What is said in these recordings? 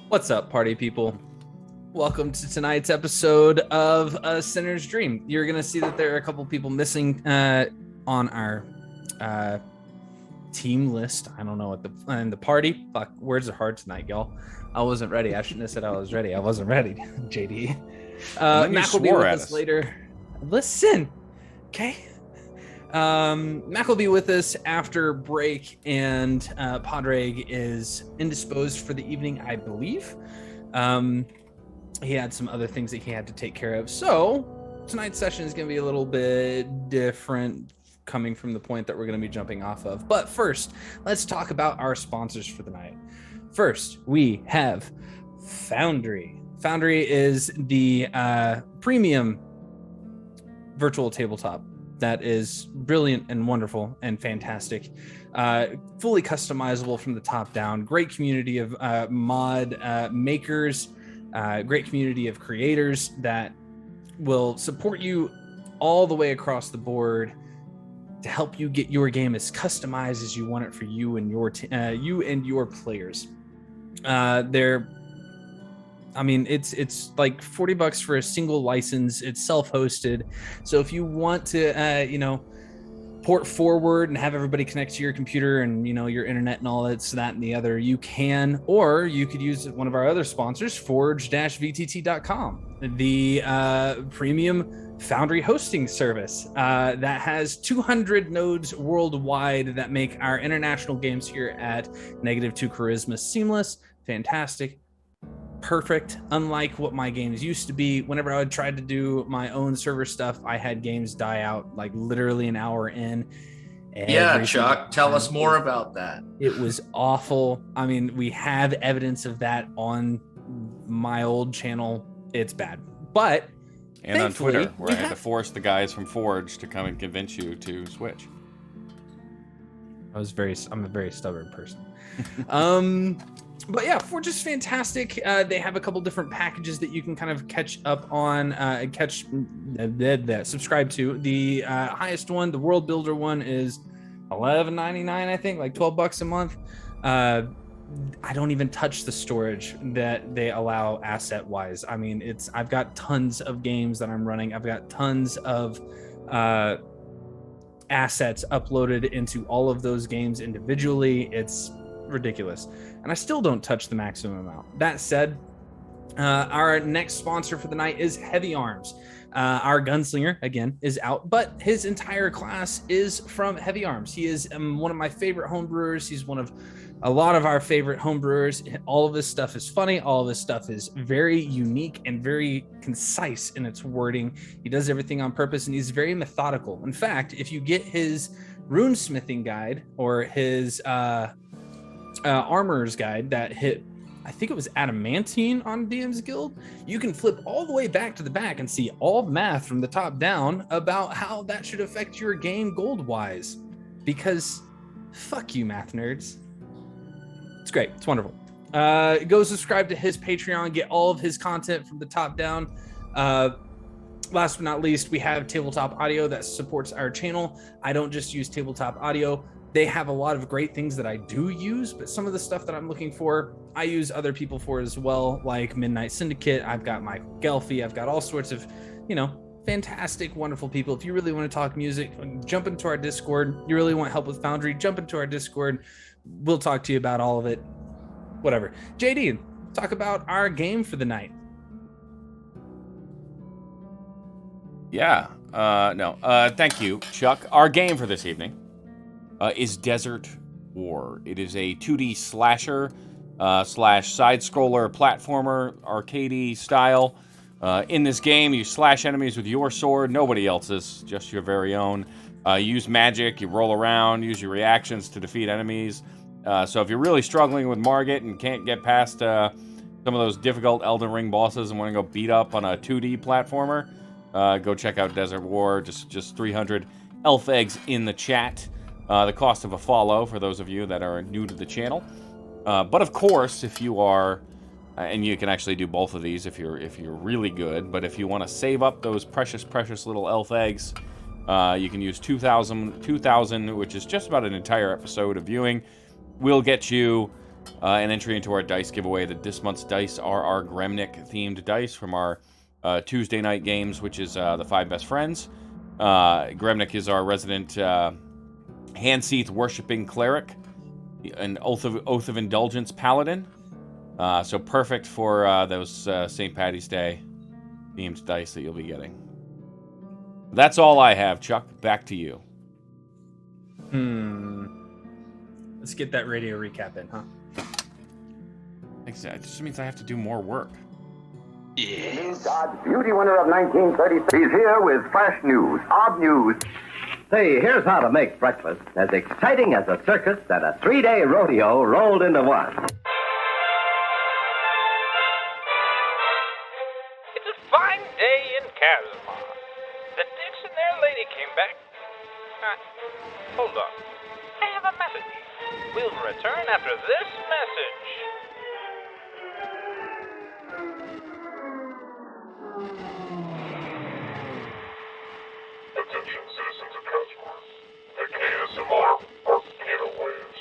What's up, party people? Welcome to tonight's episode of A Sinner's Dream. You're going to see that there are a couple people missing on our team list. I don't know what the party. Fuck, words are hard tonight, y'all. I wasn't ready. I shouldn't have said I was ready. I wasn't ready, JD. Mac will be with us later. Listen, okay? Mac will be with us after break, and Padraig is indisposed for the evening, I believe. He had some other things that he had to take care of. So tonight's session is going to be a little bit different coming from the point that we're going to be jumping off of. But first, let's talk about our sponsors for the night. First, we have Foundry. Foundry is the premium virtual tabletop that is brilliant and wonderful and fantastic. Fully customizable from the top down. Great community of mod makers. Great community of creators that will support you all the way across the board to help you get your game as customized as you want it for you and your players. It's like $40 for a single license. It's self-hosted. So if you want to, port forward and have everybody connect to your computer and, your internet and all that and the other, you can, or you could use one of our other sponsors, forge-vtt.com, the premium Foundry hosting service that has 200 nodes worldwide that make our international games here at -2 Charisma seamless, fantastic, perfect. Unlike what my games used to be, whenever I tried to do my own server stuff, I had games die out like literally an hour in. Yeah, Chuck, tell us more about that. It was awful. I mean, we have evidence of that on my old channel. It's bad, but and on Twitter, where I had to force the guys from Forge to come and convince you to switch. I'm a very stubborn person. But yeah, Forge is fantastic. They have a couple different packages that you can kind of catch up on, subscribe to. The highest one, the World Builder one, is $11.99, I think, like $12 a month. I don't even touch the storage that they allow asset-wise. I mean, I've got tons of games that I'm running. I've got tons of assets uploaded into all of those games individually. It's ridiculous, and I still don't touch the maximum amount. That said, our next sponsor for the night is Heavy Arms. Our gunslinger again is out, but his entire class is from Heavy Arms. He is one of my favorite homebrewers. He's one of a lot of our favorite homebrewers. All of this stuff is funny. All of this stuff is very unique and very concise in its wording. He does everything on purpose, and he's very methodical. In fact, if you get his runesmithing guide or his armorer's guide that hit, I think it was adamantine on DM's Guild, you can flip all the way back to the back and see all math from the top down about how that should affect your game gold wise, because fuck you, math nerds. It's great. It's wonderful. Go subscribe to his Patreon, get all of his content from the top down. Last but not least, we have Tabletop Audio that supports our channel. I don't just use Tabletop Audio. They have a lot of great things that I do use, but some of the stuff that I'm looking for, I use other people for as well, like Midnight Syndicate. I've got Michael Gelfie. I've got all sorts of, fantastic, wonderful people. If you really want to talk music, jump into our Discord. You really want help with Foundry, jump into our Discord. We'll talk to you about all of it. Whatever. JD, talk about our game for the night. Yeah. Thank you, Chuck. Our game for this evening is Desert War. It is a 2D slasher / side-scroller platformer, arcadey style. In this game, you slash enemies with your sword, nobody else's, just your very own. Use magic, you roll around, use your reactions to defeat enemies. So if you're really struggling with Margit and can't get past some of those difficult Elden Ring bosses and want to go beat up on a 2D platformer, go check out Desert War. Just 300 elf eggs in the chat. The cost of a follow for those of you that are new to the channel. But of course, if you are, and you can actually do both of these if you're really good, but if you want to save up those precious little elf eggs, you can use 2,000, which is just about an entire episode of viewing. We'll get you an entry into our dice giveaway. This month's dice are our Gremnik-themed dice from our Tuesday night games, which is the 5 Best Friends. Gremnik is our resident Handseath worshipping cleric, an Oath of Indulgence paladin. So perfect for those St. Patty's Day themed dice that you'll be getting. That's all I have, Chuck. Back to you. Let's get that radio recap in, huh? It just means I have to do more work. Yeah. God's beauty winner of 1933. He's here with fresh news, odd news. Say, here's how to make breakfast as exciting as a circus and a 3-day rodeo rolled into one. It's a fine day in Kasmar. The dicks and their lady came back. Hold on. I have a message. We'll return after this message. Attention, citizens of Kasmar. The KSMR volcano waves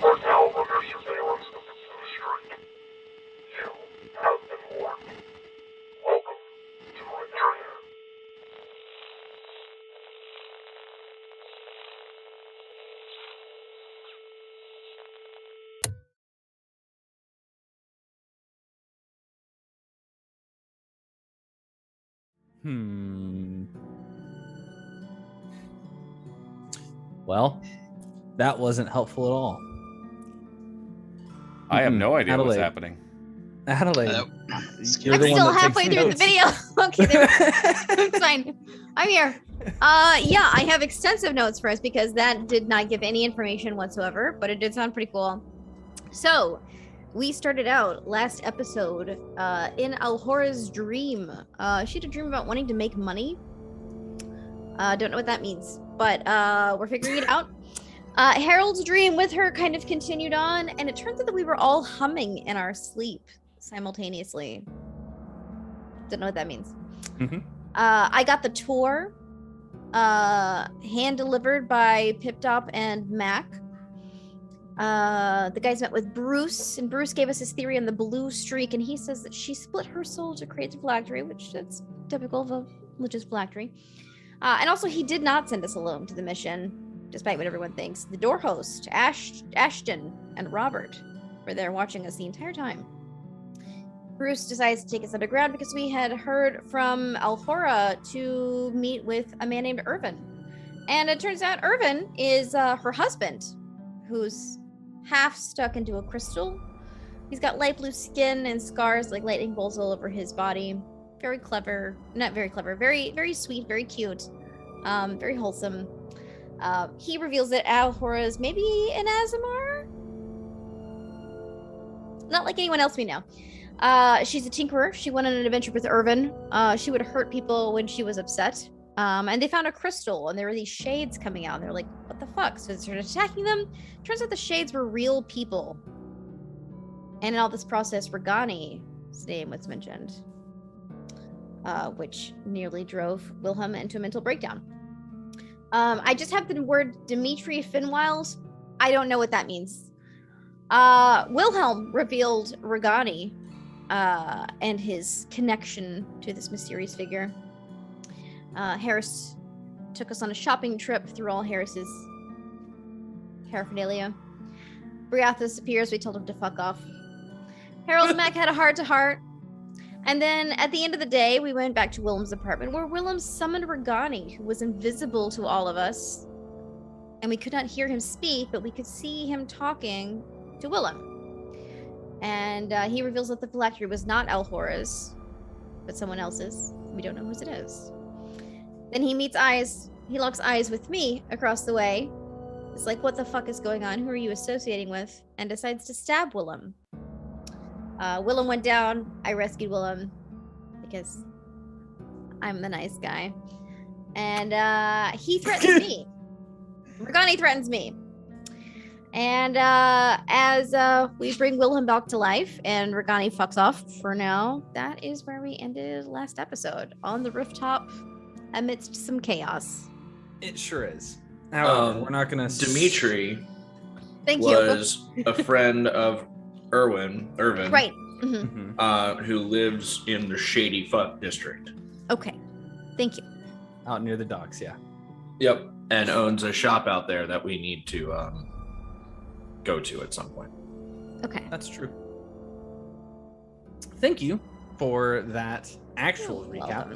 are now under surveillance of the Blue Streak. You have been warned. Welcome to my dream. Well, that wasn't helpful at all. I have no idea what's happening. Adelaide, I'm still halfway through the video. Okay, it's fine. I'm here. Yeah, I have extensive notes for us because that did not give any information whatsoever, but it did sound pretty cool. So, we started out last episode in Alhora's dream. She had a dream about wanting to make money. Don't know what that means, but we're figuring it out. Harold's dream with her kind of continued on, and it turns out that we were all humming in our sleep simultaneously. Don't know what that means. I got the tour hand delivered by Pip Top and Mac. The guys met with Bruce, and Bruce gave us his theory on the blue streak, and he says that she split her soul to create the phylactery, which is typical of a religious phylactery. And also, he did not send us alone to the mission, despite what everyone thinks. The door host, Ashton, and Robert were there watching us the entire time. Bruce decides to take us underground because we had heard from Alhora to meet with a man named Irvin. And it turns out Irvin is her husband, who's half stuck into a crystal. He's got light blue skin and scars like lightning bolts all over his body. Very clever. Not very clever. Very, very sweet. Very cute. Very wholesome. He reveals that Alhora is maybe an Azamar? Not like anyone else we know. She's a tinkerer. She went on an adventure with Irvin. She would hurt people when she was upset. And they found a crystal, and there were these shades coming out. And they're like, what the fuck? So they started attacking them. Turns out the shades were real people. And in all this process, Regani's name was mentioned, which nearly drove Wilhelm into a mental breakdown. I just have the word Dimitri Finwiles. I don't know what that means. Wilhelm revealed Regani and his connection to this mysterious figure. Harris took us on a shopping trip through all Harris's paraphernalia. Briathus appears. We told him to fuck off. Harold and Mac had a heart-to-heart. And then at the end of the day, we went back to Willem's apartment where Willem summoned Regani, who was invisible to all of us. And we could not hear him speak, but we could see him talking to Willem. And he reveals that the phylactery was not Alhora's, but someone else's. We don't know whose it is. Then he locks eyes with me across the way. It's like, what the fuck is going on? Who are you associating with? And decides to stab Willem. Willem went down. I rescued Willem because I'm the nice guy. And he threatens me. Regani threatens me. And as we bring Willem back to life and Regani fucks off for now, that is where we ended last episode, on the rooftop amidst some chaos. It sure is. However, we're not going to... Dimitri Thank was a friend of Irvin, Right. Mm-hmm. Who lives in the Shady Fuck district. Okay. Thank you. Out near the docks, yeah. Yep, and owns a shop out there that we need to go to at some point. Okay. That's true. Thank you for that actual recap.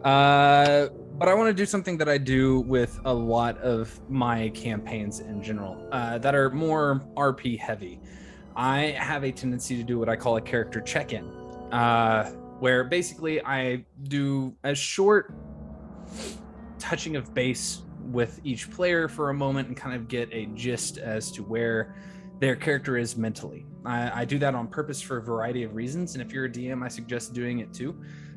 But I want to do something that I do with a lot of my campaigns in general that are more RP heavy. I have a tendency to do what I call a character check-in, where basically I do a short touching of base with each player for a moment and kind of get a gist as to where their character is mentally. I do that on purpose for a variety of reasons, and if you're a DM, I suggest doing it too.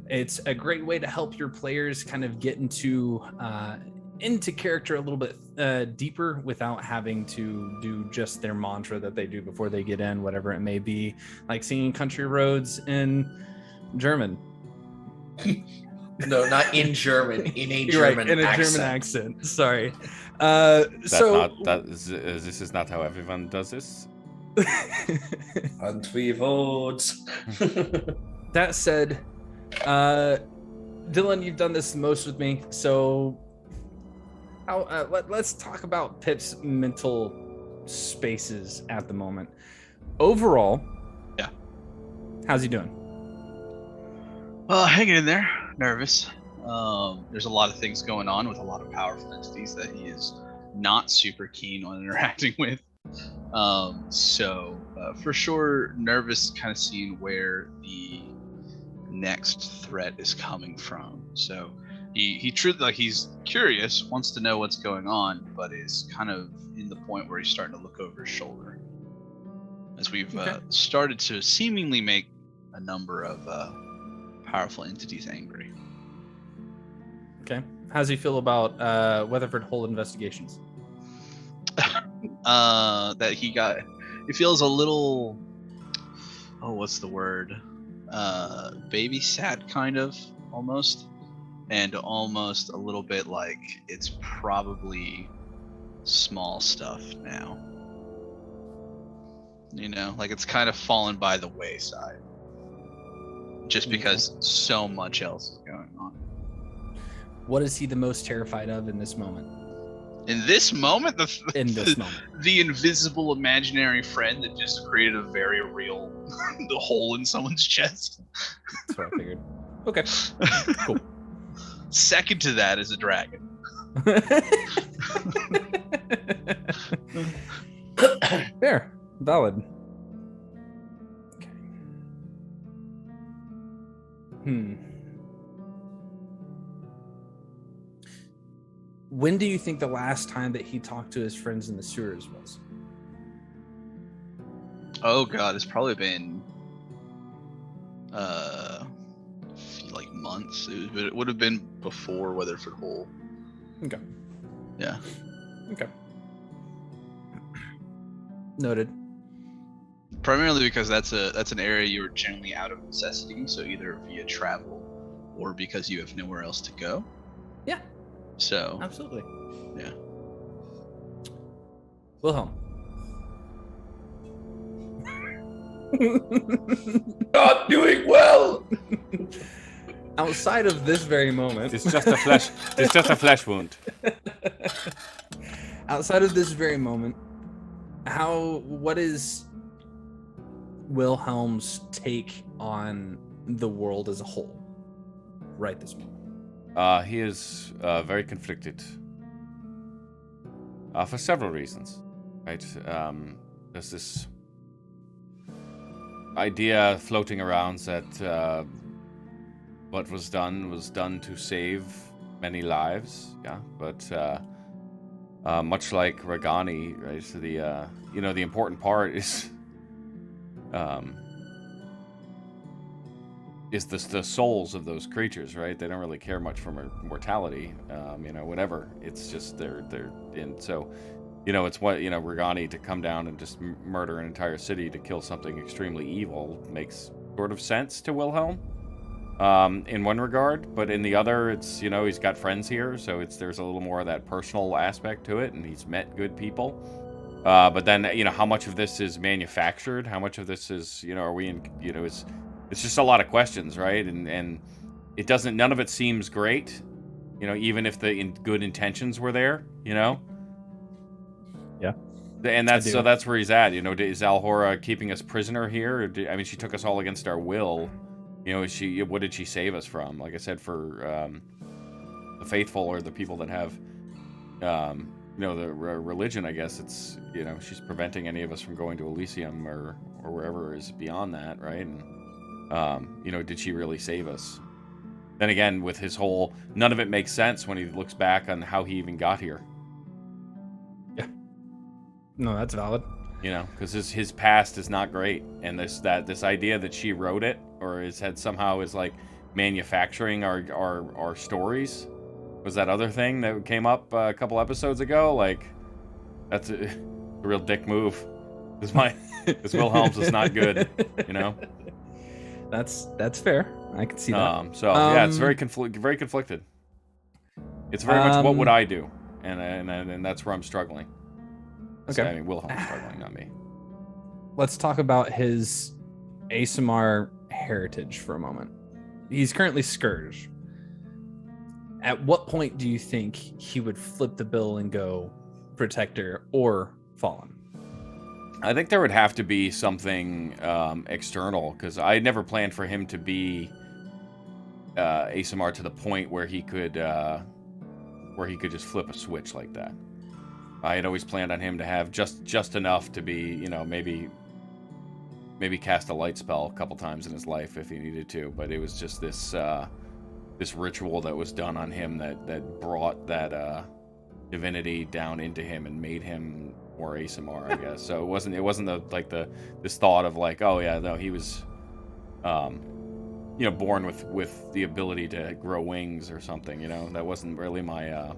It's a great way to help your players kind of get into character a little bit deeper without having to do just their mantra that they do before they get in, whatever it may be, like singing Country Roads in German. No, not in German. In a German accent. Sorry. This is not how everyone does this. Country Roads. That said, Dylan, you've done this the most with me, so let's talk about Pip's mental spaces at the moment. Overall, yeah, how's he doing? Hanging in there. Nervous. There's a lot of things going on with a lot of powerful entities that he is not super keen on interacting with. So for sure, nervous, kind of seeing where the next threat is coming from. So he truly, like, he's curious, wants to know what's going on, but is kind of in the point where he's starting to look over his shoulder as we've started to seemingly make a number of powerful entities angry. Okay. How's he feel about Weatherford Hole investigations? That he feels a little, what's the word? Babysat, kind of, almost. And almost a little bit like it's probably small stuff now. You know, like it's kind of fallen by the wayside. Just because so much else is going on. What is he the most terrified of in this moment? In this moment? The invisible imaginary friend that just created a very real the hole in someone's chest. That's what I figured. Okay. Cool. Second to that is a dragon. Fair. Valid. Okay. When do you think the last time that he talked to his friends in the sewers was? Oh god, it's probably been like months. It would have been before Weatherford Hole. Okay. Yeah. Okay. Noted. Primarily because that's an area you're generally out of necessity, so either via travel or because you have nowhere else to go. Yeah. So absolutely. Yeah. Wilhelm. Not doing well. Outside of this very moment, it's just a flesh wound. Outside of this very moment, what is Wilhelm's take on the world as a whole right this moment? He is very conflicted for several reasons. Right? There's this idea floating around that what was done to save many lives. Yeah, but much like Regani, right? So the important part is the souls of those creatures, right? They don't really care much for mortality, whatever. It's just they're in. So, it's what Regani to come down and just murder an entire city to kill something extremely evil makes sort of sense to Wilhelm, in one regard, but in the other, it's he's got friends here, so there's a little more of that personal aspect to it, and he's met good people. But then, how much of this is manufactured? How much of this is, are we in, it's just a lot of questions, right? And it doesn't, none of it seems great, even if the good intentions were there, Yeah. And that's where he's at, is Alhora keeping us prisoner here? She took us all against our will. What did she save us from? Like I said, for the faithful or the people that have, the religion, I guess it's, she's preventing any of us from going to Elysium or wherever is beyond that, right? And, did she really save us? Then again, with his whole, none of it makes sense when he looks back on how he even got here. Yeah. No, that's valid. Because his past is not great, and this idea that she wrote it or somehow is like manufacturing our stories. Was that other thing that came up a couple episodes ago? Like, that's a real dick move. This Wilhelm's is not good, That's fair. I can see that. It's very conflicted. It's very much what would I do, and that's where I'm struggling. Okay. Wilhelm's struggling, not me. Let's talk about his ASMR heritage for a moment. He's currently Scourge. At what point do you think he would flip the bill and go Protector or Fallen? I think there would have to be something external, because I never planned for him to be ASMR to the point where he could just flip a switch like that. I had always planned on him to have just enough to be, maybe cast a light spell a couple times in his life if he needed to. But it was just this ritual that was done on him that brought that divinity down into him and made him more ASMR, I guess. So it wasn't this thought of like, oh yeah, no, he was born with the ability to grow wings or something. That wasn't really my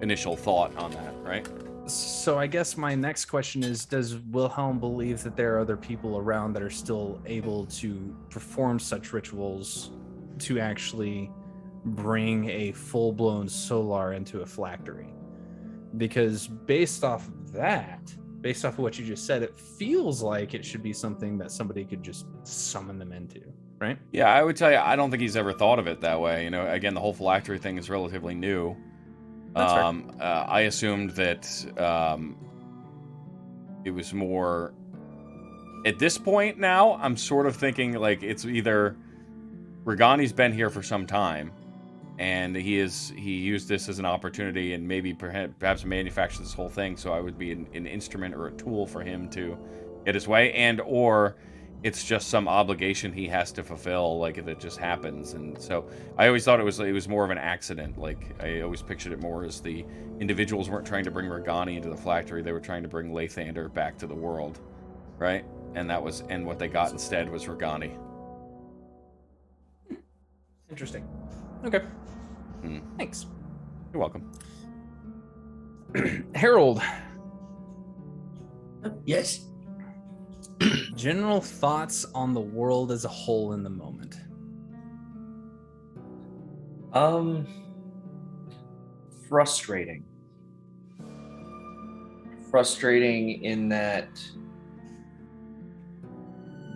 initial thought on that, right? So I guess my next question is, does Wilhelm believe that there are other people around that are still able to perform such rituals to actually bring a full-blown solar into a phylactery? Because based off of what you just said, it feels like it should be something that somebody could just summon them into, right? Yeah, I would tell you, I don't think he's ever thought of it that way. Again, the whole phylactery thing is relatively new. I assumed that it was more at this point. Now I'm sort of thinking like it's either Regani's been here for some time and he used this as an opportunity and maybe perhaps manufactured this whole thing so I would be an instrument or a tool for him to get his way, and or it's just some obligation he has to fulfill, like if it just happens. And so I always thought it was more of an accident. Like I always pictured it more as the individuals weren't trying to bring Regani into the phylactery, they were trying to bring Lathander back to the world, right? And what they got instead was Regani. Interesting. Okay. Thanks. You're welcome. Harold. Yes. General thoughts on the world as a whole in the moment. Frustrating. Frustrating in that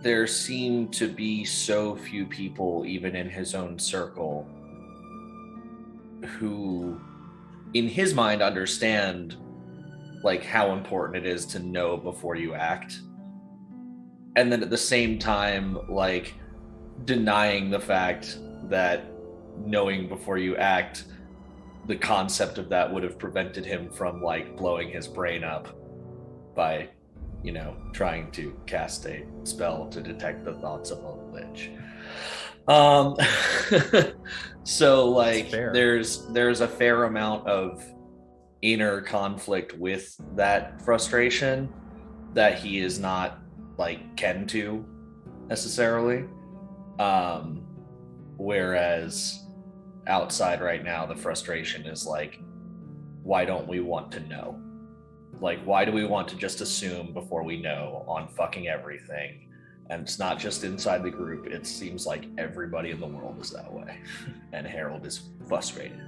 there seem to be so few people, even in his own circle, who, in his mind, understand like how important it is to know before you act. And then at the same time, like denying the fact that knowing before you act, the concept of that would have prevented him from like blowing his brain up by, trying to cast a spell to detect the thoughts of a lich. So like there's a fair amount of inner conflict with that frustration that he is not like ken to necessarily, whereas outside right now the frustration is like, why don't we want to know? Like, why do we want to just assume before we know on fucking everything? And it's not just inside the group, it seems like everybody in the world is that way. And Harold is frustrated.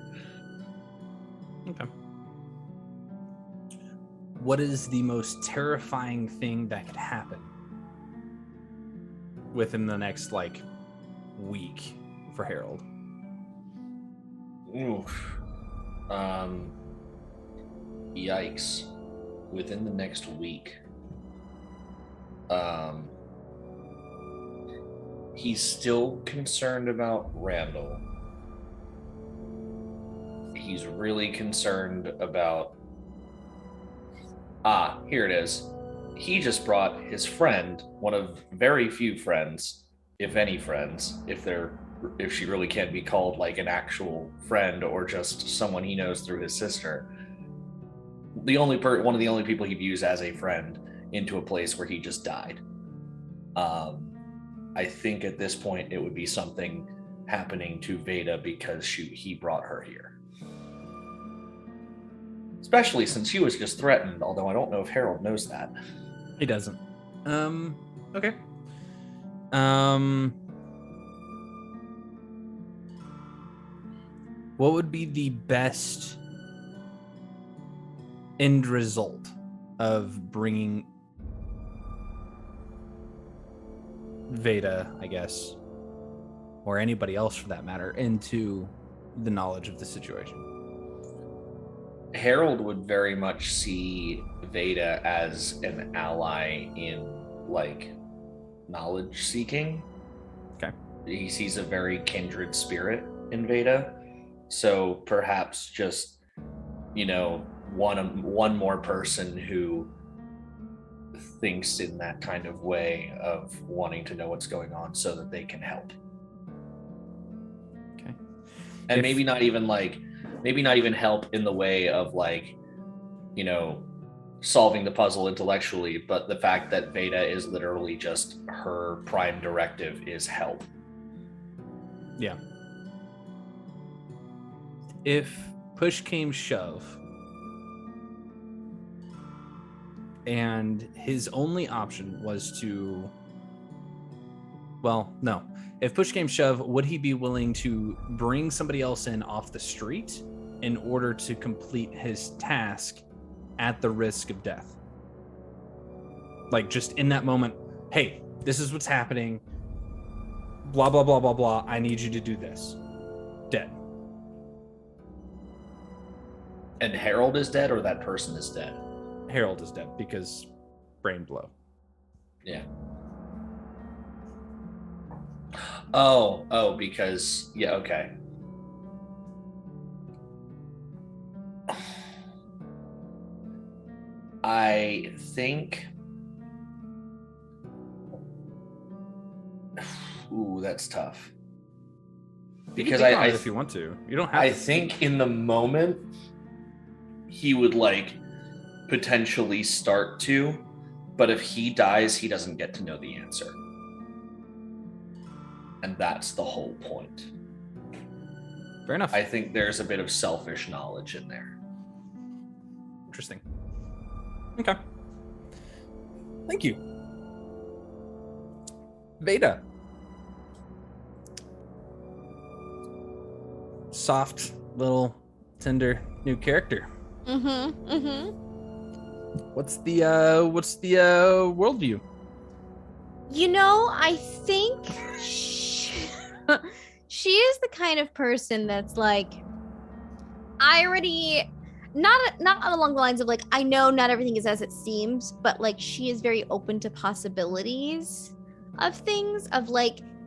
Okay. what is the most terrifying thing that could happen within the next week for Harold? Oof. Yikes. Within the next week. He's still concerned about Randall. He's really concerned about... here it is. He just brought his friend, one of very few friends, if any friends, if she really can't be called like an actual friend or just someone he knows through his sister. One of the only people he views as a friend into a place where he just died. I think at this point it would be something happening to Veda because he brought her here. Especially since she was just threatened, although I don't know if Harold knows that. He doesn't. Okay. What would be the best end result of bringing Veda, I guess, or anybody else for that matter, into the knowledge of the situation? Harold would very much see Veda as an ally in knowledge seeking. Okay. He sees a very kindred spirit in Veda. So perhaps just, one more person who thinks in that kind of way of wanting to know what's going on so that they can help. Okay. And maybe not even help in the way of solving the puzzle intellectually, but the fact that Veda is literally just her prime directive is help. Yeah. If push came shove and his only option was to, if push came shove, would he be willing to bring somebody else in off the street in order to complete his task at the risk of death? Just in that moment, hey, this is what's happening, blah, blah, blah, blah, blah, I need you to do this. Dead. And Harold is dead, or that person is dead? Harold is dead because brain blow. Yeah. Oh, because, yeah, okay. I think... Ooh, that's tough. Because if you want to. You don't have I to. think in the moment, he would, potentially start to, but if he dies, he doesn't get to know the answer. And that's the whole point. Fair enough. I think there's a bit of selfish knowledge in there. Interesting. Okay. Thank you. Veda. Soft, little, tender new character. What's the worldview? I think she is the kind of person that's I already not along the lines of I know not everything is as it seems, but she is very open to possibilities of things, of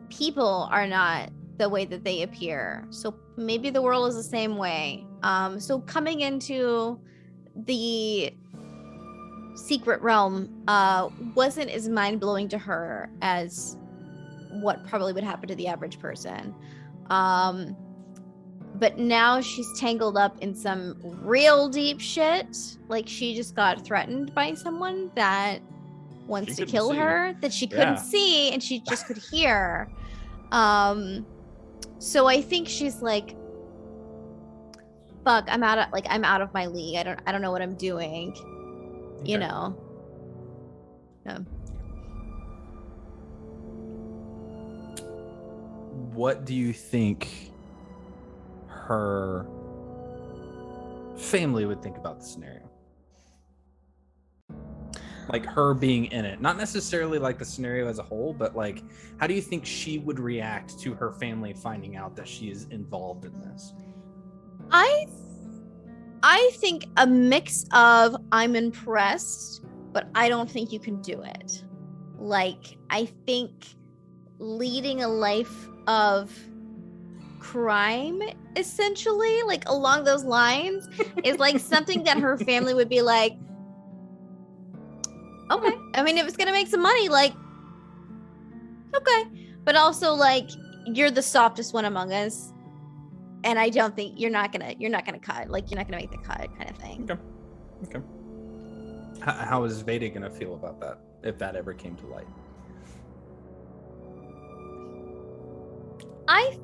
people are not the way that they appear. So maybe the world is the same way. So coming into the secret realm wasn't as mind-blowing to her as what probably would happen to the average person. But now she's tangled up in some real deep shit. She just got threatened by someone that wants to kill her, that she couldn't see and she just could hear. So I think she's fuck, I'm out of my league. I don't know what I'm doing. Okay. Yeah. What do you think her family would think about the scenario? like her being in it, not necessarily like the scenario as a whole, but like, how do you think she would react to her family finding out that she is involved in this? I think a mix of I'm impressed, but I don't think you can do it. Like, I think leading a life of crime, essentially, like along those lines, is like something that her family would be like, okay. I mean, if it's gonna make some money, like, okay. But also, like, you're the softest one among us, and I don't think you're not gonna cut. Like, you're not gonna make the cut, kind of thing. Okay. How is Veda gonna feel about that if that ever came to light? I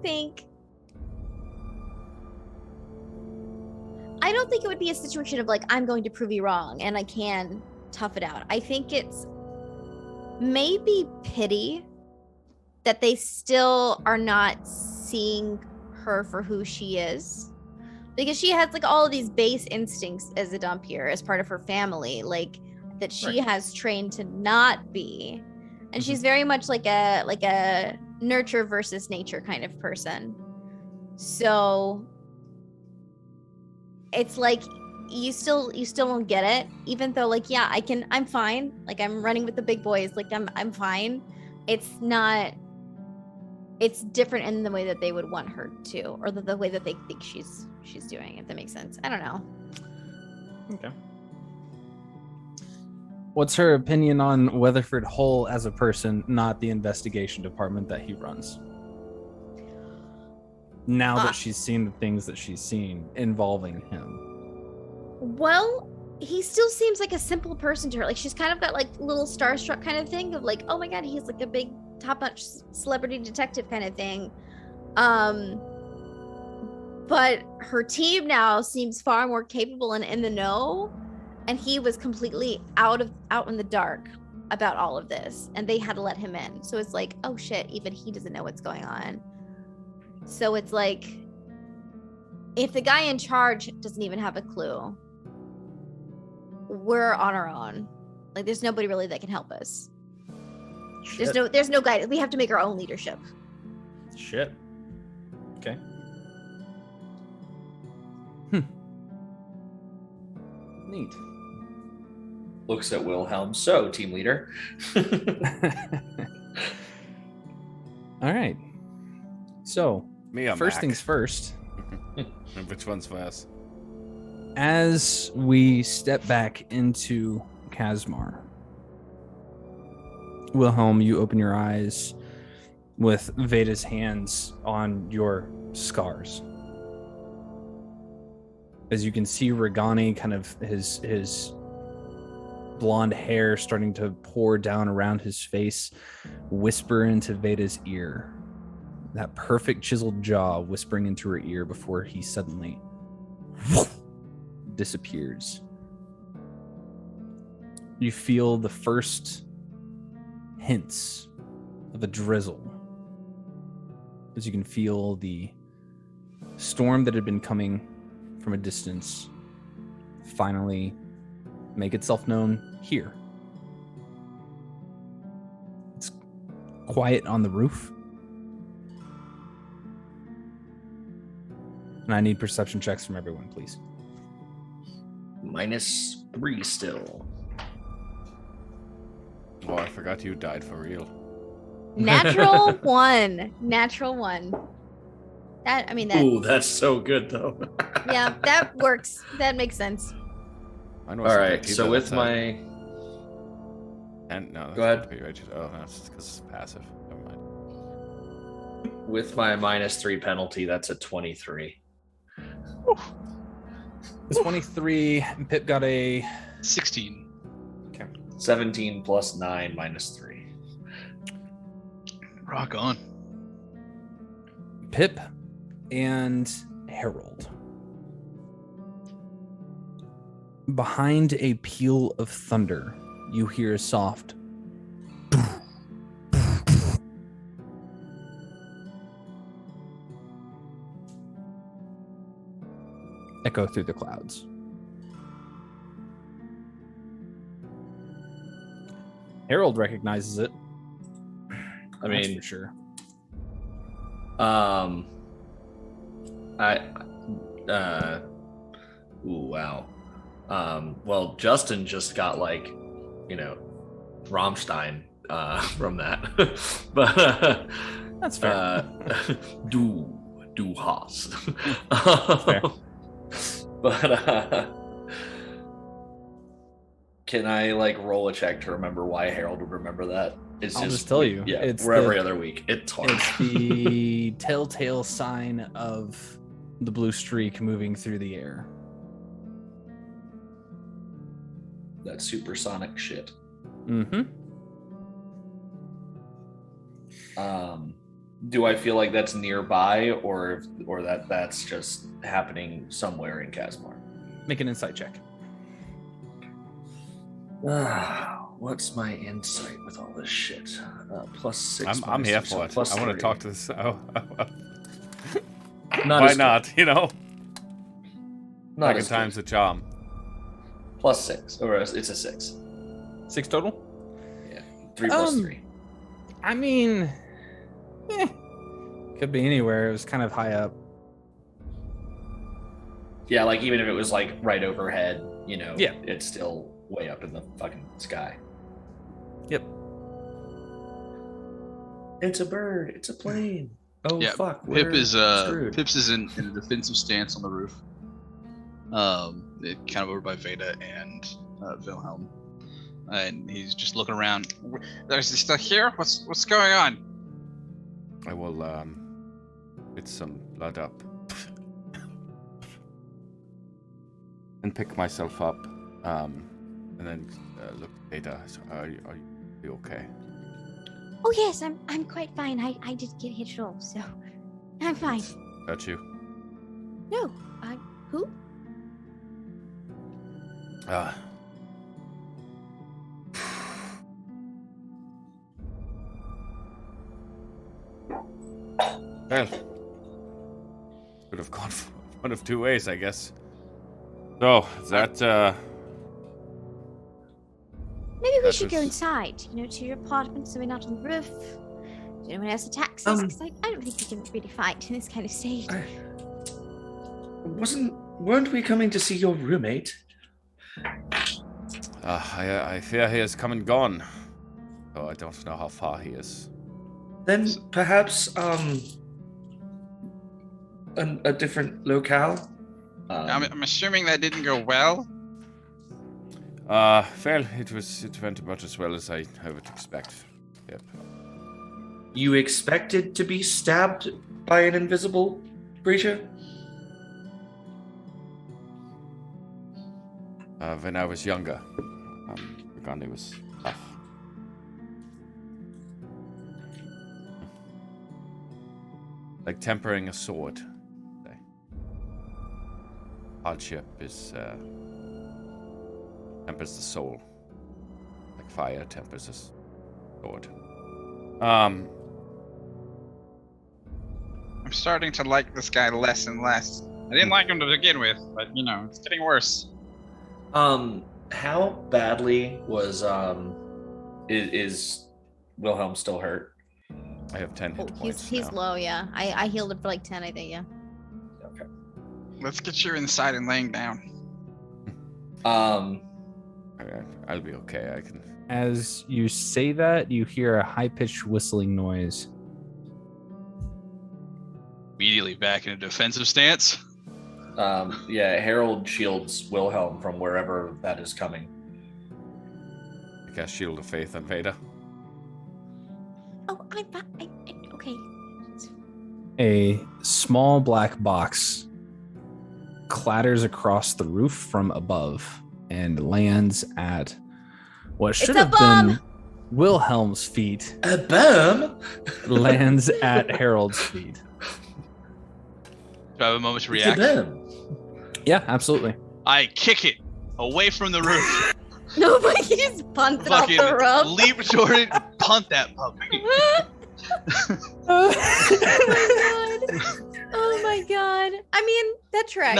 don't think it would be a situation of like, I'm going to prove you wrong and I can tough it out. I think it's maybe pity that they still are not seeing her for who she is, because she has like all of these base instincts as a Dhampir, as part of her family, like that she has trained to not be, and she's very much like a nurture versus nature kind of person. So it's like you still don't get it, even though, like, yeah, I'm fine, like I'm running with the big boys, like I'm fine. It's different in the way that they would want her to, or the way that they think she's doing, if that makes sense. I don't know. Okay. What's her opinion on Weatherford Hole as a person, not the investigation department that he runs? Now that she's seen the things that she's seen involving him. Well, he still seems like a simple person to her. Like, she's kind of got like little starstruck kind of thing of like, oh my god, he's like a big top-notch celebrity detective kind of thing. But her team now seems far more capable and in the know, and he was completely out in the dark about all of this, and they had to let him in. So it's like, oh shit, even he doesn't know what's going on. So it's like, if the guy in charge doesn't even have a clue, we're on our own. Like, there's nobody really that can help us. Shit. There's no guidance. We have to make our own leadership. Shit. Okay. Neat. Looks at Wilhelm. So, team leader. All right. So, first things first. Which one's first? As we step back into Kasmar, Wilhelm, you open your eyes with Veda's hands on your scars. As you can see Regani, kind of his blonde hair starting to pour down around his face, whisper into Veda's ear. That perfect chiseled jaw whispering into her ear before he suddenly disappears. You feel the first hints of a drizzle, as you can feel the storm that had been coming from a distance finally make itself known here. It's quiet on the roof, and I need perception checks from everyone, please. -3 still. Oh, I forgot you died for real. Natural one. That, I mean, that. Ooh, that's so good though. Yeah, that works. That makes sense. All right, so with my. And no, go ahead. Oh, that's because it's passive. Never mind. With my -3 penalty, that's a 23. It's 23, and Pip got a 16. Okay. 17 plus 9 -3. Rock on. Pip and Harold. Behind a peal of thunder, you hear a soft echo through the clouds. Harold recognizes it. I That's mean, for sure. Ooh, wow. Well, Justin just got like, Rammstein from that, but That's fair. Du hast. Fair. But can I like roll a check to remember why Harold would remember that? I'll just tell you. Yeah, It's we're every other week. It's hard. It's the telltale sign of the blue streak moving through the air. That supersonic shit. Mm-hmm. Do I feel like that's nearby, or that's just happening somewhere in Kasmar? Make an insight check. What's my insight with all this shit? +6. I'm here for it. I want to 3. talk to this. Oh. Not Why as not? Not Second as time's the charm. +6, or it's a 6. 6 total? Yeah, 3 plus 3. I mean, could be anywhere. It was kind of high up. Yeah, like even if it was like right overhead, Yeah. it's still way up in the fucking sky. Yep. It's a bird. It's a plane. Oh Yeah, fuck. Pip is screwed. Pips is in a defensive stance on the roof. Kind of over by Veda and Wilhelm, and he's just looking around. Is he still here? What's going on? I will get some blood up and pick myself up, and then look at Ada. So, are you okay? Oh yes, I'm quite fine. I did get hit at all, so I'm fine. Hurt you? No, who? Well, could have gone one of two ways, I guess. So, that, Maybe we That should go was- inside, to your apartment so we're not on the roof. So no one else attacks us, because I don't think we can really fight in this kind of state. Weren't we coming to see your roommate? I fear he has come and gone. So I don't know how far he is. Then perhaps a different locale. I'm assuming that didn't go well. Well, it went about as well as I would expect. Yep. You expected to be stabbed by an invisible creature? When I was younger, Gandhi was tough. Like tempering a sword. Hardship is tempers the soul. Like fire tempers a sword. I'm starting to like this guy less and less. I didn't like him to begin with, but it's getting worse. How badly was is Wilhelm still hurt? I have 10 hit points He's now. low, yeah. I healed him for like 10, I think, yeah. Okay. Let's get you inside and laying down. I'll be okay. I can. As you say that, you hear a high-pitched whistling noise. Immediately back in a defensive stance. Yeah, Harold shields Wilhelm from wherever that is coming. I cast Shield of Faith on Veda. Oh, I'm fine. Okay. A small black box clatters across the roof from above and lands at what should a have bomb! been Wilhelm's feet. A bomb? Lands at Harold's feet. Do I have a moment to It's a react? bomb. Yeah, absolutely. I kick it away from the roof. Nobody just punted off Fucking the roof. leap toward it, punt that puppy. Oh my god. I mean, that tracks.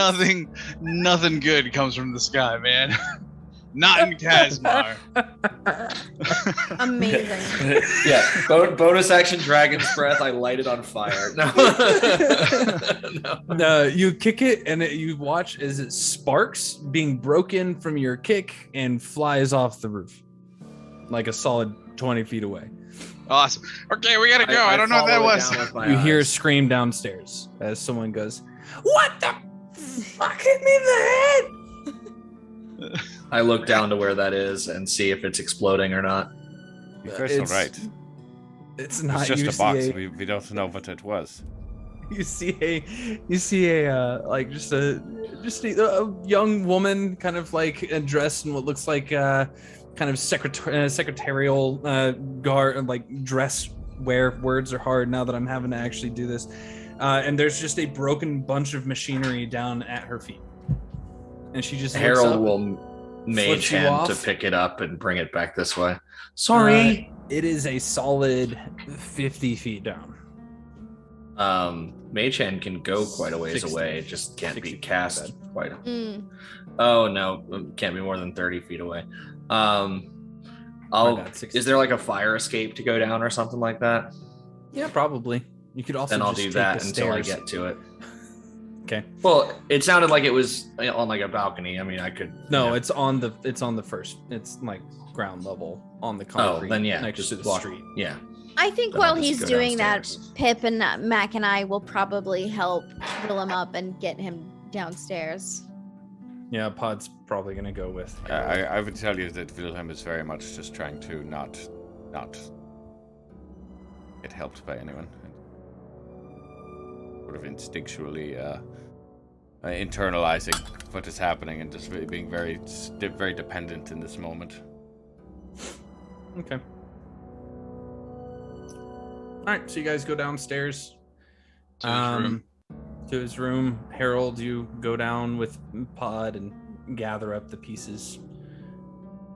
Nothing good comes from the sky, man. Not in Kasmar. Amazing. Yeah. Bonus action Dragon's Breath. I light it on fire. No. No, you kick it and you watch as it sparks, being broken from your kick and flies off the roof, like a solid 20 feet away. Awesome. Okay, we gotta go. I don't know what that was. You hear a scream downstairs as someone goes, "What the fuck hit me in the head?" I look down to where that is and see if it's exploding or not. You're all right. It's not. It's just a box. We don't know what it was. You see a like just a young woman kind of like dressed in what looks like kind of secretarial guard, like dress wear. Words are hard now that I'm having to actually do this. And there's just a broken bunch of machinery down at her feet. And she just Harold will mage hand to pick it up and bring it back this way. Sorry. It is a solid 50 feet down. Mage hand can go quite a ways away. It just can't be cast quite. Oh no, can't be more than 30 feet away. Is there like a fire escape to go down or something like that? Yeah, probably. You could also. Then I'll just do take that the until I stairs. get to it. Okay. Well, it sounded like it was on like a balcony. I mean, I could. No, it's on the first. It's like ground level on the concrete. Oh, then yeah, next just to the block. street. Yeah. I think Then while I'll just he's go doing downstairs. that, Pip and Mac and I will probably help Willem up and get him downstairs. Yeah, Pod's probably gonna go with. I would tell you that Wilhelm is very much just trying to not get helped by anyone. Sort of instinctually internalizing what is happening and just being very dependent in this moment. Okay. All right, so you guys go downstairs To his room. Harold, you go down with Pod and gather up the pieces.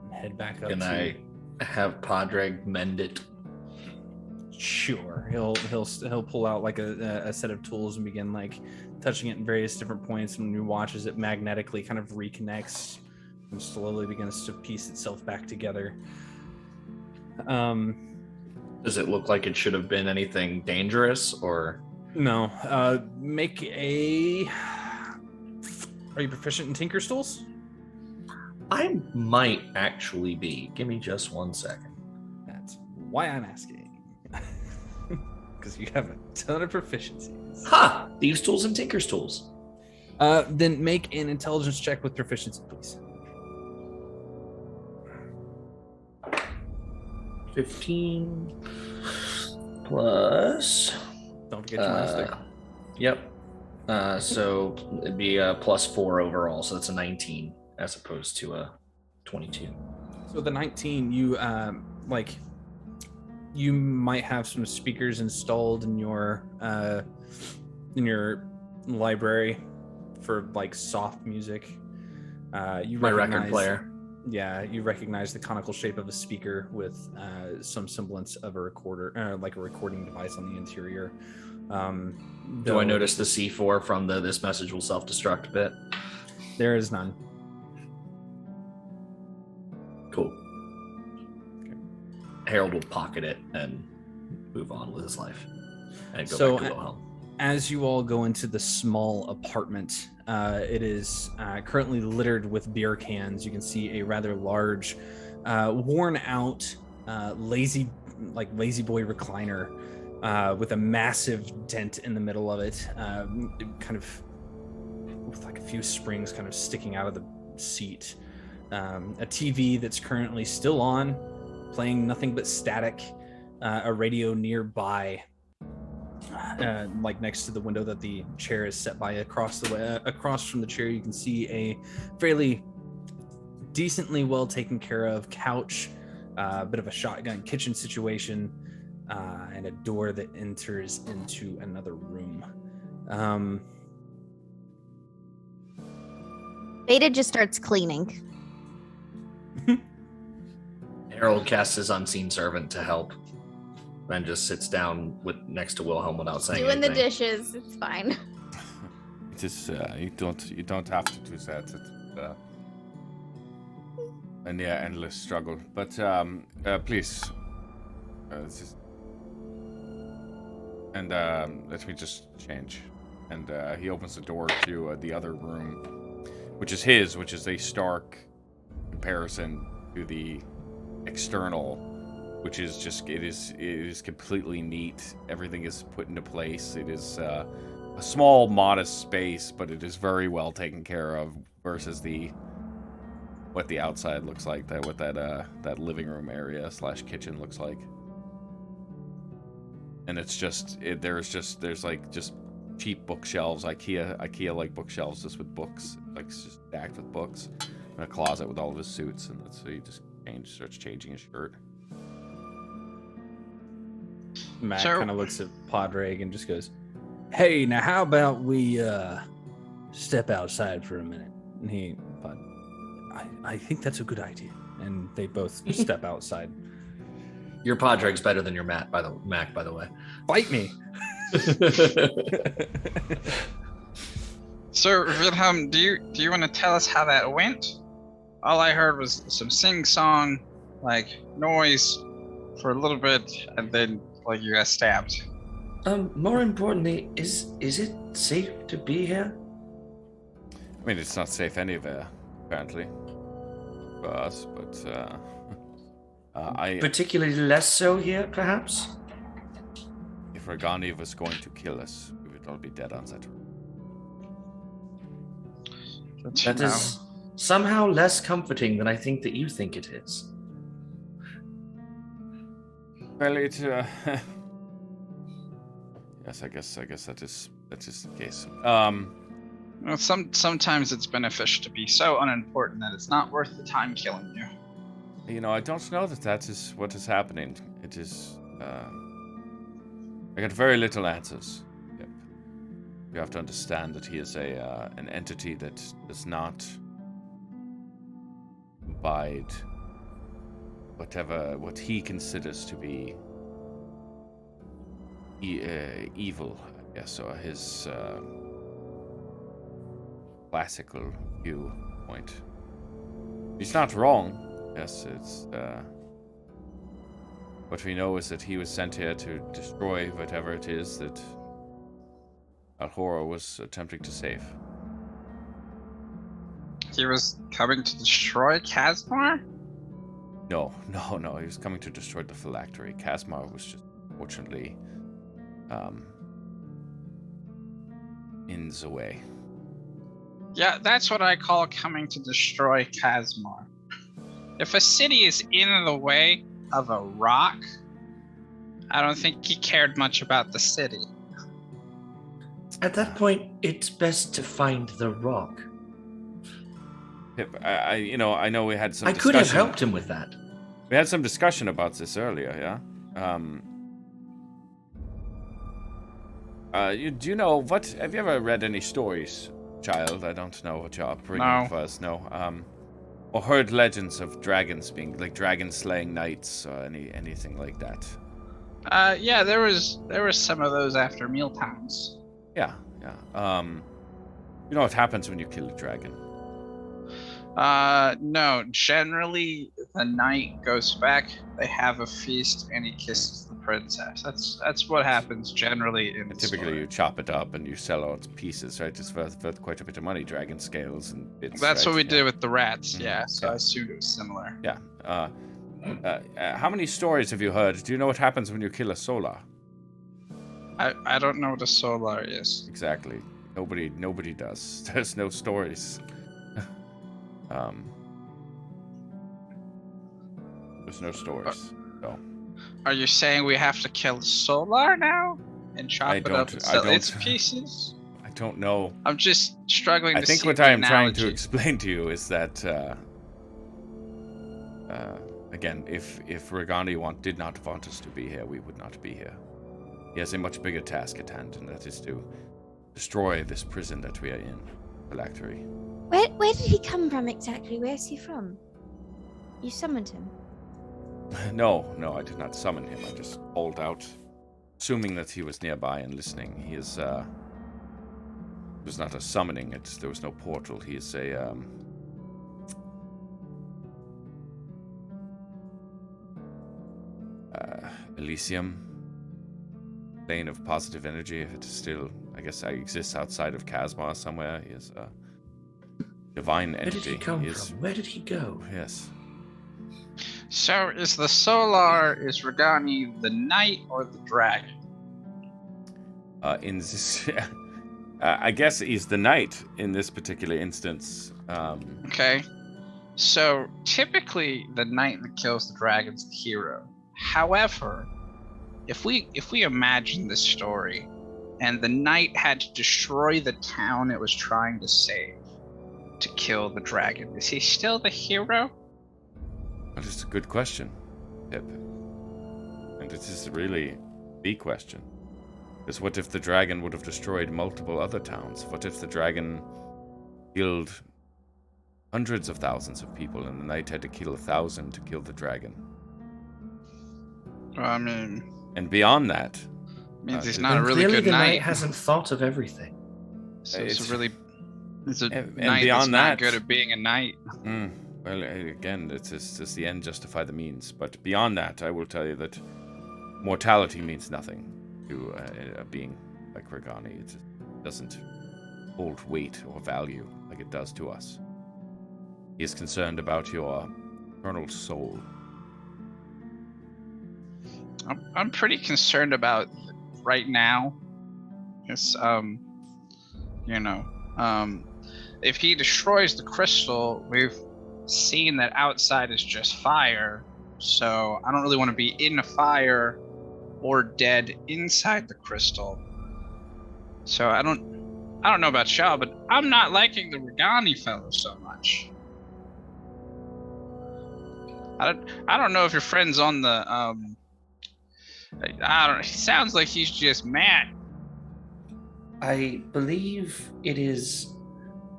And head back up. Can I have Padraig mend it? Sure. He'll pull out like a set of tools and begin like touching it in various different points. And when you watch as it magnetically kind of reconnects and slowly begins to piece itself back together. Does it look like it should have been anything dangerous or? No. Make a. Are you proficient in Tinker's tools? I might actually be. Give me just 1 second. That's why I'm asking. Because you have a ton of proficiencies. Ha! Thieves' tools and Tinker's tools. Then make an intelligence check with proficiency, please. 15 plus. Don't forget your minus 3. Yep. So it'd be a +4 overall. So that's a 19 as opposed to a 22. So the 19, you you might have some speakers installed in your library for like soft music. You My record recognize- player. Yeah, you recognize the conical shape of a speaker with some semblance of a recorder, like a recording device on the interior. Do I notice the C4 from this message will self-destruct bit? There is none. Cool. Okay. Harold will pocket it and move on with his life and go back to Wilhelm. As you all go into the small apartment, it is currently littered with beer cans. You can see a rather large, worn out, lazy boy recliner with a massive dent in the middle of it, kind of with like a few springs kind of sticking out of the seat. A TV that's currently still on, playing nothing but static, a radio nearby. Like next to the window that the chair is set by, across from the chair, you can see a fairly decently well taken care of couch, a bit of a shotgun kitchen situation, and a door that enters into another room. Beta just starts cleaning. Harold casts his unseen servant to help. And just sits down next to Wilhelm without saying Doing anything. the dishes. It's fine. It is you don't have to do that. a near endless struggle. But please, and let me just change. And he opens the door to the other room, which is a stark comparison to the external, which is just it is completely neat. Everything is put into place. It is a small, modest space, but it is very well taken care of versus what the outside looks like. That living room area / kitchen looks like. And it's just there's like just cheap bookshelves, IKEA like bookshelves, just with books, like just stacked with books, and a closet with all of his suits, and so he just starts changing his shirt. Matt kind of looks at Padraig and just goes, "Hey, now how about we step outside for a minute?" And I think that's a good idea. And they both step outside. Your Padraig's better than your Mac, by the way. Fight me. So, Wilhelm, do you want to tell us how that went? All I heard was some sing-song, like, noise for a little bit, and then, like, you got stabbed. More importantly, is it safe to be here? I mean, it's not safe anywhere, apparently, for us, but, Particularly less so here, perhaps? If Regani was going to kill us, we would all be dead on that. That is somehow less comforting than I think that you think it is. Well, it, yes, I guess that is the case. Well, sometimes it's beneficial to be so unimportant that it's not worth the time killing you. You know, I don't know that is what is happening. It is, I got very little answers. Yep. You have to understand that he is an entity that does not abide what he considers to be evil, I guess, or his classical viewpoint. He's not wrong. Yes, it's, what we know is that he was sent here to destroy whatever it is that Alhora was attempting to save. He was coming to destroy Kasmar? No, he was coming to destroy the phylactery. Kasmar was just, fortunately, in the way. Yeah, that's what I call coming to destroy Kasmar. If a city is in the way of a rock, I don't think he cared much about the city. At that point, it's best to find the rock. I know we had some. I could have helped him with that. We had some discussion about this earlier, yeah. Do you know what? Have you ever read any stories, child? I don't know what your upbringing was. No. Or heard legends of dragons being like dragon slaying knights or anything like that. Yeah, there was some of those after mealtimes. Yeah. You know what happens when you kill a dragon? No. Generally, the knight goes back. They have a feast, and he kisses the princess. That's what happens generally in. Typically, you chop it up and you sell all its pieces, right? It's worth quite a bit of money. Dragon scales and bits. That's right? what we did with the rats. Mm-hmm. Yeah. So I assumed it was similar. Yeah. How many stories have you heard? Do you know what happens when you kill a solar? I don't know what a solar is. Exactly. Nobody does. There's no stories. There's no stories. So. Are you saying we have to kill the solar now and chop it up and sell its pieces? I don't know. I'm just struggling. I think what I am trying to explain to you is that, again, if Regani did not want us to be here, we would not be here. He has a much bigger task at hand, and that is to destroy this prison that we are in, Phylactery. Where did he come from exactly? Where's he from? You summoned him? No, I did not summon him. I just called out, assuming that he was nearby and listening. He is, it was not a summoning. There was no portal. He is Elysium, plane of positive energy. If it still, I guess, exists outside of Kasmar somewhere. He is a divine entity. Where did he come from? Where did he go? Yes. So is the Solar, is Regani the knight or the dragon? In this, I guess he's the knight in this particular instance. Okay. So typically the knight that kills the dragon's the hero. However, if we imagine this story and the knight had to destroy the town it was trying to save to kill the dragon, is he still the hero? That is a good question, Pip. And it is really the question. Because what if the dragon would have destroyed multiple other towns? What if the dragon killed hundreds of thousands of people and the knight had to kill 1,000 to kill the dragon? I mean... And beyond that... means he's not a really good the knight. Hasn't thought of everything. So it's a and knight beyond that's not good at being a knight. Well, again, it's just the end justify the means. But beyond that, I will tell you that mortality means nothing to a being like Regani. It doesn't hold weight or value like it does to us. He is concerned about your eternal soul. I'm pretty concerned about right now. It's if he destroys the crystal, we've seen that outside is just fire. So I don't really want to be in a fire or dead inside the crystal. So I don't know about y'all, but I'm not liking the Regani fellow so much. I don't know if your friend's on the it sounds like he's just mad. I believe it is,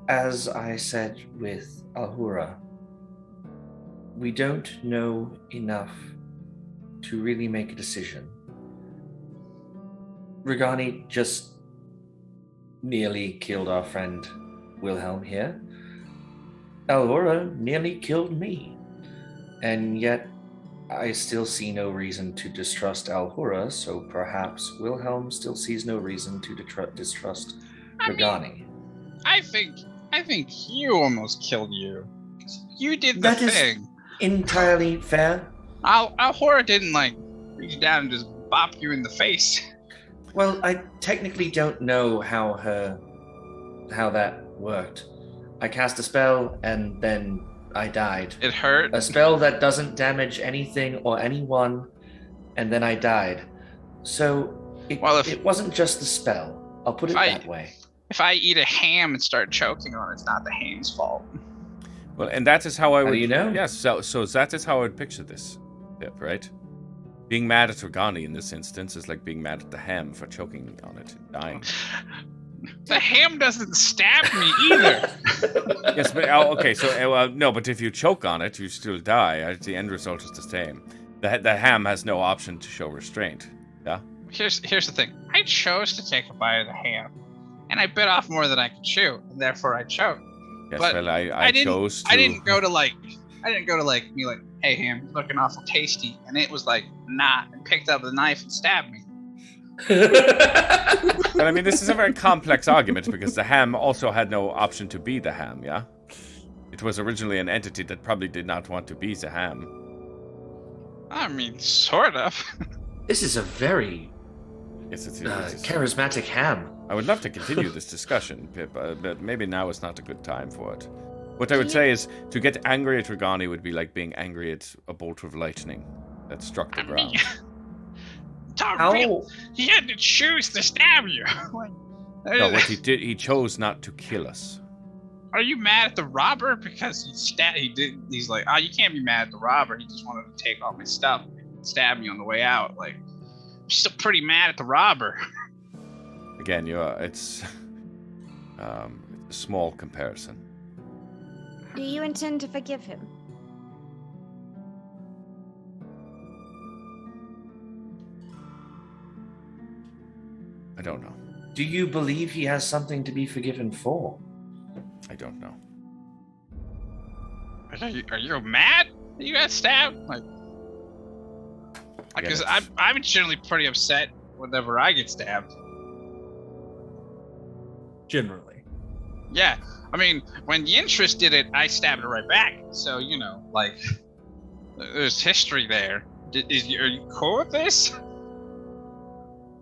as I said with Ahura, we don't know enough to really make a decision. Regani just nearly killed our friend Wilhelm here. Ahura nearly killed me. And yet I still see no reason to distrust Ahura, so perhaps Wilhelm still sees no reason to distrust Regani. I think you almost killed you. You did the That thing. is entirely fair. Ahura didn't reach down and just bop you in the face. Well, I technically don't know how that worked. I cast a spell and then I died. It hurt? A spell that doesn't damage anything or anyone, and then I died. So it wasn't just the spell. I'll put it that way. If I eat a ham and start choking on it, it's not the ham's fault. Well, and that is how I would... How do you know? Yes, so that is how I would picture this, Pip, right? Being mad at Regani in this instance is like being mad at the ham for choking on it and dying. The ham doesn't stab me either. Yes, but okay. So no, but if you choke on it, you still die. The end result is the same. The ham has no option to show restraint. Yeah. Here's the thing. I chose to take a bite of the ham, and I bit off more than I could chew, and therefore I choked. Yes, but well, I chose to. I didn't go to be like, hey ham, you're looking awful tasty, and it was like, nah, and picked up the knife and stabbed me. But I mean, this is a very complex argument because the ham also had no option to be the ham, yeah? It was originally an entity that probably did not want to be the ham. I mean, sort of. This is a very charismatic ham. I would love to continue this discussion, Pip, but maybe now is not a good time for it. What I would say is, to get angry at Regani would be like being angry at a bolt of lightning that struck the ground. He had to choose to stab you. No, what he did, he chose not to kill us. Are you mad at the robber because he's like, oh, you can't be mad at the robber. He just wanted to take all my stuff and stab me on the way out. Like, I'm still pretty mad at the robber. Again, it's a small comparison. Do you intend to forgive him? I don't know. Do you believe he has something to be forgiven for? I don't know. Are you mad that you got stabbed? Like, Because I'm generally pretty upset whenever I get stabbed. Generally. Yeah, I mean, when Yintrus did it, I stabbed her right back. So, like, there's history there. Are you cool with this?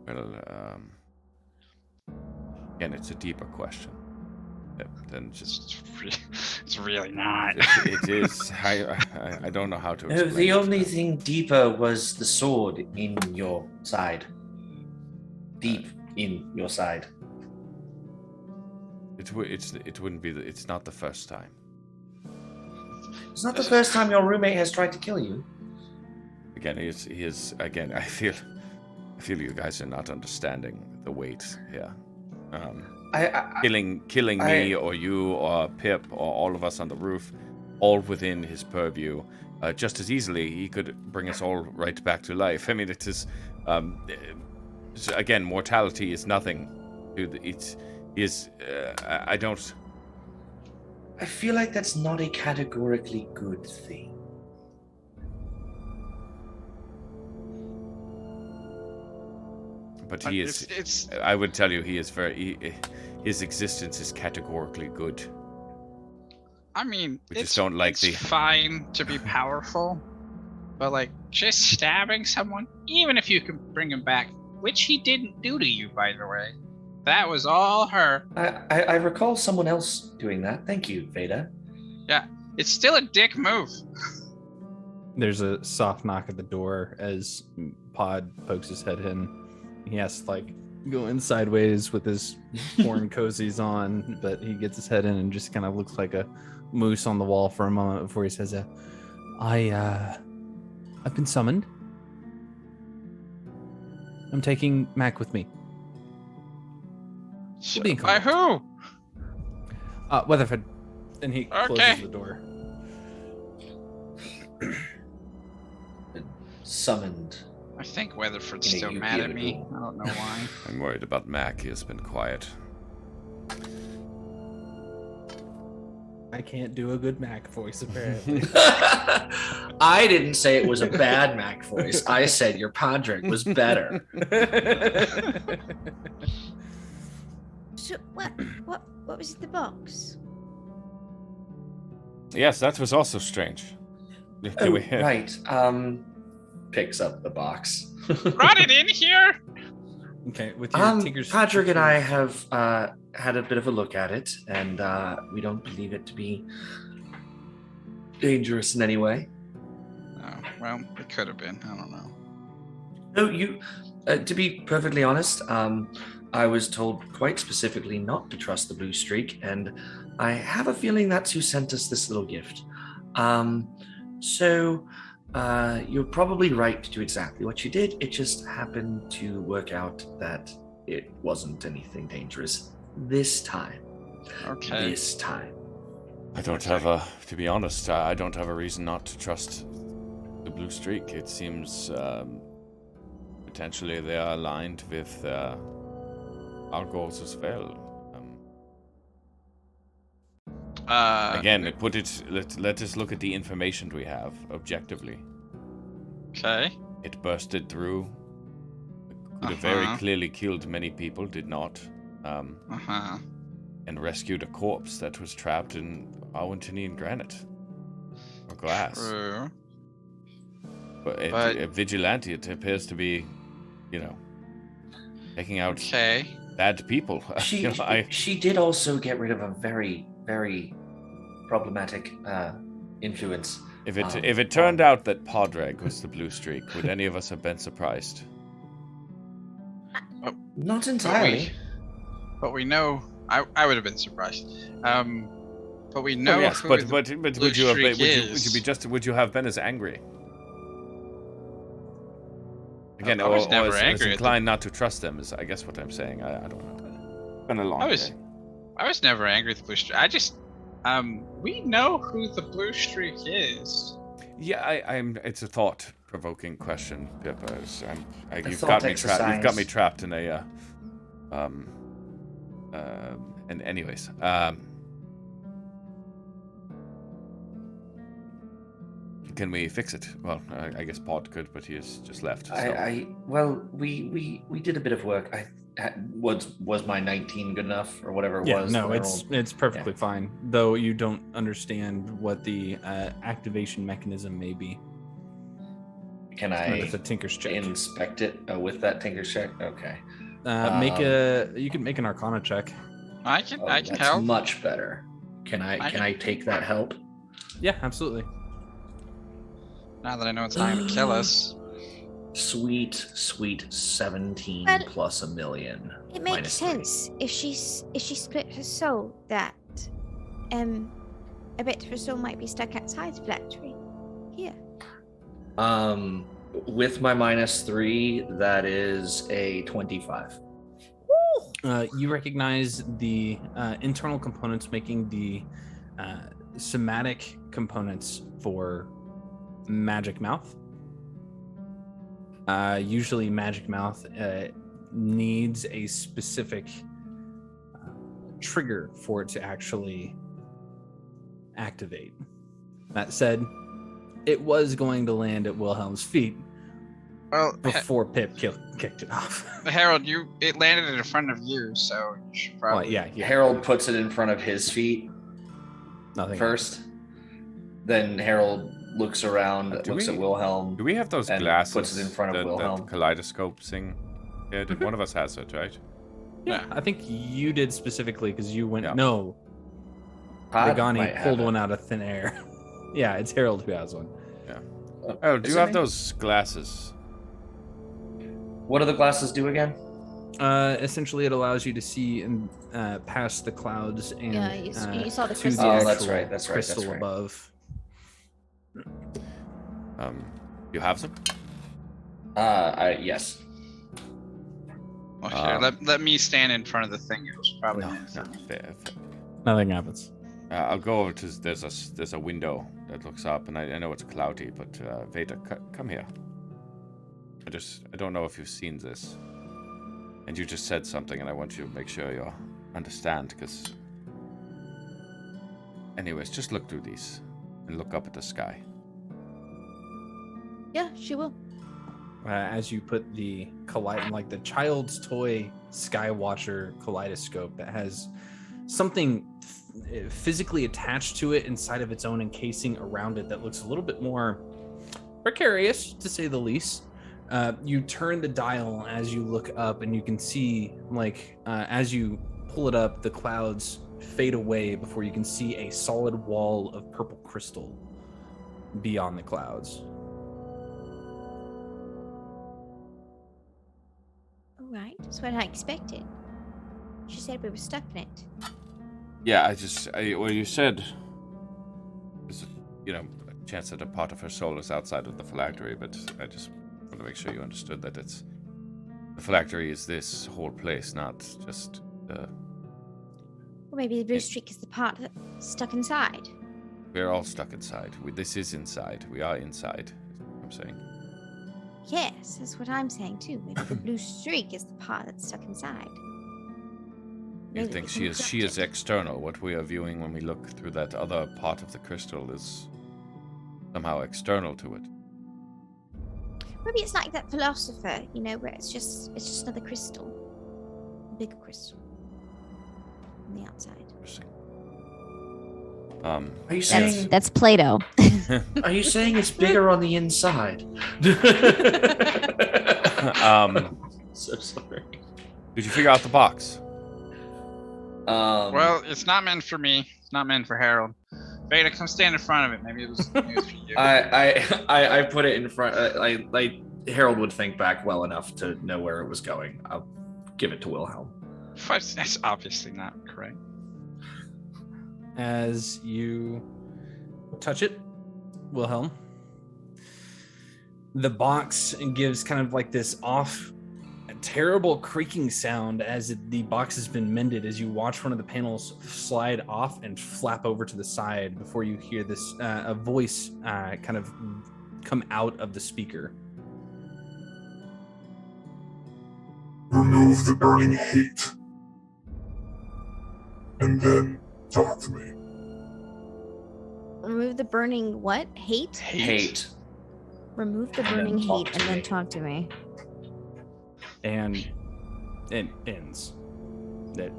Well, again, it's a deeper question than just. It's really not. It is. I don't know how to explain. No, the only thing deeper was the sword in your side. Deep in your side. It wouldn't be. It's not the first time. It's not the first time your roommate has tried to kill you. Again, he is. Again, I feel you guys are not understanding the weight here. Killing me or you or Pip or all of us on the roof, all within his purview. Just as easily, he could bring us all right back to life. I mean, it is. Again, mortality is nothing. I don't. I feel like that's not a categorically good thing. But he is. I would tell you, he is very. His existence is categorically good. I mean, it's fine to be powerful, but like just stabbing someone, even if you can bring him back, which he didn't do to you, by the way. That was all her. I recall someone else doing that. Thank you, Veda. Yeah, it's still a dick move. There's a soft knock at the door as Pod pokes his head in. He has to go in sideways with his horn cozies on, but he gets his head in and just kind of looks like a moose on the wall for a moment before he says, I've been summoned. I'm taking Mac with me. By who? Weatherford. And he closes the door. Summoned. I think Weatherford's still mad at me. I don't know why. I'm worried about Mac. He has been quiet. I can't do a good Mac voice, apparently. I didn't say it was a bad Mac voice. I said your Podrick was better. So what was in the box? Yes, that was also strange. Right. Picks up the box. Brought it in here. Okay, with your Tinker's Patrick and I have had a bit of a look at it, and we don't believe it to be dangerous in any way. Oh, well, it could have been. I don't know. No, you. To be perfectly honest, I was told quite specifically not to trust the Blue Streak, and I have a feeling that's who sent us this little gift. So you're probably right to do exactly what you did. It just happened to work out that it wasn't anything dangerous this time. Okay. This time. I don't have to be honest, I don't have a reason not to trust the Blue Streak. It seems potentially they are aligned with our goals as well. Again, let us look at the information we have objectively. Okay. It bursted through. Could have very clearly killed many people, did not. And rescued a corpse that was trapped in Awentinian granite. Or glass. True. But a vigilante, it appears to be, taking out bad people. She did also get rid of a very, very problematic influence. If it turned out that Podreg was the Blue Streak, would any of us have been surprised? Not entirely. But we know I would have been surprised. But we know who but the would Blue you have been, Streak would you have been as angry? Again, I was never as angry. Inclined not to trust them is, I guess, what I'm saying. I don't know. It's been a long day. I was never angry at the Blue Streak. I just, we know who the Blue Streak is. Yeah, it's a thought-provoking question, Pip. You've got me trapped in a, and anyways, can we fix it? Well, I guess Pod could, but he has just left. So. We did a bit of work. Was my 19 good enough or whatever it was? No, it's perfectly fine. Though you don't understand what the activation mechanism may be. Can I It's a Tinker's check. inspect it with that Tinker's check? Okay. You can make an Arcana check. I can That's help. much better. Can I take that help? Yeah, absolutely. Now that I know it's not going to kill us. Sweet 17 Well, plus a million. It makes minus sense if she split her soul that a bit of her soul might be stuck outside the phylactery. Here. 3. With my -3, that is a 25. You recognize the internal components making the somatic components for Magic Mouth. Usually Magic Mouth needs a specific trigger for it to actually activate. That said, it was going to land at Wilhelm's feet before Pip kicked it off. Harold, it landed in front of you, so you should probably... Yeah. Harold puts it in front of his feet first. Then Harold looks around, looks at Wilhelm. Do we have those and glasses? Puts it in front of Wilhelm. That kaleidoscope thing. Yeah, one of us has it, right? Yeah, I think you did specifically because you went. Yeah. No, Pod Regani might pulled have one out of thin air. Yeah, it's Harold who has one. Yeah. Oh, do you have those glasses? What do the glasses do again? Essentially, it allows you to see and past the clouds and you saw the to crystal. the Oh, that's actual right, that's right, crystal that's right. above. You have some? Yes. Well, here, let me stand in front of the thing. It was probably fair. Nothing happens. I'll go over to there's a window that looks up, and I know it's cloudy, but Veda, come here. I don't know if you've seen this, and you just said something, and I want you to make sure you understand, because. Anyways, just look through these and look up at the sky. Yeah, she will. As you put the like the child's toy Skywatcher kaleidoscope that has something physically attached to it inside of its own encasing around it that looks a little bit more precarious, to say the least. You turn the dial as you look up, and you can see, as you pull it up, the clouds fade away before you can see a solid wall of purple crystal beyond the clouds. All right, that's what I expected. She said we were stuck in it. Yeah, well, you said there's a chance that a part of her soul is outside of the phylactery, but I just want to make sure you understood that the phylactery is this whole place, not just Or maybe the blue streak is the part that's stuck inside. We're all stuck inside. This is inside. We are inside, is what I'm saying. Yes, that's what I'm saying too. Maybe the blue streak is the part that's stuck inside. You think she is external. What we are viewing when we look through that other part of the crystal is somehow external to it. Maybe it's like that philosopher, where it's just another crystal, a bigger crystal on the outside. Interesting. Are you saying That's Plato? Are you saying it's bigger on the inside? So sorry. Did you figure out the box? Well, it's not meant for me. It's not meant for Harold. Veda, come stand in front of it. Maybe it was for you. I put it in front. Harold would think back well enough to know where it was going. I'll give it to Wilhelm. That's obviously not correct. As you touch it, Wilhelm, the box gives kind of like this terrible creaking sound as the box has been mended, as you watch one of the panels slide off and flap over to the side before you hear this a voice kind of come out of the speaker. Remove the burning heat. And then talk to me. Remove the burning what? Hate? Hate. Remove the And then burning talk hate to and then me. talk to me. And it ends. It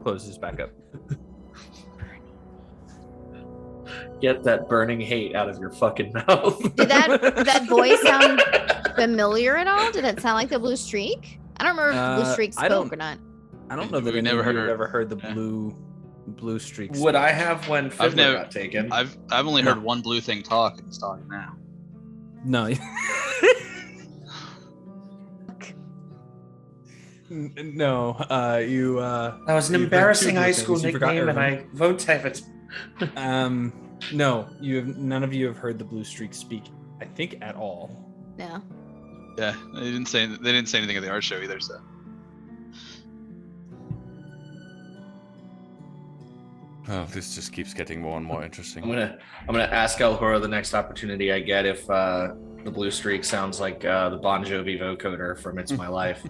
closes back up. Get that burning hate out of your fucking mouth. Did that voice sound familiar at all? Did it sound like the blue streak? I don't remember if the blue streak I spoke don't- or not. I don't know that We've any of never you have heard- ever heard the yeah. blue streak. Would I have when Fiddler got taken? I've only No. heard one blue thing talk, and it's talking now. No. No, you. That was an you've heard two embarrassing blue high things. school You forgot nickname, and Irvin. I won't have it. No, none of you have heard the blue streak speak. I think at all. No. Yeah, they didn't say anything at the art show either. So Oh, this just keeps getting more and more interesting. I'm gonna ask Elhora the next opportunity I get if the blue streak sounds like the Bon Jovi vocoder from "It's My Life."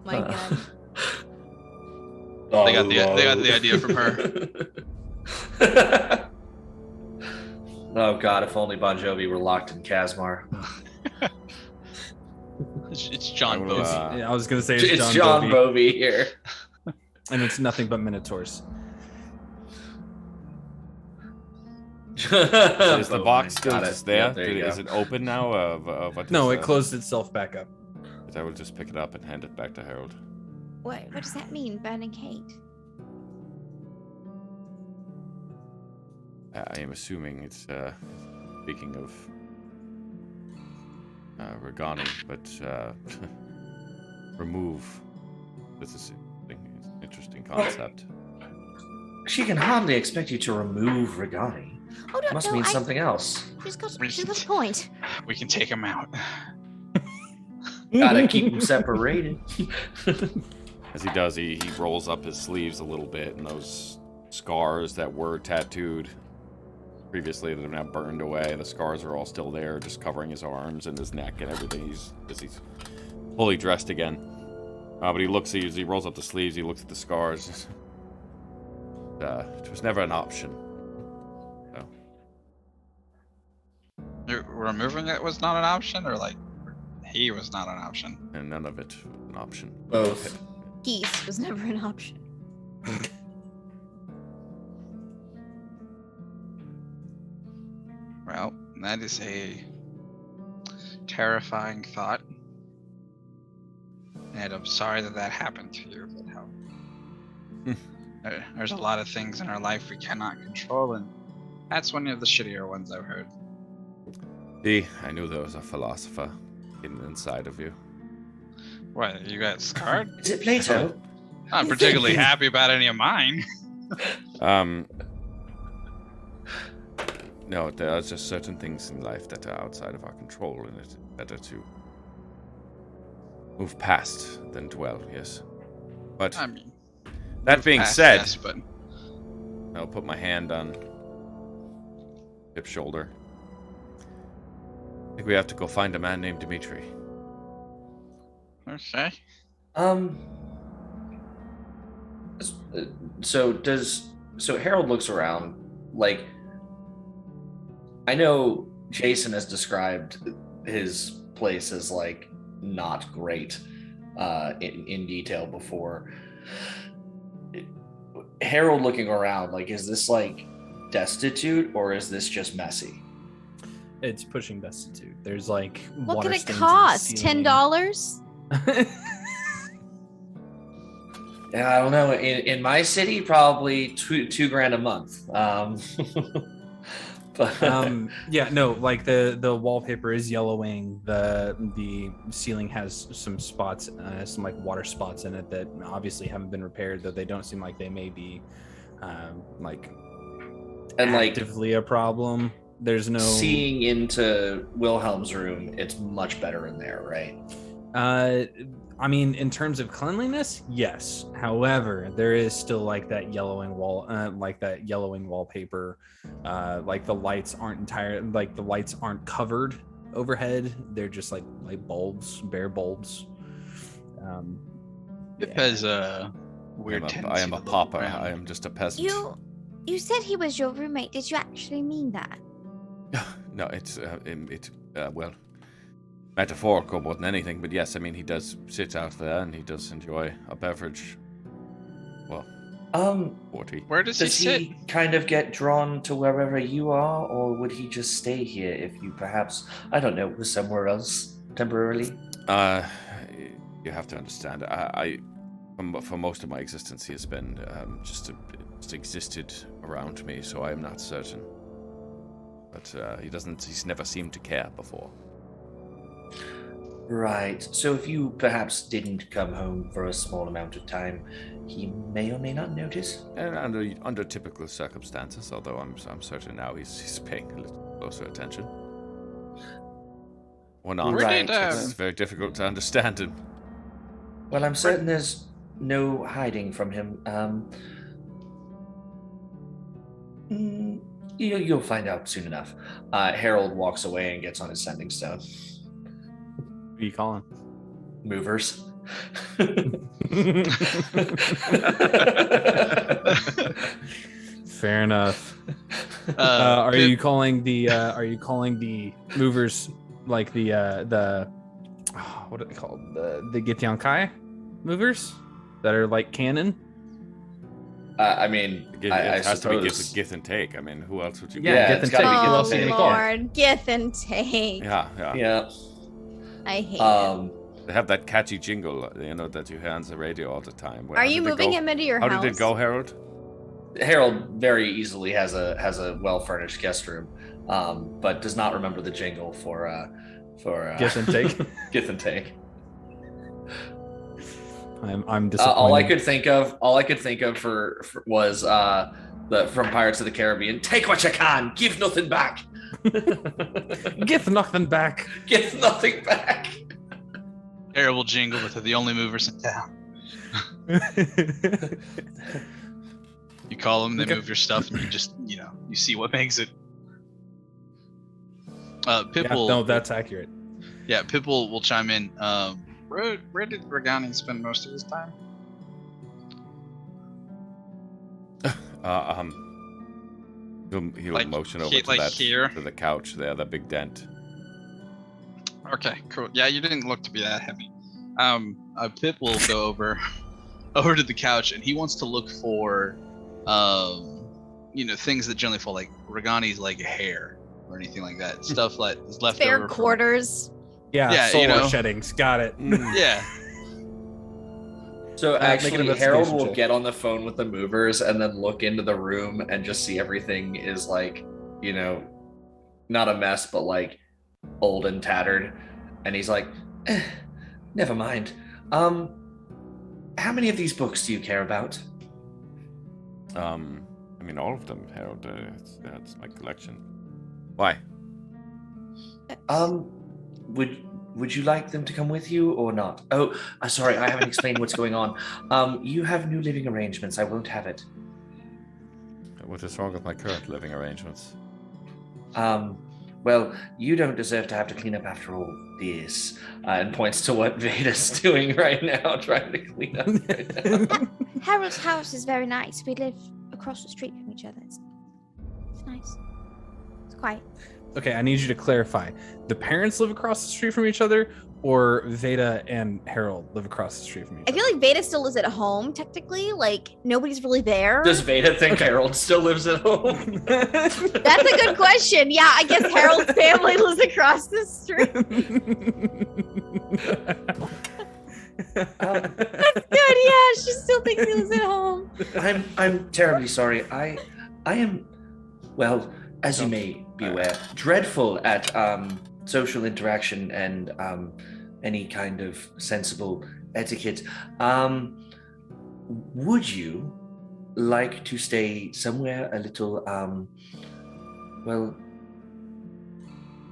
My God. they got the idea from her. Oh God! If only Bon Jovi were locked in Kasmar. It's John I will, Bovi. Yeah, I was gonna say It's John Bovi, Bovey here. and it's nothing but minotaurs. Is the box still Got just it. there? Yeah, there you Is go. it open now? What No, is, it closed itself back up. I will just pick it up and hand it back to Harold. What does that mean, burning hate? I am assuming it's speaking of Regani, but remove. This is an interesting concept. She can hardly expect you to remove Regani. Oh, no, Must no, mean something else. She's got a point. We can take him out. Gotta keep them separated. As he does, he rolls up his sleeves a little bit, and those scars that were tattooed previously that are now burned away, the scars are all still there, just covering his arms and his neck and everything. He's fully dressed again. But he looks, as he rolls up the sleeves, he looks at the scars. It was never an option. So, Removing it was not an option, or like he was not an option? and none of it was an option. Both. Geese was never an option. Well, that is a terrifying thought. And I'm sorry that happened to you. But there's a lot of things in our life we cannot control, and that's one of the shittier ones I've heard. See, I knew there was a philosopher hidden inside of you. What, you got scarred? Is it Plato? I'm particularly happy about any of mine. No, there are just certain things in life that are outside of our control, and it's better to move past than dwell, yes. But I mean, that being past, said, yes, but I'll put my hand on Pip's shoulder. I think we have to go find a man named Dimitri. okay. So Harold looks around, like, I know Jason has described his place as like not great in detail before. Harold looking around, like, is this like destitute or is this just messy? It's pushing destitute. There's like What water could it stains in the cost? ceiling. $10? Yeah, I don't know. In my city, probably two grand a month. But Yeah, no, like the wallpaper is yellowing. The ceiling has some spots, some like water spots in it that obviously haven't been repaired, though they don't seem like they may be like and like actively a problem. There's no seeing into Wilhelm's room, it's much better in there, right? I mean, in terms of cleanliness, yes. However, there is still like that yellowing wallpaper. Like the lights aren't covered overhead. They're just like bulbs, bare bulbs. Pip has a weird I tendency am a to look pauper. around. I am just a peasant. You said he was your roommate. Did you actually mean that? No, it's well, metaphorical more than anything. But yes, I mean he does sit out there and he does enjoy a beverage. Well, 40. Where does he sit? Kind of get drawn to wherever you are, or would he just stay here if you perhaps, I don't know, was somewhere else temporarily? You have to understand. For most of my existence, he has been just existed around me, so I am not certain. But he's never seemed to care before. Right. So if you perhaps didn't come home for a small amount of time, he may or may not notice. And under typical circumstances, although I'm certain now he's paying a little closer attention. Or not. Right. It's very difficult to understand him. Well, I'm certain there's no hiding from him. You'll find out soon enough. Harold walks away and gets on his sending stone. Who are you calling? Movers. Fair enough. Are you calling the movers like the what are they called? The Githyankai movers that are like canon? I mean, It I has to be suppose. Gith and take. I mean, who else would you? Yeah, Gith it's and gotta take. be Who Gith else are you and gonna call? Lord, Gith and take. Yeah. Yeah. I hate it. They have that catchy jingle, that you hear on the radio all the time. Are you moving him into your house? How did it go, Harold? Harold very easily has a well-furnished guest room, but does not remember the jingle for Gith and take. Gith and take. I'm disappointed. All I could think of was from Pirates of the Caribbean. Take what you can, give nothing back. Give nothing back. Give nothing back. Terrible jingle, but they're the only movers in town. You call them, they move your stuff, and you just, you see what makes it. Pip will. No, that's accurate. Yeah, Pip will chime in. Where did Regani spend most of his time? He'll motion over to the couch there, the big dent. Okay, cool. Yeah, you didn't look to be that heavy. Pip will go over to the couch, and he wants to look for, things that generally fall, like Regani's like hair or anything like that. Stuff like is left Fair over. quarters. Yeah, solar sheddings. Got it. Yeah. So actually, Harold will get on the phone with the movers and then look into the room and just see everything is like, not a mess, but like old and tattered. And he's like, never mind. How many of these books do you care about? I mean, all of them, Harold. That's my collection. Why? Would you like them to come with you or not? Oh, sorry, I haven't explained what's going on. You have new living arrangements. I won't have it. What is wrong with my current living arrangements? Well, you don't deserve to have to clean up after all this. And points to what Veda's doing right now, trying to clean up. Right now. Harold's house is very nice. We live across the street from each other. It's nice. It's quiet. Okay, I need you to clarify. The parents live across the street from each other, or Veda and Harold live across the street from each I feel like Veda still lives at home, technically. Like, nobody's really there. Does Veda think Harold still lives at home? That's a good question. Yeah, I guess Harold's family lives across the street. That's good, yeah. She still thinks he lives at home. I'm terribly sorry. I am, well, as you may be aware, dreadful at social interaction and any kind of sensible etiquette. Would you like to stay somewhere a little,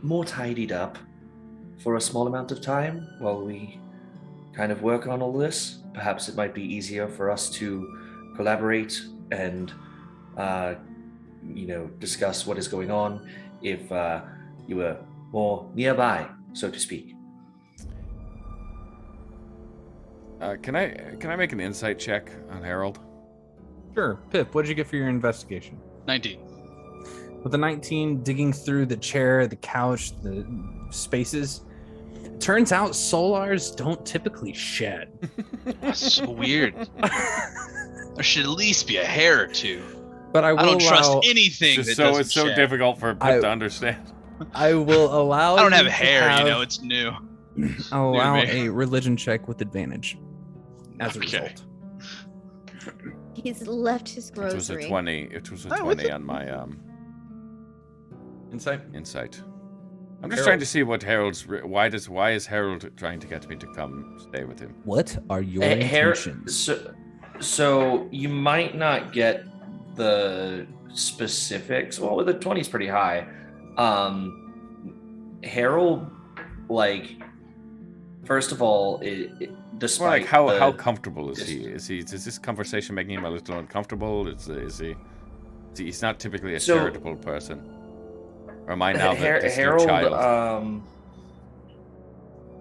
more tidied up for a small amount of time while we kind of work on all this? Perhaps it might be easier for us to collaborate and discuss what is going on if you were more nearby, so to speak. Can I make an insight check on Harold? Sure. Pip, what did you get for your investigation? 19. With the 19, digging through the chair, the couch, the spaces, it turns out solars don't typically shed. That's so weird. There should at least be a hair or two. But I don't trust anything that doesn't It's so shed. difficult for Pip to understand. I will allow I don't have you hair, to you know, it's new. I'll allow New to me. a religion check with advantage as a Okay. result. He's left his It grocery. was a 20. It was a Oh, 20 on my Insight. I'm just trying to see what Harold's. Why is Harold trying to get me to come stay with him? What are your intentions? So you might not get the specifics. Well, the 20 is pretty high. Harold, like, first of all, despite Well, like how comfortable is he? Is this conversation making him a little uncomfortable? He's not typically a charitable person. Or am I now the Disney child?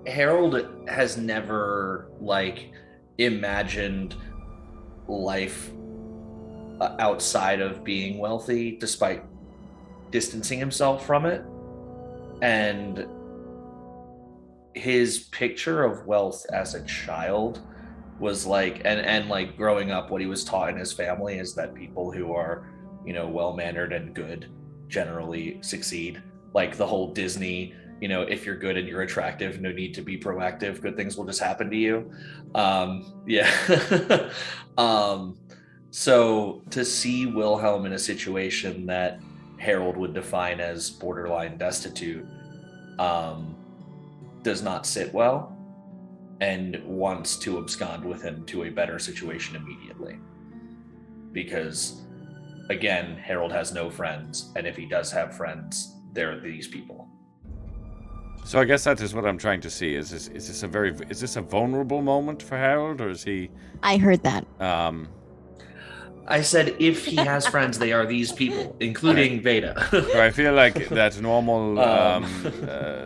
Harold has never imagined life outside of being wealthy, despite distancing himself from it. And his picture of wealth as a child was and growing up, what he was taught in his family is that people who are, well-mannered and good generally succeed. Like the whole Disney, if you're good and you're attractive, no need to be proactive, good things will just happen to you. So to see Wilhelm in a situation that Harold would define as borderline destitute does not sit well, and wants to abscond with him to a better situation immediately. Because, again, Harold has no friends, and if he does have friends, they're these people. So I guess that is what I'm trying to see. Is this a vulnerable moment for Harold, or is he? I heard that. I said if he has friends, they are these people, including Veda. So I feel like that normal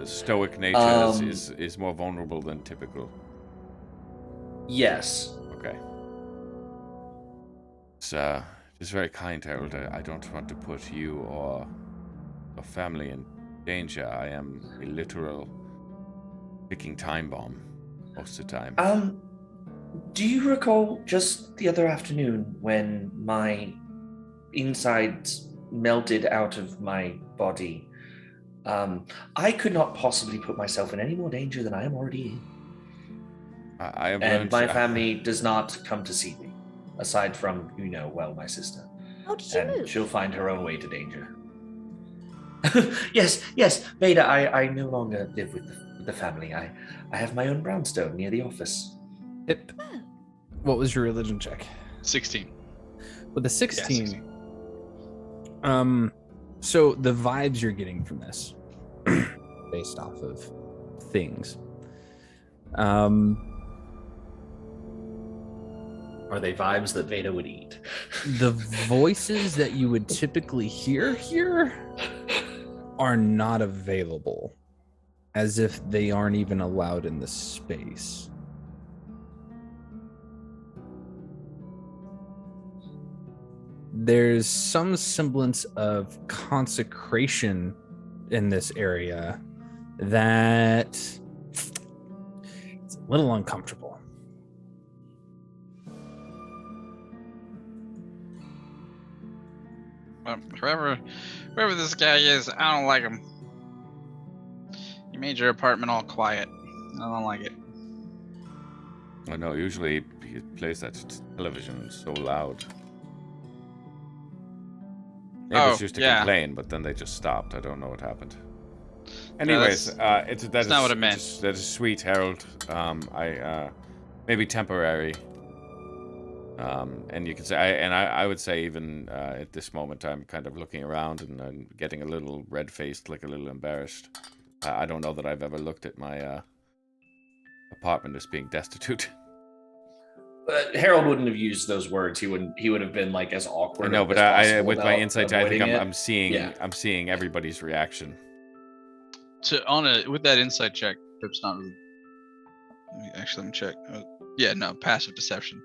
stoic nature is more vulnerable than typical. Yes. Okay. It's very kind, Harold. I don't want to put you or your family in danger. I am a literal ticking time bomb most of the time. Do you recall just the other afternoon when my insides melted out of my body? I could not possibly put myself in any more danger than I am already in. I have and learned my family does not come to see me, aside from, my sister. How did you move? She'll find her own way to danger. Yes, Veda, I no longer live with the family. I have my own brownstone near the office. Yep. What was your religion check? 16. With the 16, Yeah, 16. So the vibes you're getting from this, based off of things, are they vibes that Veda would eat? The voices that you would typically hear here are not available, as if they aren't even allowed in the space. There's some semblance of consecration in this area that it's a little uncomfortable. Whoever this guy is, I don't like him. You made your apartment all quiet. I don't like it. I know, usually he plays that television so loud. Neighbors used to complain, but then they just stopped. I don't know what happened. Anyways, that's not what it meant. That is sweet, Harold. Maybe temporary. And you can say, I would say even at this moment, I'm kind of looking around and getting a little red-faced, like a little embarrassed. I don't know that I've ever looked at my apartment as being destitute. But Harold wouldn't have used those words. He would have been as awkward. I know, but as with my insight, I think I'm seeing everybody's reaction. With that insight check, Pip's not really. Let me check. Passive deception.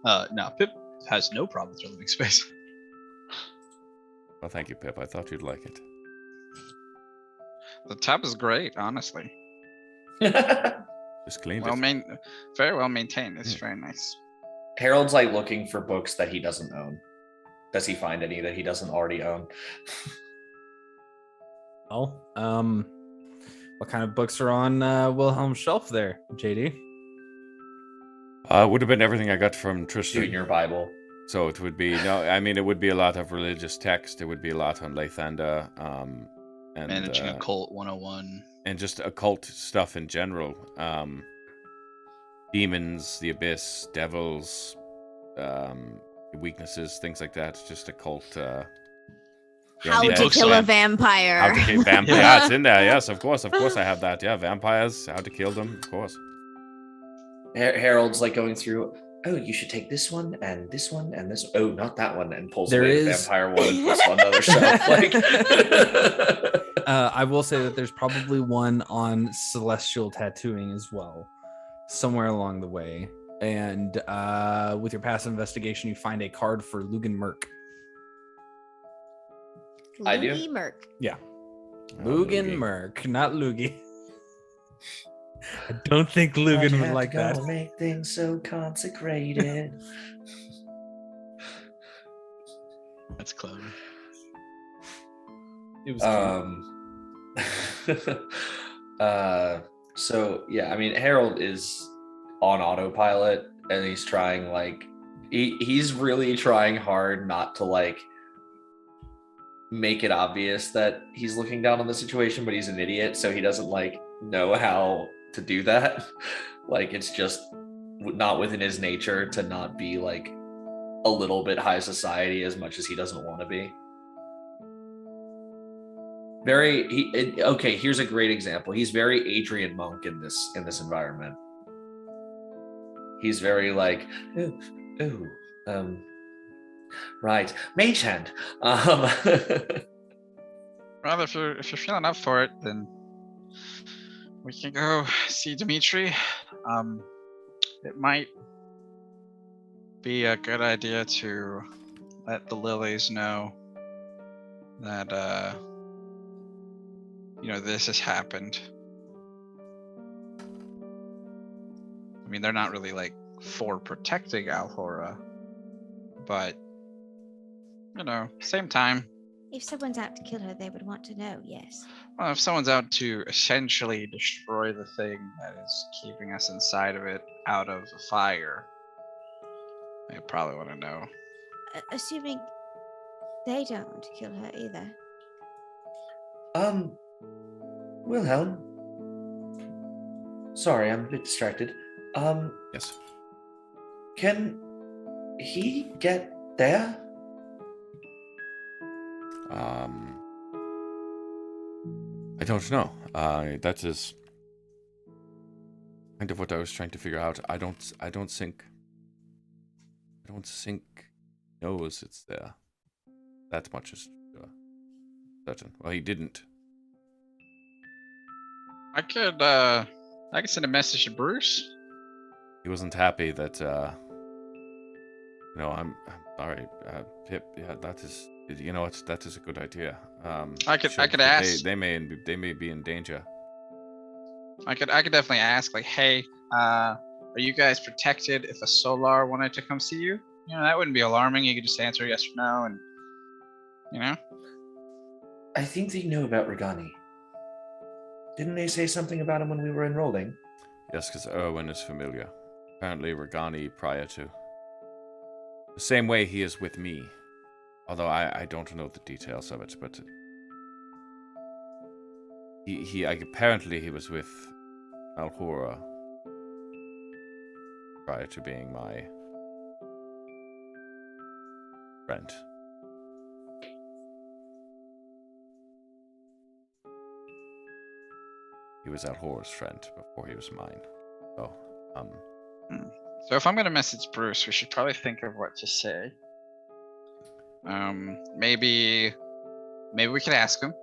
No, Pip has no problem with living space. Well, thank you, Pip. I thought you'd like it. The tub is great, honestly. Just cleaned it. Very well maintained. It's very nice. Harold's like looking for books that he doesn't own. Does he find any that he doesn't already own? Oh, what kind of books are on Wilhelm's shelf there, JD? It would have been everything I got from Tristan. Junior Bible. So it would be it would be a lot of religious text. It would be a lot on Lathander, and Managing Occult 101, and just occult stuff in general. Demons, the abyss, devils, weaknesses, things like that. Just occult. How to kill a vampire. How to kill vampires. Yeah, it's in there. Yes, of course I have that. Yeah, vampires. How to kill them. Of course. Harold's like going through. Oh, you should take this one and this one and this. Oh, not that one, and pulls away the vampire one and puts on another shelf. Like, I will say that there's probably one on celestial tattooing as well, somewhere along the way. And with your past investigation, you find a card for Lugan Merc. I do? Lugie Merc. Yeah, Lugan Merc, not Loogie. I don't think Lugan would like that. Make things so consecrated. That's clever. It was so yeah, I mean, Harold is on autopilot, and he's trying he's really trying hard not to make it obvious that he's looking down on the situation, but he's an idiot, so he doesn't know how to do that. It's just not within his nature to not be a little bit high society as much as he doesn't want to be. Okay, here's a great example. He's very Adrian Monk in this environment. He's very right, mage hand. Well, if you're feeling up for it, then we can go see Dimitri. It might be a good idea to let the Lilies know that this has happened. I mean, they're not really for protecting Alhora, but same time. If someone's out to kill her, they would want to know, yes. Well, if someone's out to essentially destroy the thing that is keeping us inside of it out of the fire, they probably want to know. Assuming they don't want to kill her either. Wilhelm. Sorry, I'm a bit distracted. Yes. Can he get there? I don't know. That is kind of what I was trying to figure out. I don't think knows it's there. That much is certain. Well, he didn't. I could send a message to Bruce. He wasn't happy that I'm sorry, Pip. Yeah, that is. That is a good idea. I could ask. They may be in danger. I could definitely ask, hey, are you guys protected if a Solar wanted to come see you? That wouldn't be alarming. You could just answer yes or no, and I think they know about Regani. Didn't they say something about him when we were enrolling? Yes, because Erwin is familiar. Apparently, Regani prior to. The same way he is with me. Although I don't know the details of it, but he apparently he was with Alhora prior to being my friend. He was Alhora's friend before he was mine. So, So if I'm gonna message Bruce, we should probably think of what to say. Maybe we could ask him.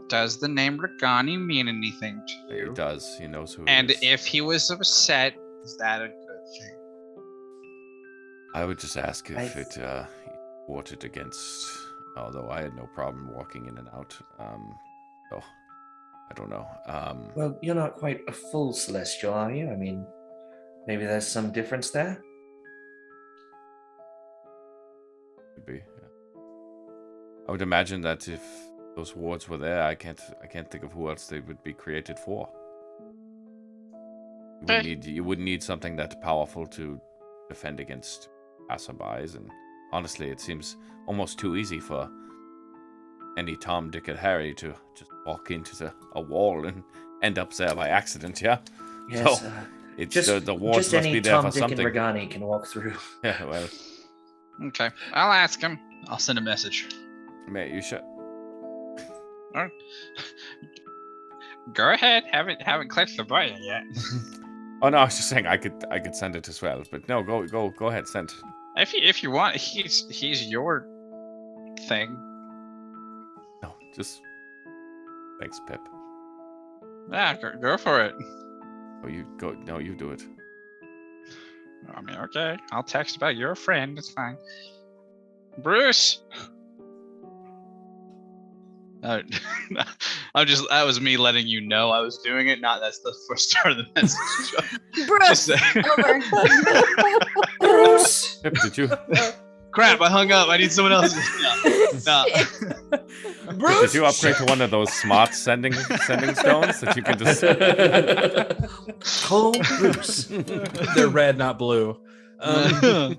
Does the name Regani mean anything to you? It does. He knows who. And he is. if he was upset, is that a good thing? I would just ask if it voted against Although I had no problem walking in and out. So I don't know. Well, you're not quite a full celestial, are you? I mean, maybe there's some difference there. Could be. Yeah. I would imagine that if those wards were there, I can't think of who else they would be created for. You would need something that powerful to defend against passerbys, and honestly, it seems almost too easy for any Tom, Dick, and Harry to just walk into a wall and end up there by accident. Yeah. Yes. So it's the wards just must any be there Tom, for Dick, something. and Regani can walk through. Yeah. Well. Okay, I'll ask him. I'll send a message. Mate, you should. Go ahead. Haven't clicked the button yet. Oh no, I was just saying I could send it as well, but no, go ahead, send. If you want, he's your thing. No, just thanks, Pip. Yeah, go for it. Oh, you go. No, you do it. I mean, okay. I'll text about your friend. It's fine. Bruce. That was me letting you know I was doing it, not that's the first start of the message. Bruce, over. Bruce! Pip, did you? Crap, I hung up. I need someone else. No. Bruce! Did you upgrade to one of those smart sending stones that you can just... Call Bruce. They're red, not blue. Okay.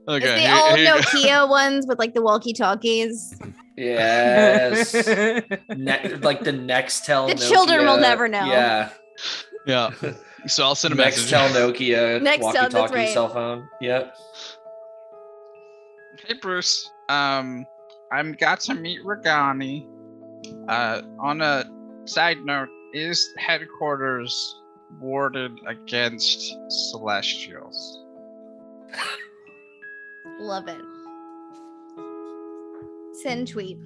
It's the old Nokia ones with like the walkie-talkies. Yes. Like the Nextel. The children will never know. Yeah. Yeah. So I'll send a message. Nextel Nokia Nextel, walkie-talkie that's right. cell phone. Yep. Hey Bruce. I'm got to meet Regani. On a side note, is headquarters warded against Celestials? Love it. Send tweet.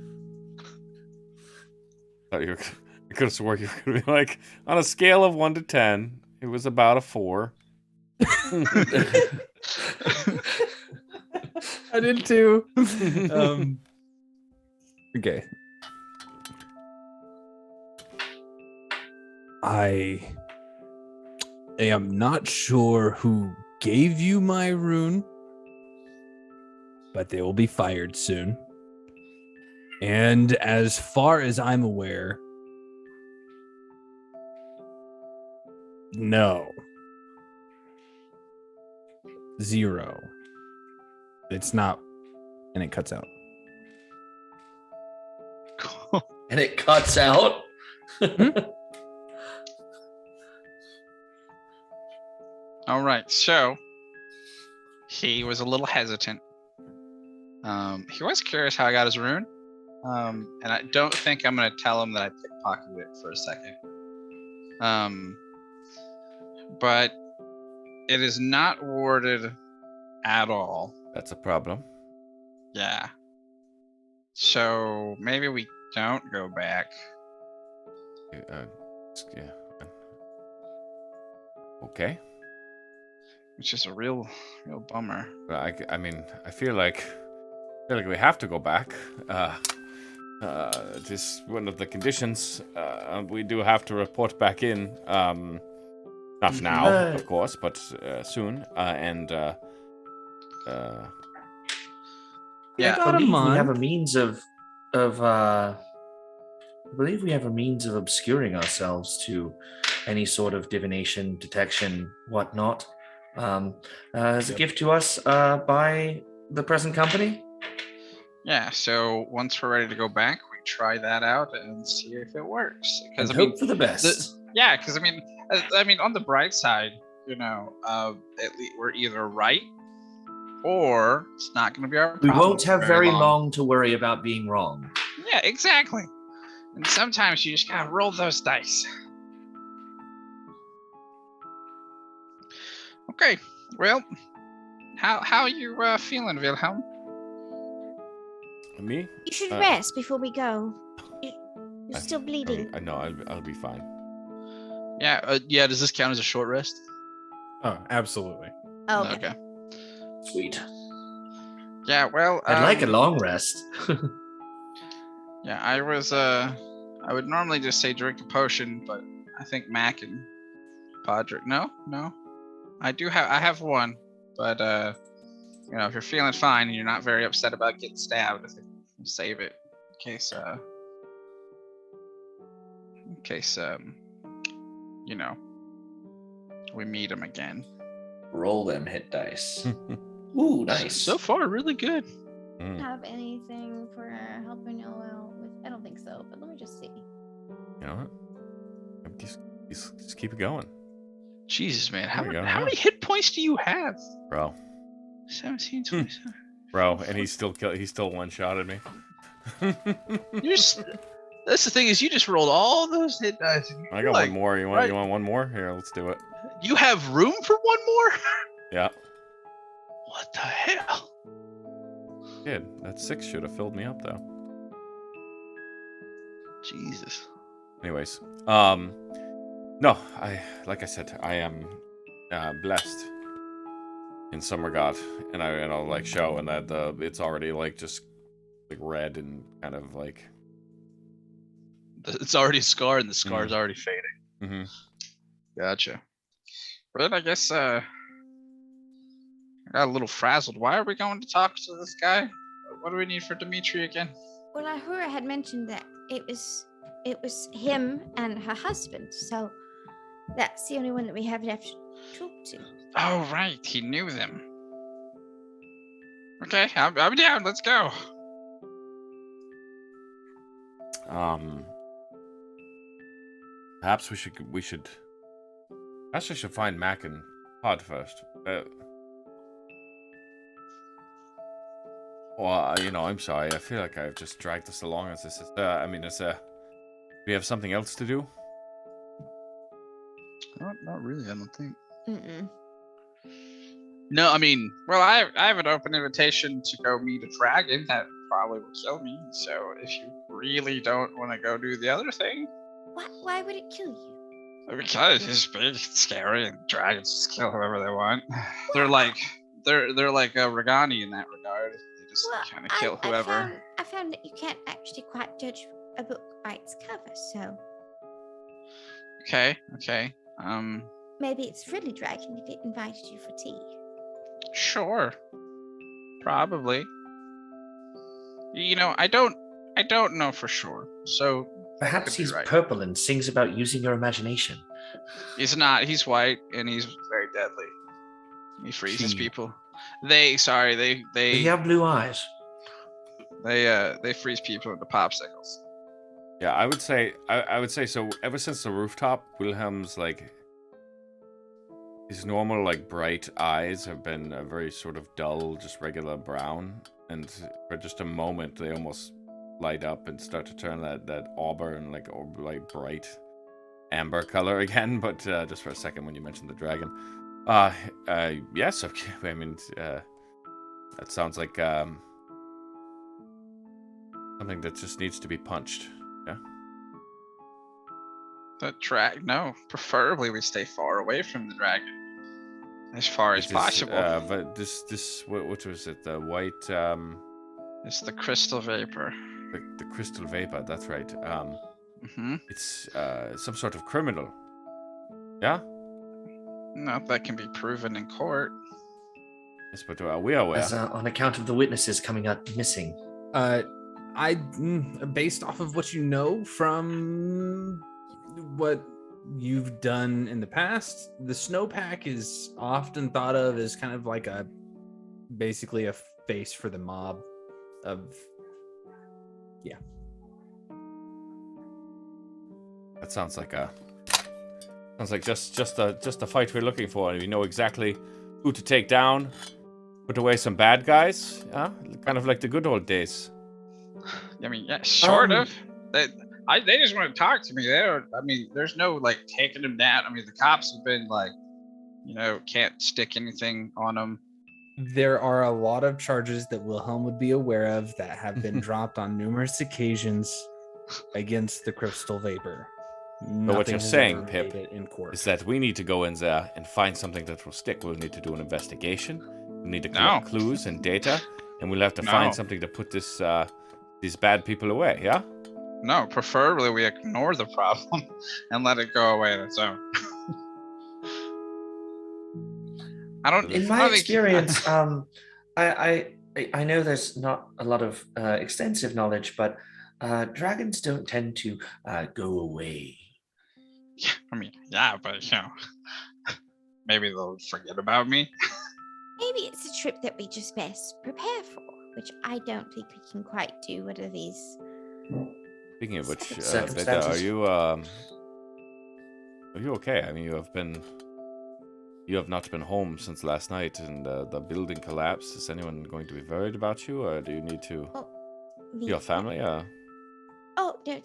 I could have swore you were going to be like, on a scale of 1 to 10, it was about a 4. I did too. Okay. I am not sure who gave you my rune, but they will be fired soon. And as far as I'm aware, no. 0. It's not, and it cuts out. And it cuts out. All right, so he was a little hesitant. He was curious how I got his rune. And I don't think I'm going to tell him that I pickpocketed it for a second. But it is not warded at all. That's a problem. Yeah. So maybe we don't go back. Yeah. Okay. Which is a real bummer. I mean, I feel like we have to go back. It is one of the conditions. We do have to report back in. Not now, of course, but soon. Yeah, I believe we have a means of obscuring ourselves to any sort of divination, detection, whatnot. As a gift to us by the present company. Yeah, so once we're ready to go back, we try that out and see if it works. And hope for the best. Because I mean, on the bright side, at least we're either right or it's not going to be our problem. We won't have very long to worry about being wrong. Yeah, exactly. And sometimes you just gotta roll those dice. Okay, well, how you feeling, Wilhelm? Me? You should rest before we go. You're still bleeding. I know. I'll be fine. Yeah. Yeah. Does this count as a short rest? Oh, absolutely. Oh, Sweet. Yeah. Well, I'd like a long rest. Yeah, I was. I would normally just say drink a potion, but I think Mac and Podrick. No. I have one, but if you're feeling fine and you're not very upset about getting stabbed, I think we'll save it in case we meet him again. Roll them hit dice. Ooh, nice. So far, really good. Have anything for helping Noel with? I don't think so, but let me just see. You know what? Just keep it going. Jesus, man. How many hit points do you have? Bro. 17, 27. Bro, and he still one-shotted me. That's the thing is you just rolled all those hit dice. I got one more. You want one more? Here, let's do it. You have room for one more? Yeah. What the hell? Kid, that 6 should have filled me up though. Jesus. Anyways, no, like I said, I am blessed in some regard, and I'll like show, and that it's already like just like red and kind of like it's already scarred, and the scar's already fading. Mm-hmm. Gotcha. But I guess I got a little frazzled. Why are we going to talk to this guy? What do we need for Dimitri again? Well, Ahura had mentioned that it was him and her husband, so that's the only one that we have left to talk to. Oh, right. He knew them. Okay, I'm down. Let's go. Perhaps we should find Mac and Pod first. Well, I'm sorry. I feel like I've just dragged us along as this is. We have something else to do. Not really. I don't think. Mm-mm. No, I mean, well, I have an open invitation to go meet a dragon that probably will kill me. So if you really don't want to go do the other thing, why would it kill you? Because it's big, and scary, and dragons just kill whoever they want. They're like a Regani in that regard. They just kind of kill whoever. I found that you can't actually quite judge a book by its cover, so. Okay. Maybe it's Friendly Dragon if it invited you for tea. Sure. Probably. I don't know for sure. So perhaps he's purple and sings about using your imagination. He's not. He's white and he's very deadly. He freezes people. They have blue eyes. They freeze people into popsicles. Yeah, I would say so. Ever since the rooftop, Wilhelm's like his normal like bright eyes have been a very sort of dull, just regular brown, and for just a moment they almost light up and start to turn that auburn like bright amber color again. But just for a second when you mentioned the dragon, yes, okay. I mean, that sounds like something that just needs to be punched. Yeah. No, preferably we stay far away from the dragon, as far as possible. But this, what was it? The white. It's the crystal vapor. The crystal vapor. That's right. Mm-hmm. It's some sort of criminal. Yeah. No, that can be proven in court. Yes, but we are aware. On account of the witnesses coming up missing. Based off of what you know from what you've done in the past, the snowpack is often thought of as kind of like basically a face for the mob of, yeah. That sounds like just the fight we're looking for. We know exactly who to take down, put away some bad guys. Kind of like the good old days. I mean, yeah, sort of. They just want to talk to me. There's no like taking them down. I mean, the cops have been like, can't stick anything on them. There are a lot of charges that Wilhelm would be aware of that have been dropped on numerous occasions against the crystal vapor. But what you're saying, Pip, in court is that we need to go in there and find something that will stick. We'll need to do an investigation. We'll need to collect clues and data, and we'll have to find something to put these bad people away. Yeah. No, preferably we ignore the problem and let it go away on its own. In my experience, I know there's not a lot of extensive knowledge, but dragons don't tend to go away. Yeah, I mean, yeah, but maybe they'll forget about me. Maybe it's a trip that we just best prepare for, which I don't think we can quite do under these. Speaking of which, Circumstances. Beta, are you okay? I mean, you have not been home since last night, and the building collapsed. Is anyone going to be worried about you, or do you need to your family? Oh no,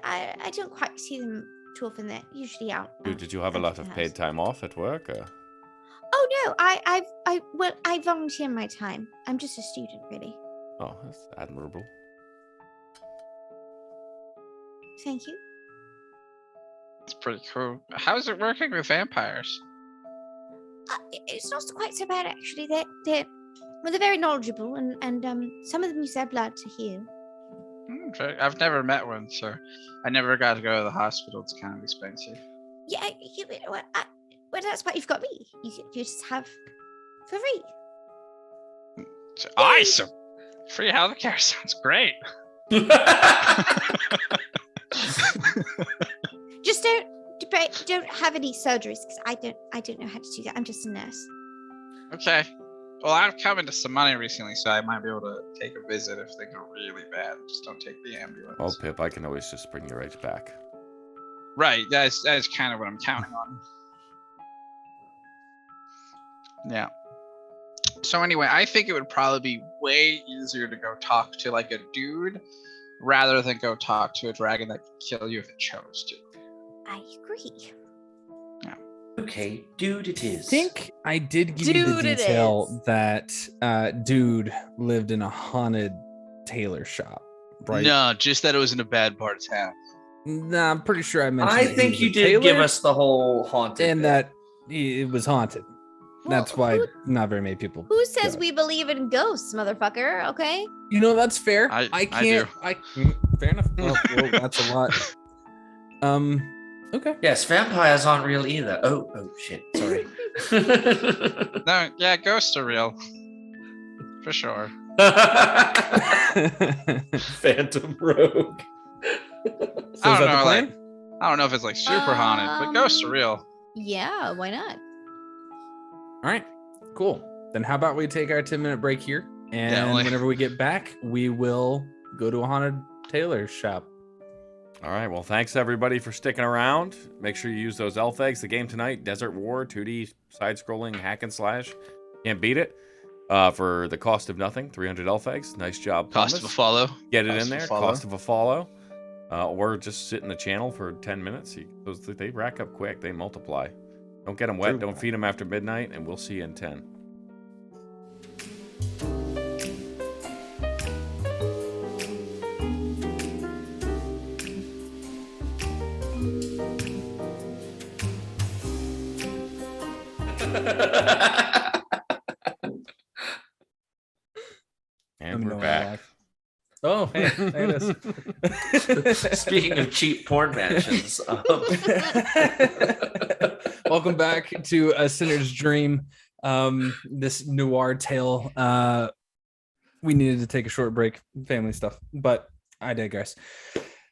I don't quite see them too often. They're usually out. Did you have a lot of paid time off at work? Or? Oh no, I volunteer my time. I'm just a student, really. Oh, that's admirable. Thank you. It's pretty cool. How's it working with vampires? It's not quite so bad actually. They're very knowledgeable, and some of them use their blood to heal. Okay. I've never met one, so I never got to go to the hospital. It's kind of expensive. Yeah, you know what? Well, that's why you've got me. You just have for free. So awesome! Free healthcare sounds great. Just don't have any surgeries because I don't know how to do that. I'm just a nurse. Okay. Well, I've come into some money recently, so I might be able to take a visit if things are really bad. Just don't take the ambulance. Oh, Pip, I can always just bring you right back. Right. That is kind of what I'm counting on. Yeah. So anyway, I think it would probably be way easier to go talk to like a dude rather than go talk to a dragon that could kill you if it chose to. I agree. Yeah. Okay, dude, it is. I think I did give you the detail that dude lived in a haunted tailor shop, right? No, just that it was in a bad part of town. Nah, I'm pretty sure I mentioned. I think you did give us the whole haunted and bit. that it was haunted. That's why not very many people. Who says we believe in ghosts, motherfucker? Okay. You know, that's fair. I can't. Fair enough. Oh, well, that's a lot. Okay. Yes, vampires aren't real either. Oh shit. Sorry. No, yeah, ghosts are real. For sure. Phantom Rogue. So is that the plan? I don't know if it's like super haunted, but ghosts are real. Yeah, why not? All right, cool. Then how about we take our 10-minute break here, and whenever we get back, we will go to a haunted tailor shop. All right, well, thanks everybody for sticking around. Make sure you use those elf eggs. The game tonight, Desert War, 2D side-scrolling hack and slash. Can't beat it. For the cost of nothing, 300 elf eggs. Nice job, Cost of a follow. Get it in there. Cost of a follow. Or just sit in the channel for 10 minutes. They rack up quick. They multiply. Don't get them wet. Don't feed them after midnight, and we'll see you in 10. And we're back. Oh, hey, there it is. Speaking of cheap porn mansions, welcome back to A Sinner's Dream. This noir tale. We needed to take a short break, family stuff, but I digress.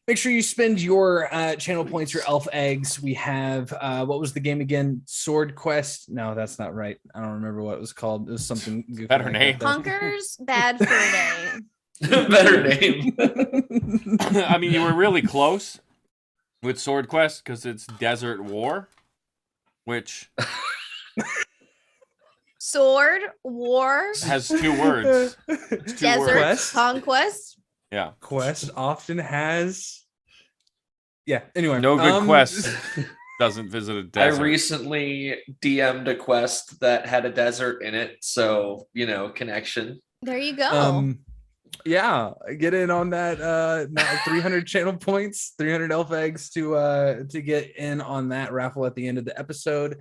Make sure you spend your channel points, your elf eggs. We have what was the game again? Sword Quest? No, that's not right. I don't remember what it was called. It was something better name. Conker's bad for a name. Better name. I mean, you were really close with Sword Quest because it's Desert War, which Sword War has 2 words. It's 2 Desert words. Conquest. Yeah. Quest often has. Yeah. Anyway, no good quest doesn't visit a desert. I recently DM'd a quest that had a desert in it, so connection. There you go. Yeah, get in on that 300 channel points, 300 elf eggs to get in on that raffle at the end of the episode.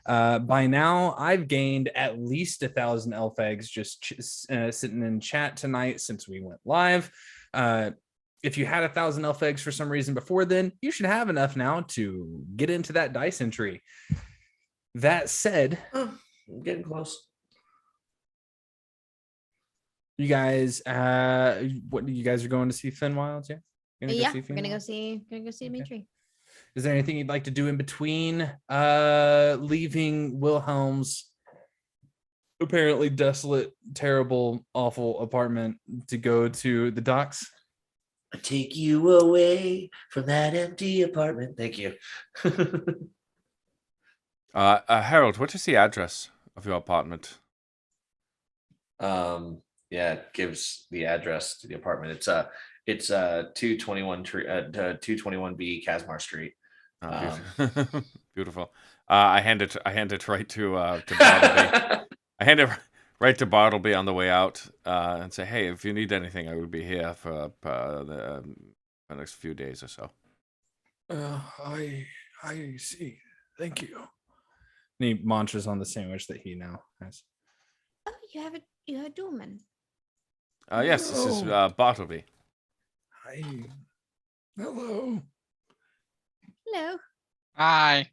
By now, I've gained at least 1,000 elf eggs just sitting in chat tonight since we went live. if you had 1,000 elf eggs for some reason before then, you should have enough now to get into that dice entry. That said, I'm getting close. You guys, what you guys are going to see Finn Wilds? Yeah, Yeah, we're gonna go see Dimitri. Is there anything you'd like to do in between leaving Wilhelm's apparently desolate, terrible, awful apartment to go to the docks? I take you away from that empty apartment. Thank you. Harold, what is the address of your apartment? Yeah, it gives the address to the apartment. It's 221B Kasmar Street. Beautiful. I hand it right to Bartleby. I hand it right to Bartleby on the way out, and say, "Hey, if you need anything, I will be here for the next few days or so." I see. Thank you. And he munches on the sandwich that he now has. Oh, you have a doorman. Yes, this is Bartleby. Hi. Hello. Hello. Hi.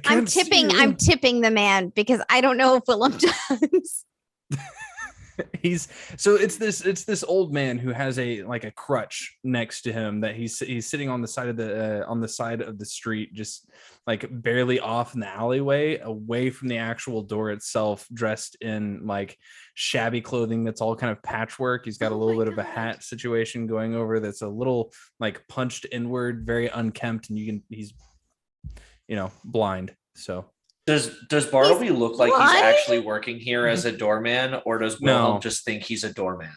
I'm tipping the man because I don't know if Willem does. It's this old man who has a crutch next to him that he's sitting on the side of the street, just like barely off in the alleyway, away from the actual door itself, dressed in like shabby clothing that's all kind of patchwork. He's got a little bit of a hat situation going over that's a little like punched inward, very unkempt, and he's blind. So does Bartleby look like he's actually working here as a doorman, or does Wilhelm just think he's a doorman?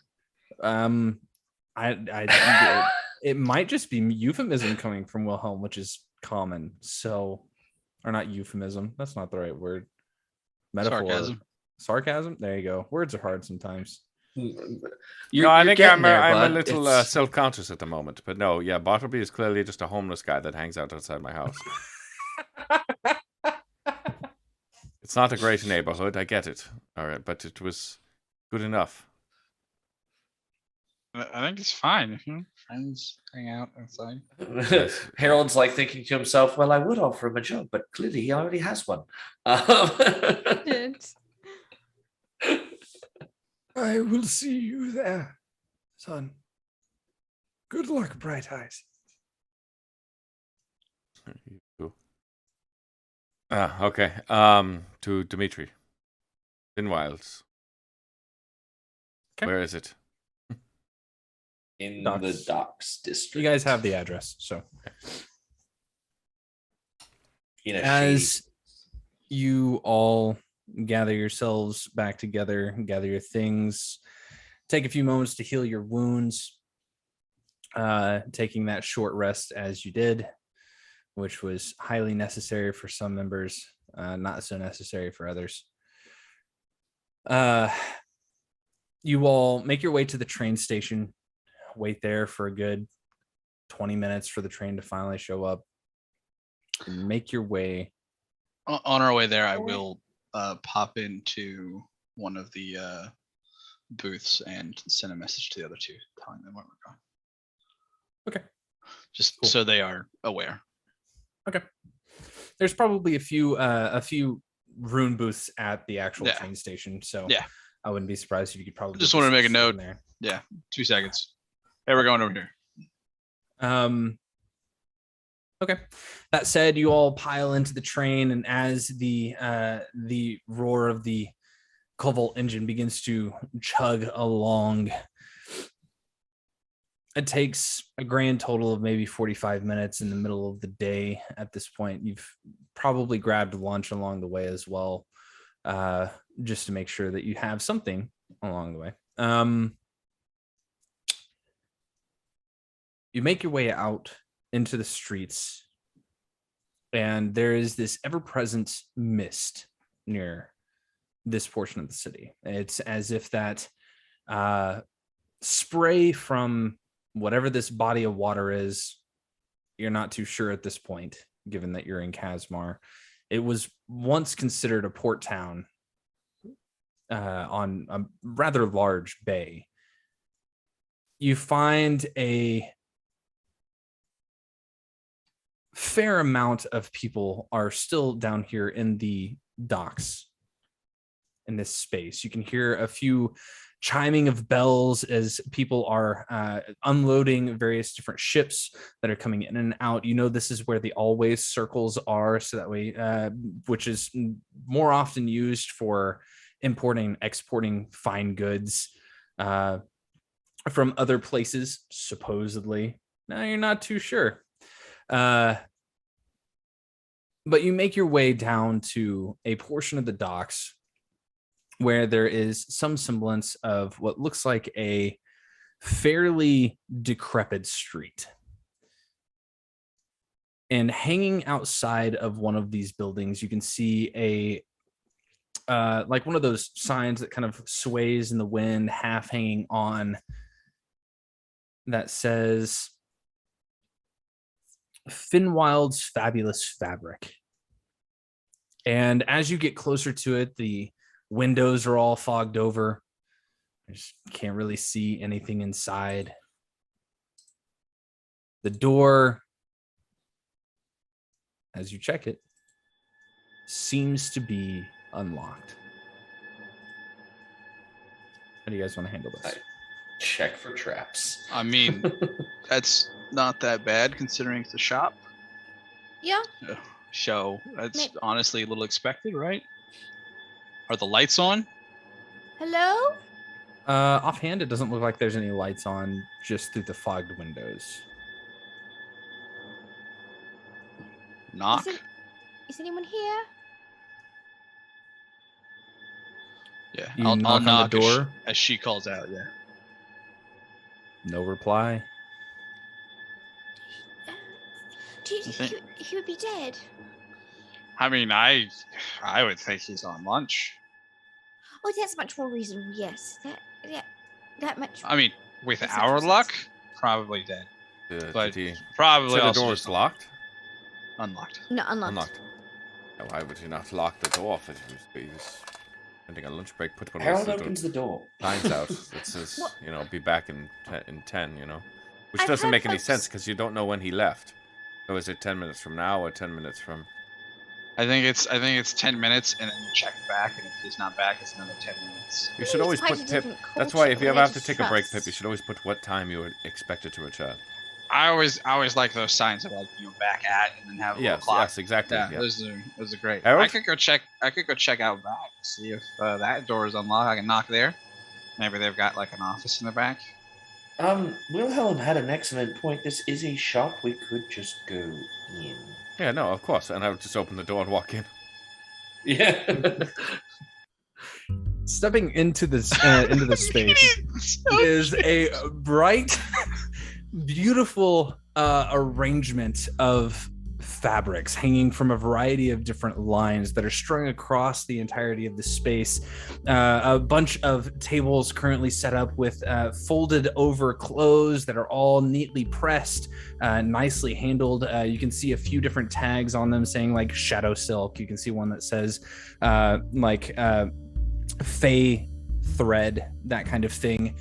It might just be euphemism coming from Wilhelm, which is common. So, or not euphemism. That's not the right word. Metaphor. Sarcasm. There you go. Words are hard sometimes. I think I'm a little self-conscious at the moment, but no, yeah, Bartleby is clearly just a homeless guy that hangs out outside my house. It's not a great neighborhood, I get it. All right, but it was good enough. I think it's fine if friends hang out outside. Harold's like thinking to himself, well, I would offer him a job, but clearly he already has one. I will see you there, son. Good luck, Bright Eyes. Okay. To Dimitri. Finwilds. Okay. Where is it? In the docks district. You guys have the address, so as you all gather yourselves back together, gather your things, take a few moments to heal your wounds, taking that short rest as you did, which was highly necessary for some members, not so necessary for others. You all make your way to the train station, wait there for a good 20 minutes for the train to finally show up, and make your way. On our way there, I will pop into one of the booths and send a message to the other two, telling them where we're going. Okay. Just cool. So they are aware. Okay. There's probably a few rune booths at the actual train station, so yeah, I wouldn't be surprised if you could probably just want to make a note there. Yeah, 2 seconds. Hey, we're going over here. Okay. That said, you all pile into the train, and as the roar of the Cobalt engine begins to chug along, it takes a grand total of maybe 45 minutes in the middle of the day. At this point, you've probably grabbed lunch along the way as well, just to make sure that you have something along the way. You make your way out into the streets, and there is this ever-present mist near this portion of the city. It's as if that spray from whatever this body of water is, you're not too sure at this point, given that you're in Kasmar. It was once considered a port town on a rather large bay. you find a fair amount of people are still down here in the docks in this space. You can hear a few chiming of bells as people are unloading various different ships that are coming in and out. You know, this is where the always circles are, so that way, which is more often used for importing and exporting fine goods from other places, supposedly. Now you're not too sure. But you make your way down to a portion of the docks where there is some semblance of what looks like a fairly decrepit street. And hanging outside of one of these buildings, you can see a like one of those signs that kind of sways in the wind, half hanging on, that says Finwild's Fabulous Fabric. And as you get closer to it, the windows are all fogged over. You just can't really see anything inside. The door, as you check it, seems to be unlocked. How do you guys want to handle this? Check for traps. I mean, that's not that bad considering it's a shop. Yeah. So that's honestly a little expected, right? Are the lights on? Hello? Offhand, it doesn't look like there's any lights on, just through the fogged windows. Knock. Is anyone here? Yeah, You I'll knock on the knock door? as she calls out. Yeah. No reply. Do you think he would be dead? I mean, I would think he's on lunch. Oh, that's much more reasonable. Yes, that much. I mean, with Makes our sense. luck, probably dead. But Did he probably say the also door just is locked? unlocked. No, unlocked. Unlocked. Now, why would you not lock the door if he was ending a lunch break? Put one Harold of those opens the door. signs out. It says, What? you know, be back in 10, you know. Which I've doesn't heard make any folks- sense because you don't know when he left. So is it 10 minutes from now or 10 minutes from... I think it's 10 minutes, and then you check back, and if he's not back, it's another 10 minutes. You should always quite put a Pip... different That's why if culture, you ever have to religious take a break, Pip, trust. you should always put what time you would expect it to return. I always like those signs of, like, back at, and then have a little Yes, clock. yes, exactly. Yeah, Yeah. those are great. Harold? I could go check out back, see if that door is unlocked. I can knock there. Maybe they've got like an office in the back. Wilhelm had an excellent point. This is a shop. We could just go in. Yeah, no, of course. And I would just open the door and walk in. Yeah. Stepping into this space is a bright, beautiful arrangement of fabrics hanging from a variety of different lines that are strung across the entirety of the space. A bunch of tables currently set up with folded over clothes that are all neatly pressed, nicely handled. You can see a few different tags on them saying like shadow silk. You can see one that says fey thread, that kind of thing.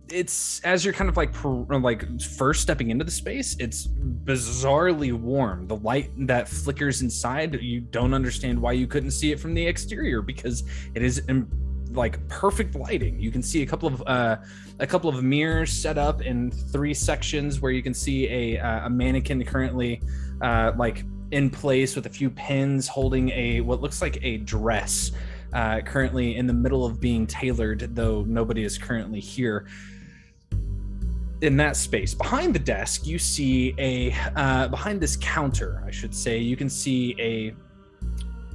It's as you're kind of like first stepping into the space, it's bizarrely warm. The light that flickers inside, you don't understand why you couldn't see it from the exterior, because it is like perfect lighting. You can see a couple of mirrors set up in 3 sections where you can see a mannequin currently like in place with a few pins holding what looks like a dress, currently in the middle of being tailored, though nobody is currently here. In that space behind the desk, you see behind this counter, I should say, you can see a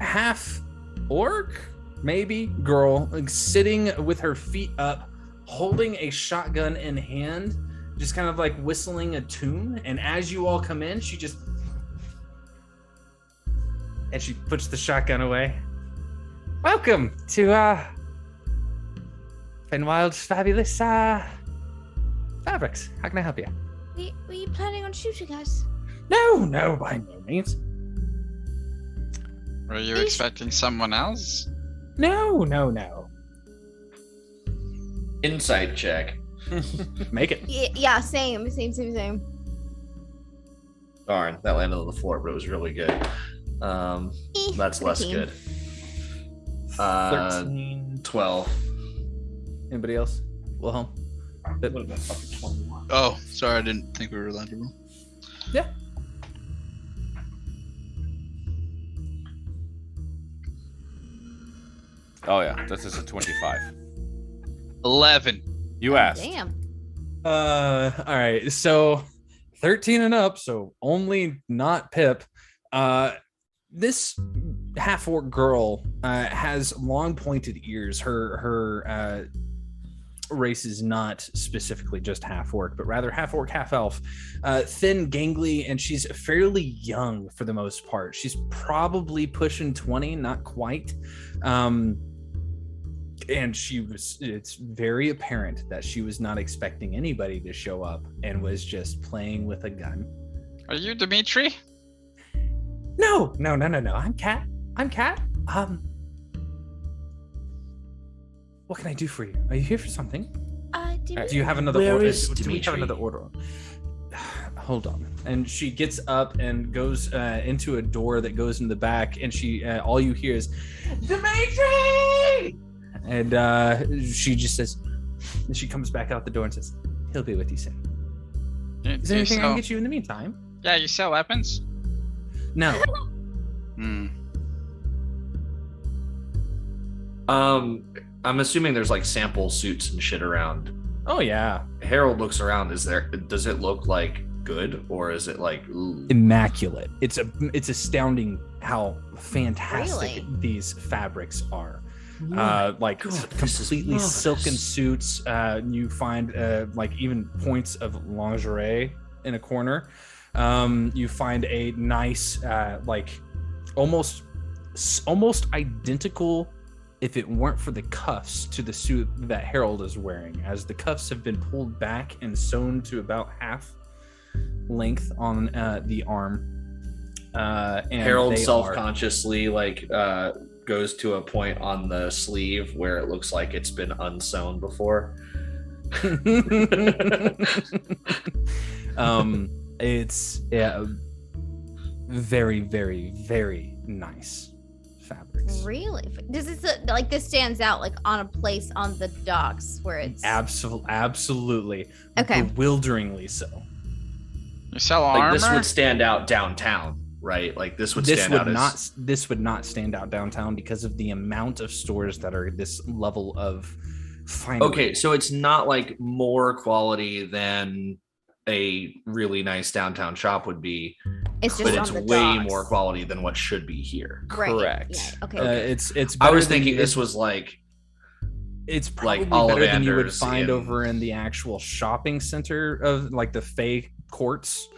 half orc, maybe girl, like, sitting with her feet up, holding a shotgun in hand, just kind of like whistling a tune. And as you all come in, she puts the shotgun away. Welcome to Finwild's Fabulous Fabrics. How can I help you? Were you planning on shooting us? No, by no means. Were you expecting someone else? No. Insight check. Make it. Yeah, same. Darn, that landed on the floor, but it was really good. That's less 13. good. 13. 12. Anybody else? Wilhelm? Oh, sorry, I didn't think we were allowed to roll. Yeah. Oh yeah, this is a 25. 11. You asked. Damn. All right. So 13 and up, so only not Pip. This half-orc girl has long pointed ears. Her race is not specifically just half-orc, but rather half-orc, half-elf. Thin, gangly, and she's fairly young for the most part. She's probably pushing 20, not quite. And it's very apparent that she was not expecting anybody to show up and was just playing with a gun. Are you Dimitri? No. I'm Kat. What can I do for you? Are you here for something? Do you have another order? Do we have another order? Hold on. And she gets up and goes into a door that goes in the back, and she all you hear is Dimitri! And she just says, and she comes back out the door and says, he'll be with you soon. Is there anything I can get you in the meantime? Yeah, you sell weapons? No. I'm assuming there's like sample suits and shit around. Oh yeah. Harold looks around. Does it look like good, or is it like ooh? Immaculate? It's astounding how fantastic Really? these fabrics are. Like God, completely silken suits. You find like even points of lingerie in a corner. You find a nice like almost identical, if it weren't for the cuffs, to the suit that Harold is wearing, as the cuffs have been pulled back and sewn to about half length on the arm. And Harold self-consciously goes to a point on the sleeve where it looks like it's been unsewn before. It's very, very, very nice fabrics. Really? This is like this stands out like on a place on the docks where it's Absolutely. Okay. Bewilderingly so. You sell armor? This would stand out downtown, right? Like this would stand out as... This would not stand out downtown because of the amount of stores that are this level of fine. Okay, so it's not like more quality than a really nice downtown shop would be. It's just but on it's the way docks. more quality than what should be here. Right. Correct. Yeah. Okay. It's I better was than thinking you- this was like it's probably like better than you would Ollivanders find in- over in the actual shopping center of like the Fey Courts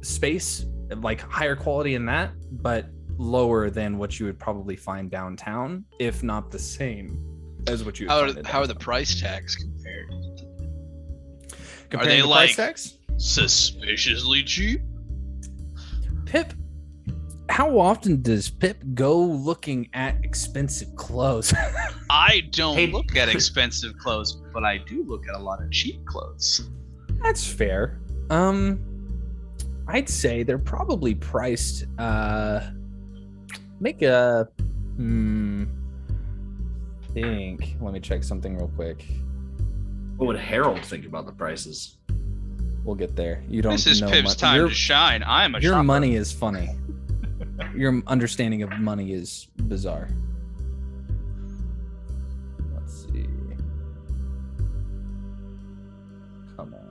space, like higher quality in that, but lower than what you would probably find downtown, if not the same as what you would find How are the downtown. price tags compared? Comparing they the like- price tags? Suspiciously cheap? Pip, how often does Pip go looking at expensive clothes? I don't Hey. look at expensive clothes, but I do look at a lot of cheap clothes. That's fair. I'd say they're probably priced. Make a think. Let me check something real quick. what would Harold think about the prices? We'll get there. You don't This is know Pip's time to shine. I'm a Your shopper. money is funny. Your understanding of money is bizarre. Let's see. Come on.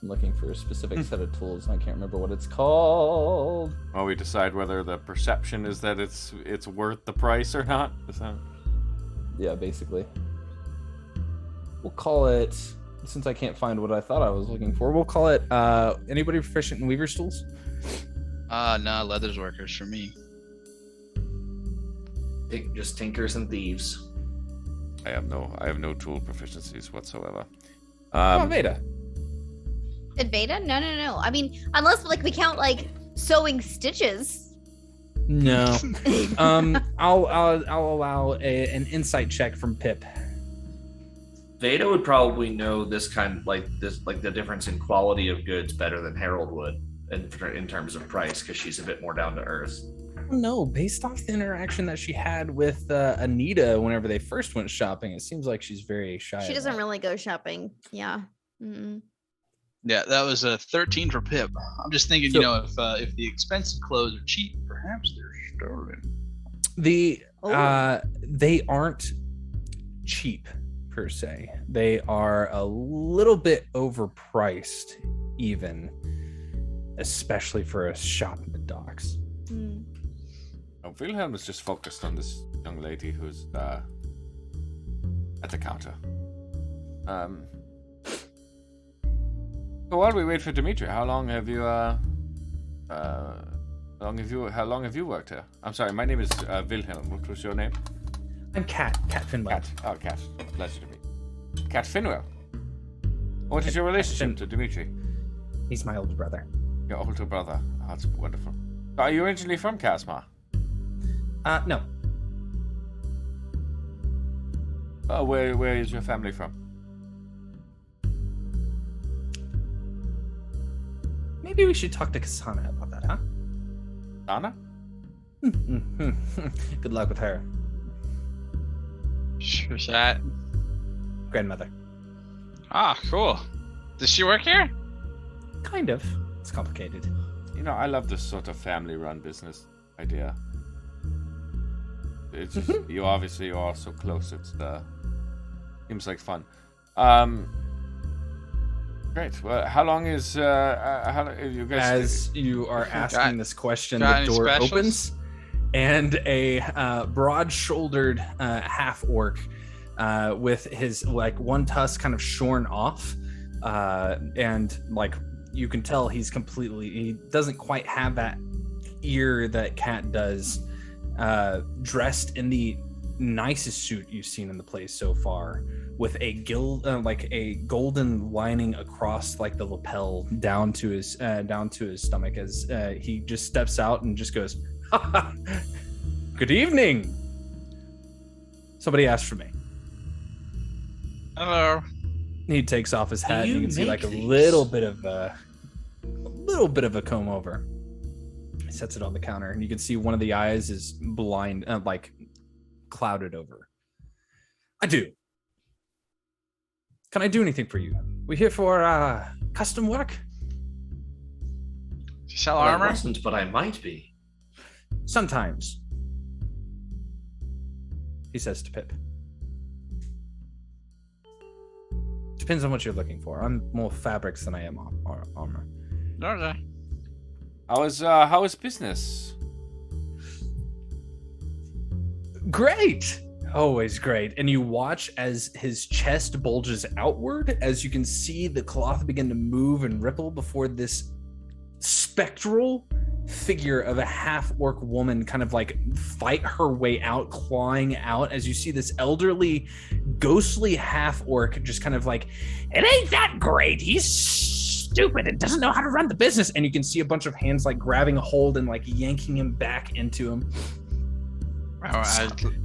I'm looking for a specific set of tools, and I can't remember what it's called. Well, we decide whether the perception is that it's worth the price or not. Is that... Yeah, basically. We'll call it, since I can't find what I thought I was looking for, we'll call it, anybody proficient in Weaver's tools? Nah, leathers workers for me. Just tinkers and thieves. I have no tool proficiencies whatsoever. Veda. Veda? No. I mean, unless like we count like sewing stitches. No. I'll allow an insight check from Pip. Veda would probably know this the difference in quality of goods better than Harold would in terms of price, because she's a bit more down to earth. No, based off the interaction that she had with Anita whenever they first went shopping, it seems like she's very shy. She doesn't really go shopping. Yeah. Mm-mm. Yeah, that was a 13 for Pip. I'm just thinking, if the expensive clothes are cheap, perhaps they're stolen. They aren't cheap per se. They are a little bit overpriced, even, especially for a shop in the docks. Mm. Wilhelm is just focused on this young lady who's at the counter. So while we wait for Dimitri, how long have you worked here? I'm sorry, my name is Wilhelm. What was your name? I'm Cat Finwell. Cat. Oh, Cat. Pleasure to meet you. Cat Finwell. What is your relationship to Dimitri? He's my older brother. Your older brother. Oh, that's wonderful. Are you originally from Kasmar? No. Where is your family from? Maybe we should talk to Kasana about that, huh? Anna? Good luck with her. Who's that? Grandmother. Ah, cool. Does she work here? Kind of. It's complicated. I love this sort of family-run business idea. It's just, you obviously are so close. It's seems like fun. Great. Well, how long is you guys? As you are asking this question, the door opens, and a broad-shouldered half-orc with his one tusk kind of shorn off, and you can tell he doesn't quite have that ear that Cat does, dressed in the nicest suit you've seen in the place so far, with a golden lining across the lapel down to his stomach, as he just steps out and just goes, "Good evening. Somebody asked for me." Hello. He takes off his hat, and you can see a little bit of a comb over. He sets it on the counter, and you can see one of the eyes is blind, clouded over. I do. Can I do anything for you? We're here for custom work. You sell armor? I wasn't, but I might be. Sometimes. He says to Pip. Depends on what you're looking for. I'm more fabrics than I am armor. Okay. How is business? Great. Always great. And you watch as his chest bulges outward, as you can see the cloth begin to move and ripple before this spectral figure of a half-orc woman kind of fight her way out, clawing out, as you see this elderly, ghostly half-orc just kind of it ain't that great. He's stupid and doesn't know how to run the business. And you can see a bunch of hands grabbing a hold and yanking him back into him. Oh,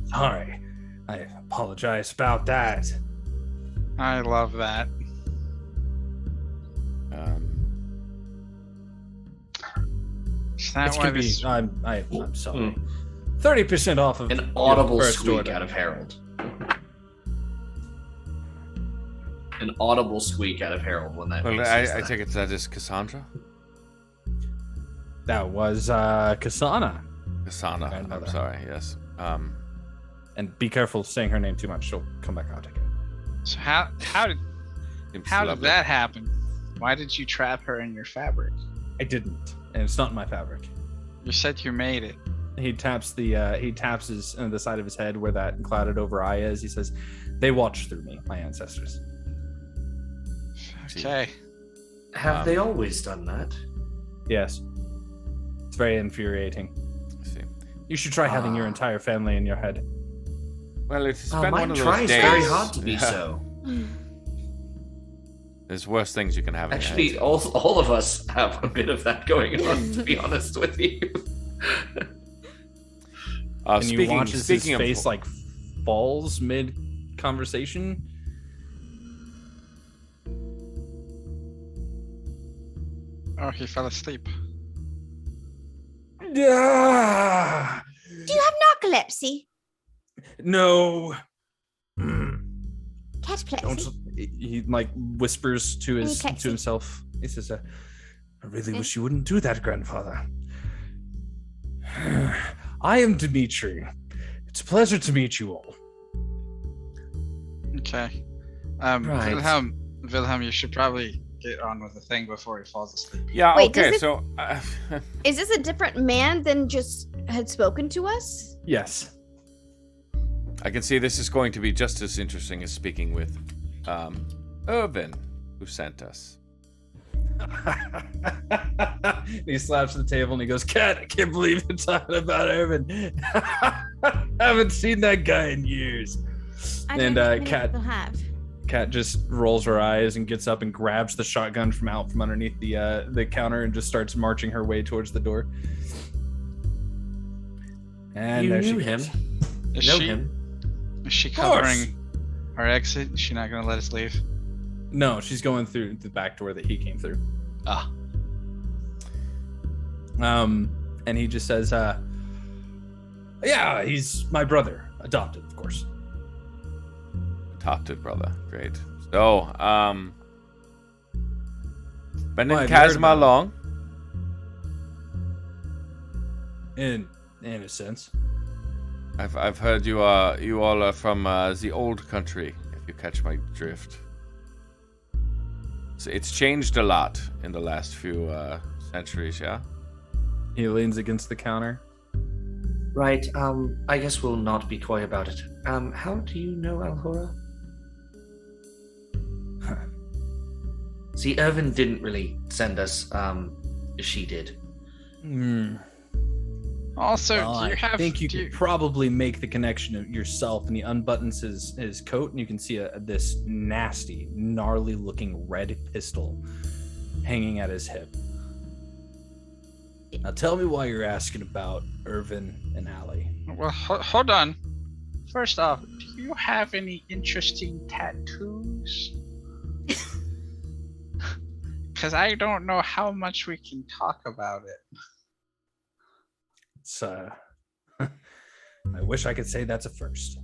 Sorry. I apologize about that. I love that. I'm sorry. 30% off of an audible squeak order. out of Harold. An audible squeak out of Harold when that. Well, I take it that is Cassandra. That was Kasana. Kasana. I'm sorry. Yes. And be careful saying her name too much; she'll come back out again. So how did that happen? Why did you trap her in your fabric? I didn't, and it's not in my fabric. You said you made it. He taps the side of his head where that clouded over eye is. He says, "They watched through me, my ancestors." Okay. Have they always done that? Yes. It's very infuriating. I see. You should try having your entire family in your head. Well, if you spend one of those tries days, very hard to be so. There's worse things you can have. Actually, all of us have a bit of that going on, to be honest with you. And you watch as his face like falls mid conversation. Oh, he fell asleep. Ah, Do you have narcolepsy? no. Cataplexy? He like whispers to himself. He says, "I really wish you wouldn't do that, grandfather." I am Dimitri. It's a pleasure to meet you all. Okay. Right. Wilhelm, you should probably get on with the thing before he falls asleep. Yeah. Wait, okay. does So. Is this a different man than just had spoken to us? Yes. I can see this is going to be just as interesting as speaking with Irvin, who sent us. He slaps the table and he goes, "Cat, I can't believe you're talking about Irvin. I haven't seen that guy in years." I don't think Cat people have. Cat just rolls her eyes and gets up and grabs the shotgun from underneath the counter and just starts marching her way towards the door. And You there knew she him. goes. Is she covering our exit? Is she not going to let us leave? No, she's going through the back door that he came through. Ah. And he just says, yeah, he's my brother. Adopted, of course. Adopted brother. Great. So, been in Well, I've heard Kasmar about it. long? In a sense. I've heard you all are from the old country, if you catch my drift. So it's changed a lot in the last few centuries, yeah? He leans against the counter. Right, I guess we'll not be coy about it. How do you know Alhora? See, Irvin didn't really send us, she did. Also, Well, do you have... I think you could probably make the connection of yourself, and he unbuttons his coat, and you can see this nasty, gnarly-looking red pistol hanging at his hip. Now tell me why you're asking about Irvin and Allie. Well, hold on. First off, do you have any interesting tattoos? Because I don't know how much we can talk about it. It's I wish I could say that's a first.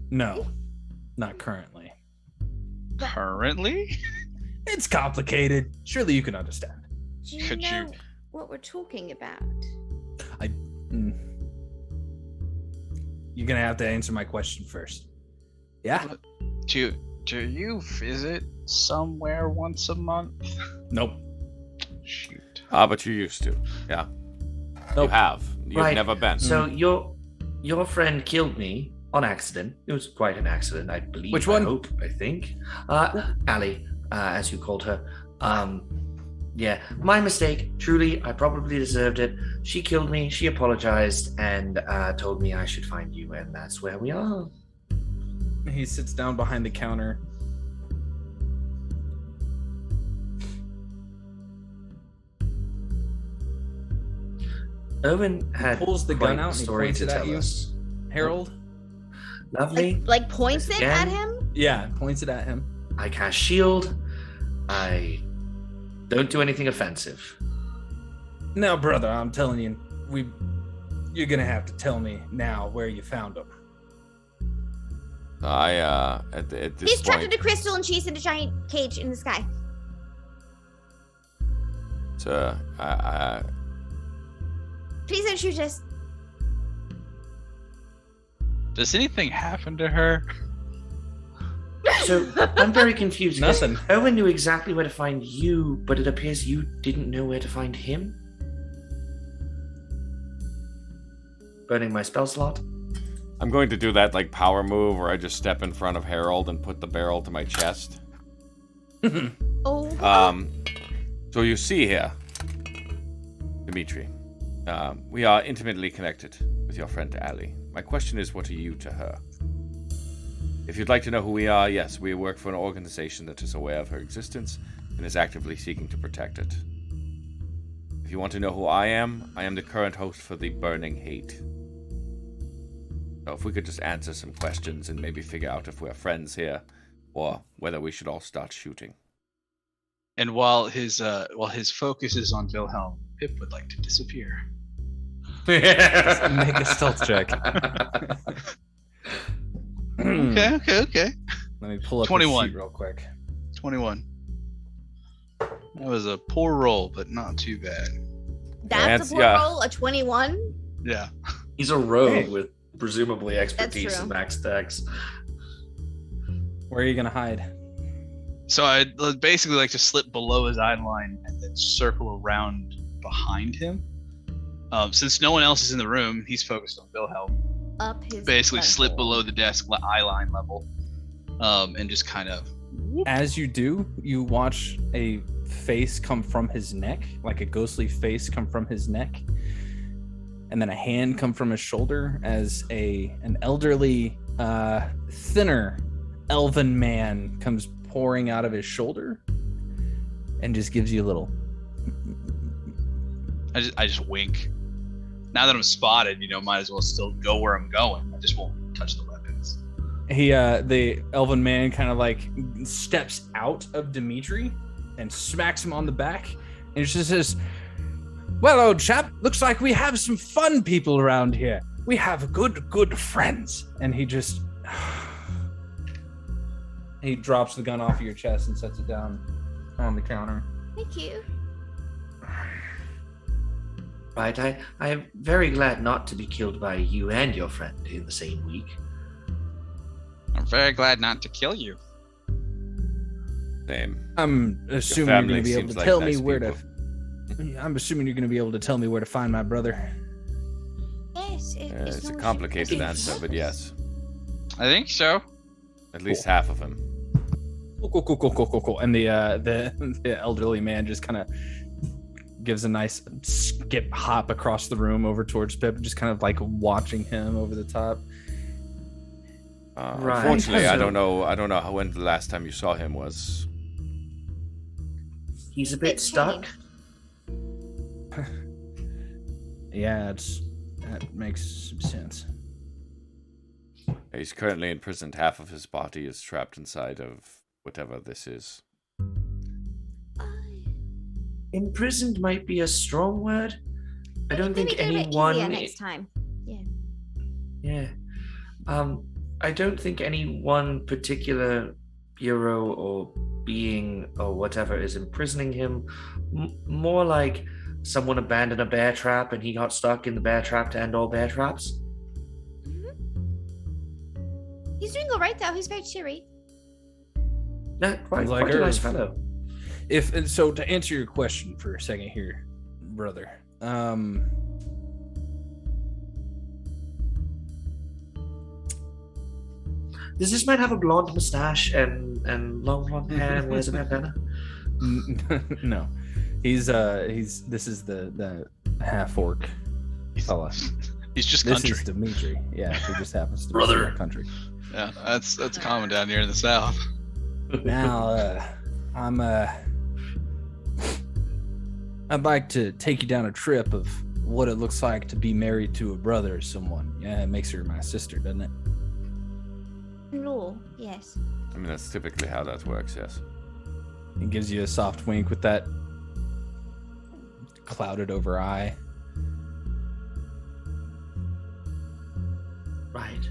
No, not currently. Currently? It's complicated. Surely you can understand. Do you know what we're talking about? You're gonna have to answer my question first. Yeah? Do you visit somewhere once a month? Nope. Shoot. But you used to. Yeah. Nope. You have. You've Right, never been. So your friend killed me on accident. It was quite an accident, I believe. Which one? I think. Allie, as you called her. Yeah, my mistake. Truly, I probably deserved it. She killed me. She apologized and told me I should find you, and that's where we are. He sits down behind the counter. Owen had pulls the quite gun out a and he story points to it at tell you. us. Harold? Lovely. Like points it Again? at him? Yeah, points it at him. I cast shield. I don't do anything offensive. No, brother, I'm telling you, you're gonna have to tell me now where you found him. At this He's trapped point, in a crystal and she's in a giant cage in the sky. Please don't shoot us. Does anything happen to her? So I'm very confused. Nothing. Owen knew exactly where to find you, but it appears you didn't know where to find him. Burning my spell slot. I'm going to do that like power move where I just step in front of Harold and put the barrel to my chest. Oh. So you see here, Dimitri, we are intimately connected with your friend Allie. My question is, what are you to her? If you'd like to know who we are, yes, we work for an organization that is aware of her existence and is actively seeking to protect it. If you want to know who I am the current host for the Burning Hate. So if we could just answer some questions and maybe figure out if we're friends here, or whether we should all start shooting. And while his focus is on Wilhelm, Pip would like to disappear. Make a stealth check. Okay. Let me pull up 21 the sheet real quick. 21. That was a poor roll, but not too bad. That's a poor roll, a 21? Yeah. He's a rogue with presumably expertise true. in max dex. Where are you gonna hide? So I'd basically like to slip below his eye line and then circle around behind him. Since no one else is in the room, he's focused on Wilhelm. Up his Basically butthole. slip below the desk eye line level, and just kind of. As you do, you watch a face come from his neck, like a ghostly face come from his neck, and then a hand come from his shoulder as an elderly, thinner elven man comes pouring out of his shoulder and just gives you a little. I just wink. Now that I'm spotted, might as well still go where I'm going. I just won't touch the weapons. The elven man kind of like steps out of Dimitri and smacks him on the back and just says, "Well, old chap, looks like we have some fun people around here. We have good friends." And he just he drops the gun off of your chest and sets it down on the counter. Thank you. Right, I am very glad not to be killed by you and your friend in the same week. I'm very glad not to kill you. Same. I'm assuming you're going to be able to tell me where to. I'm assuming you're going to be able to tell me where to find my brother. Yes, It's a complicated answer, but yes. I think so. At least half of him. Cool. And the elderly man just kind of gives a nice skip hop across the room over towards Pip, just kind of like watching him over the top. Right. Unfortunately, So- I don't know when the last time you saw him was. He's a bit stuck. Yeah, that makes some sense. He's currently imprisoned. Half of his body is trapped inside of whatever this is. Imprisoned might be a strong word. I don't Maybe think do it anyone. easier next time. Yeah. Yeah. I don't think any one particular bureau or being or whatever is imprisoning him. More like someone abandoned a bear trap and he got stuck in the bear trap to end all bear traps. He's doing all right, though. He's very cheery. Yeah, quite Sounds like a nice Irv. fellow. So to answer your question for a second here, brother, Does this man have a blonde mustache and long blonde hair and wears a bandana? no, this is the half orc fella. He's just This country. is Dimitri. Yeah, he just happens to be Brother. from that country. Yeah, that's common down here in the south. Now, I'd like to take you down a trip of what it looks like to be married to a brother or someone. Yeah, it makes her my sister, doesn't it? No, yes. I mean, that's typically how that works, yes. He gives you a soft wink with that clouded over eye. Right.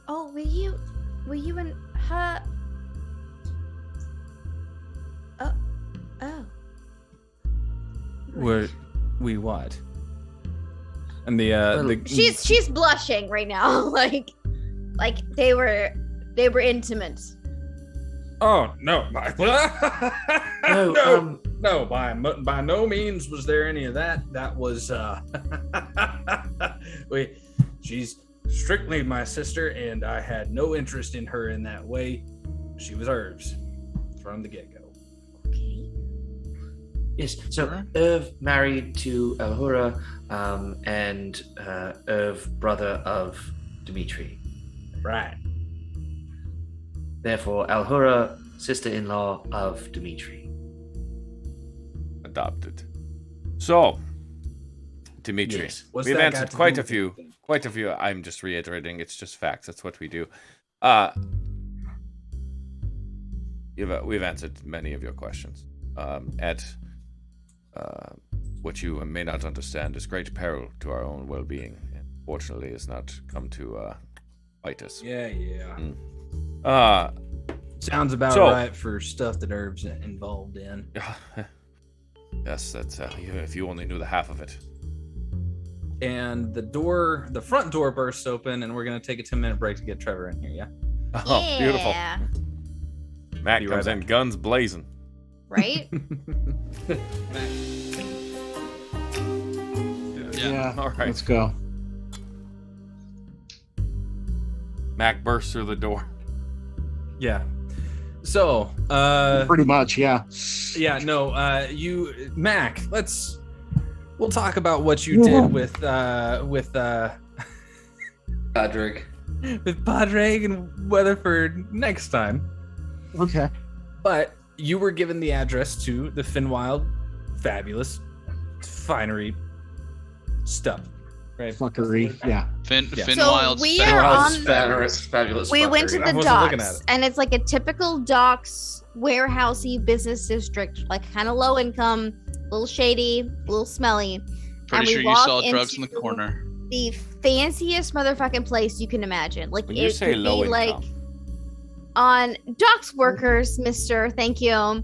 Oh, were you and her? Oh. Were we what? And the She's blushing right now, like they were intimate. Oh no, No, no, by no means was there any of that. That was she's strictly my sister, and I had no interest in her in that way. She was Irv's from the get-go. Okay. Yes, so Irv married to Elhura, and Irv brother of Dimitri. Right. Therefore, Alhura, sister-in-law of Dimitri. Adopted. So, Dimitri, Yes. we've answered quite a few. I'm just reiterating. It's just facts. That's what we do. We've answered many of your questions. What you may not understand is great peril to our own well-being, and fortunately has not come to bite us. Yeah. Sounds about right for stuff that Herb's involved in. Yes, that's if you only knew the half of it. And the front door bursts open, and we're gonna take a 10-minute break to get Trevor in here. Yeah. Oh, beautiful. Matt comes in, guns blazing. Right? Yeah. All right. Let's go. Mac bursts through the door. Yeah. So, pretty much, yeah. Yeah, no, Mac, we'll talk about what you did with Padraig. With Padraig and Weatherford next time. Okay. But you were given the address to the Finwild fabulous finery stuff. Right? Fuckery, yeah. Finwild's we are on fabulous. We went to the docks, and it's like a typical docks warehousey business district, like kind of low income, a little shady, a little smelly. Pretty sure you saw drugs in the corner. The fanciest motherfucking place you can imagine. Like when you say could low be income, like on docks workers, mister. Thank you.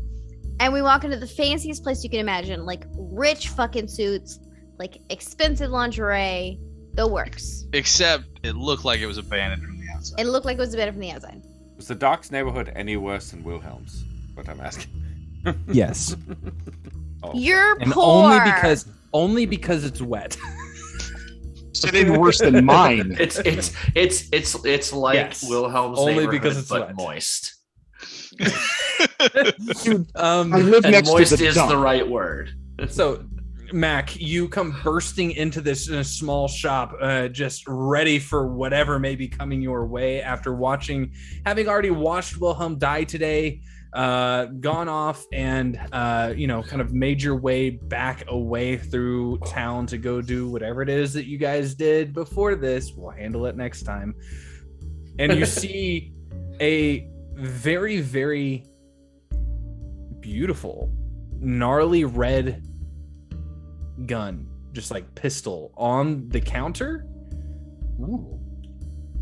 And we walk into the fanciest place you can imagine, like rich fucking suits, like expensive lingerie, the works. Except it looked like it was abandoned from the outside. It looked like it was abandoned from the outside. Was the docks neighborhood any worse than Wilhelm's? What I'm asking. Yes. You're and poor. Only because it's wet. It's even worse than mine. It's like yes. Wilhelm's only because it's but wet. Moist. Dude, I and live next moist to the is dump. the right word. So, Mac, you come bursting into this small shop, just ready for whatever may be coming your way after having already watched Wilhelm die today, gone off and, kind of made your way back away through town to go do whatever it is that you guys did before this. We'll handle it next time. And you see a very, very beautiful, gnarly red gun, just like pistol on the counter. Ooh.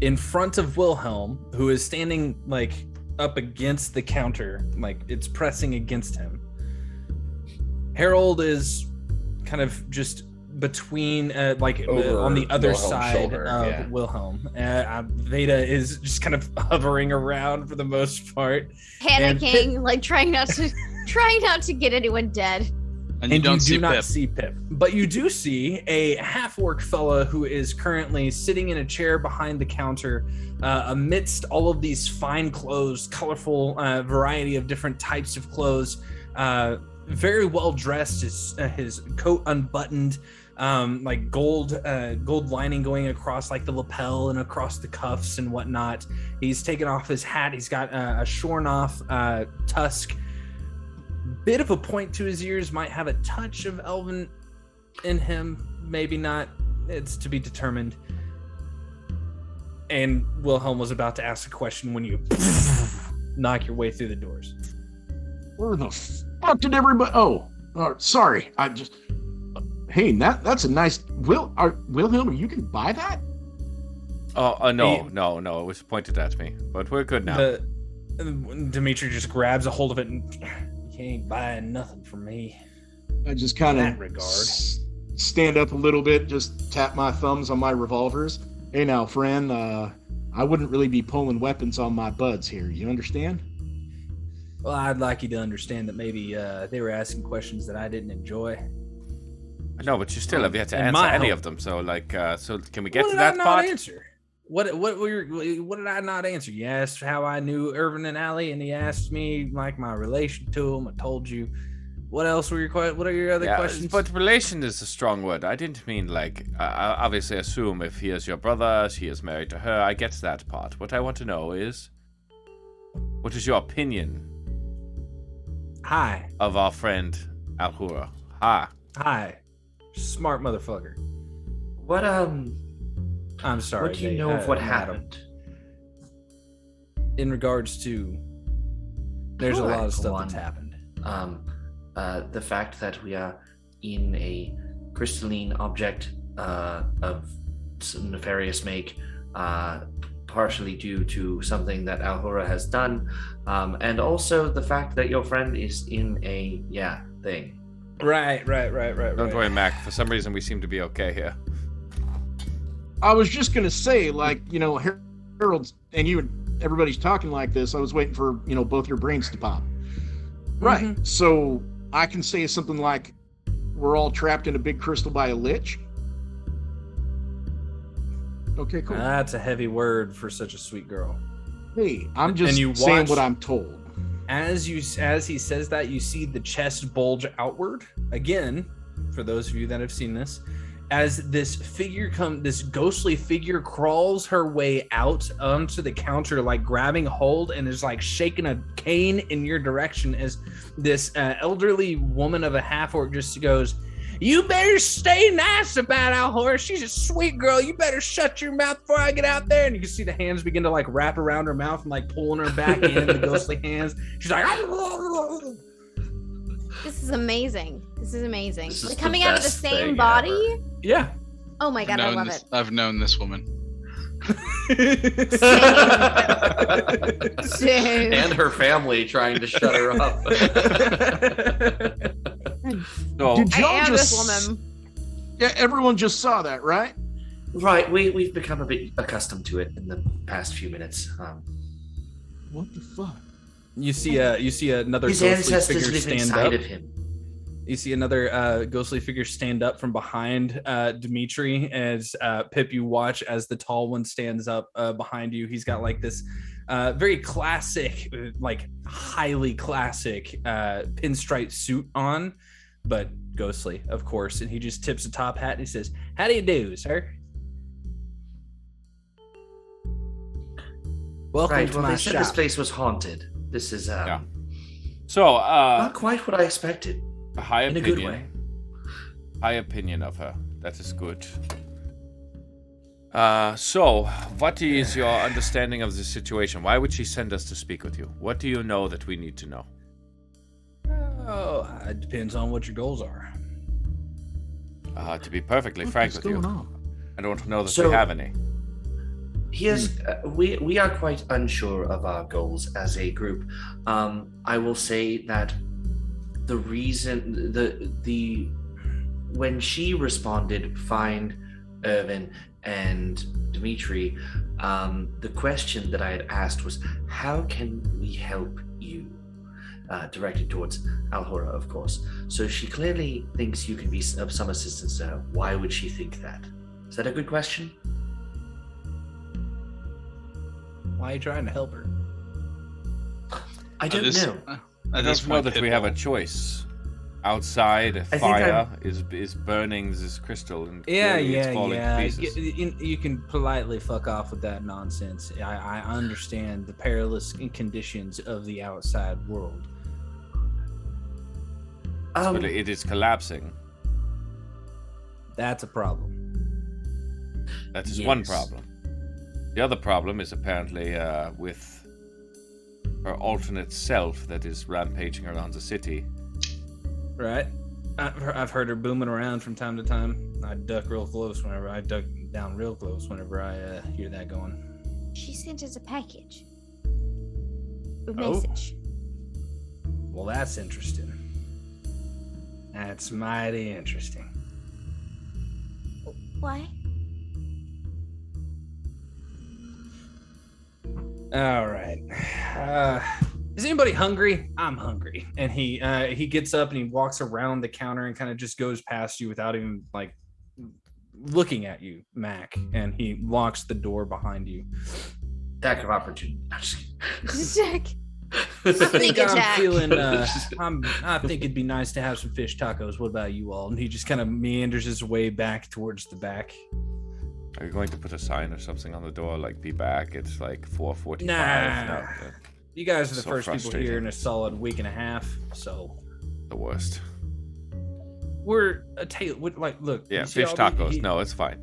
In front of Wilhelm, who is standing like up against the counter, like it's pressing against him. Harold is kind of just between on the other Wilhelm's side shoulder, of Wilhelm. Veda is just kind of hovering around for the most part, panicking, like trying not to get anyone dead. And you do not see Pip. But you do see a half-orc fella who is currently sitting in a chair behind the counter amidst all of these fine clothes, colorful variety of different types of clothes, very well dressed, his coat unbuttoned, like gold lining going across like the lapel and across the cuffs and whatnot. He's taken off his hat. He's got a shorn off tusk. Bit of a point to his ears, might have a touch of elven in him, maybe not. It's to be determined. And Wilhelm was about to ask a question when you knock your way through the doors. Where the fuck did everybody? Oh, sorry. I just. Hey, that's a nice. Wilhelm, you can buy that? No. It was pointed at me, but we're good now. Dimitri just grabs a hold of it and. You ain't buying nothing from me. I just kind in of that regard. Stand up a little bit, just tap my thumbs on my revolvers. Hey now, friend, I wouldn't really be pulling weapons on my buds here. You understand? Well, I'd like you to understand that maybe they were asking questions that I didn't enjoy. No, but you still have yet to answer any of them. So, so can we get to that part? Answer? What did I not answer? You asked how I knew Irvin and Allie, and he asked me like my relation to him. I told you. What else were what are your other questions? But relation is a strong word. I didn't mean I obviously assume if he is your brother, she is married to her. I get that part. What I want to know is, What is your opinion Hi. of our friend Alhura? Hi. Smart motherfucker. What I'm sorry. What do you know of what happened? In regards to, there's a lot of stuff that's happened. The fact that we are in a crystalline object of some nefarious make, partially due to something that Alhura has done, and also the fact that your friend is in a thing. Right. Don't worry, Mac. For some reason, we seem to be okay here. I was just gonna say, Harold and you and everybody's talking like this. I was waiting for both your brains to pop. Right. Mm-hmm. So I can say something like, "We're all trapped in a big crystal by a lich." Okay, cool. That's a heavy word for such a sweet girl. Hey, I'm just saying what I'm told. As he says that, you see the chest bulge outward again. For those of you that have seen this, as this ghostly figure crawls her way out onto the counter, like grabbing hold, and is like shaking a cane in your direction. As this elderly woman of a half orc just goes, "You better stay nice about Alhura. She's a sweet girl. You better shut your mouth before I get out there." And you can see the hands begin to like wrap around her mouth and like pulling her back in, the ghostly hands. She's like, This is amazing. This is amazing. This is Like the coming out of the best same thing body? ever. Yeah. Oh my god, I love it. I've known this woman. Same. And her family trying to shut her up. So, Did y'all I am just... this woman. Yeah, everyone just saw that, right? Right, we've become a bit accustomed to it in the past few minutes. What the fuck? You see another His ghostly ancestors figure live stand inside up. of him. You see another ghostly figure stand up from behind Dimitri. As Pip, you watch as the tall one stands up behind you. He's got like this very classic, like highly classic pinstripe suit on, but ghostly, of course. And he just tips a top hat and he says, "How do you do, sir? Welcome Right, to well, my they said shop." this place was haunted. This is So, not quite what I expected. a high In a opinion. good way. High opinion of her. That is good. So, what is your understanding of the situation? Why would she send us to speak with you? What do you know that we need to know? Oh, it depends on what your goals are. To be perfectly frank with you, I don't know that So- we have any. Here's we are quite unsure of our goals as a group. I will say that the reason the when she responded, find Irvin and Dimitri, the question that I had asked was, how can we help you? Directed towards Alhura, of course. So she clearly thinks you can be of some assistance to her. Why would she think that? Is that a good question? Why are you trying to help her? I don't know. I don't know that we have a choice. Outside, a fire is burning this crystal and clearly it's falling to pieces. You can politely fuck off with that nonsense. I understand the perilous conditions of the outside world. But it is collapsing. That's a problem. That is one problem. The other problem is apparently with her alternate self that is rampaging around the city. Right. I've heard her booming around from time to time. I duck down real close whenever I hear that going. She sent us a package. A Oh. message. Well, that's interesting. That's mighty interesting. Why? All right. Is anybody hungry? I'm hungry. And he gets up and he walks around the counter and kind of just goes past you without even like looking at you, Mac. And he locks the door behind you. Attack of opportunity. Jack. I think I'm Jack. feeling. I think it'd be nice to have some fish tacos. What about you all? And he just kind of meanders his way back towards the back. Are you going to put a sign or something on the door, like "Be back"? It's like 4:45. Nah. You guys are the So first people frustrating. here in a solid week and a half, so The worst. we're look. Yeah, you see fish all the- tacos. No, it's fine.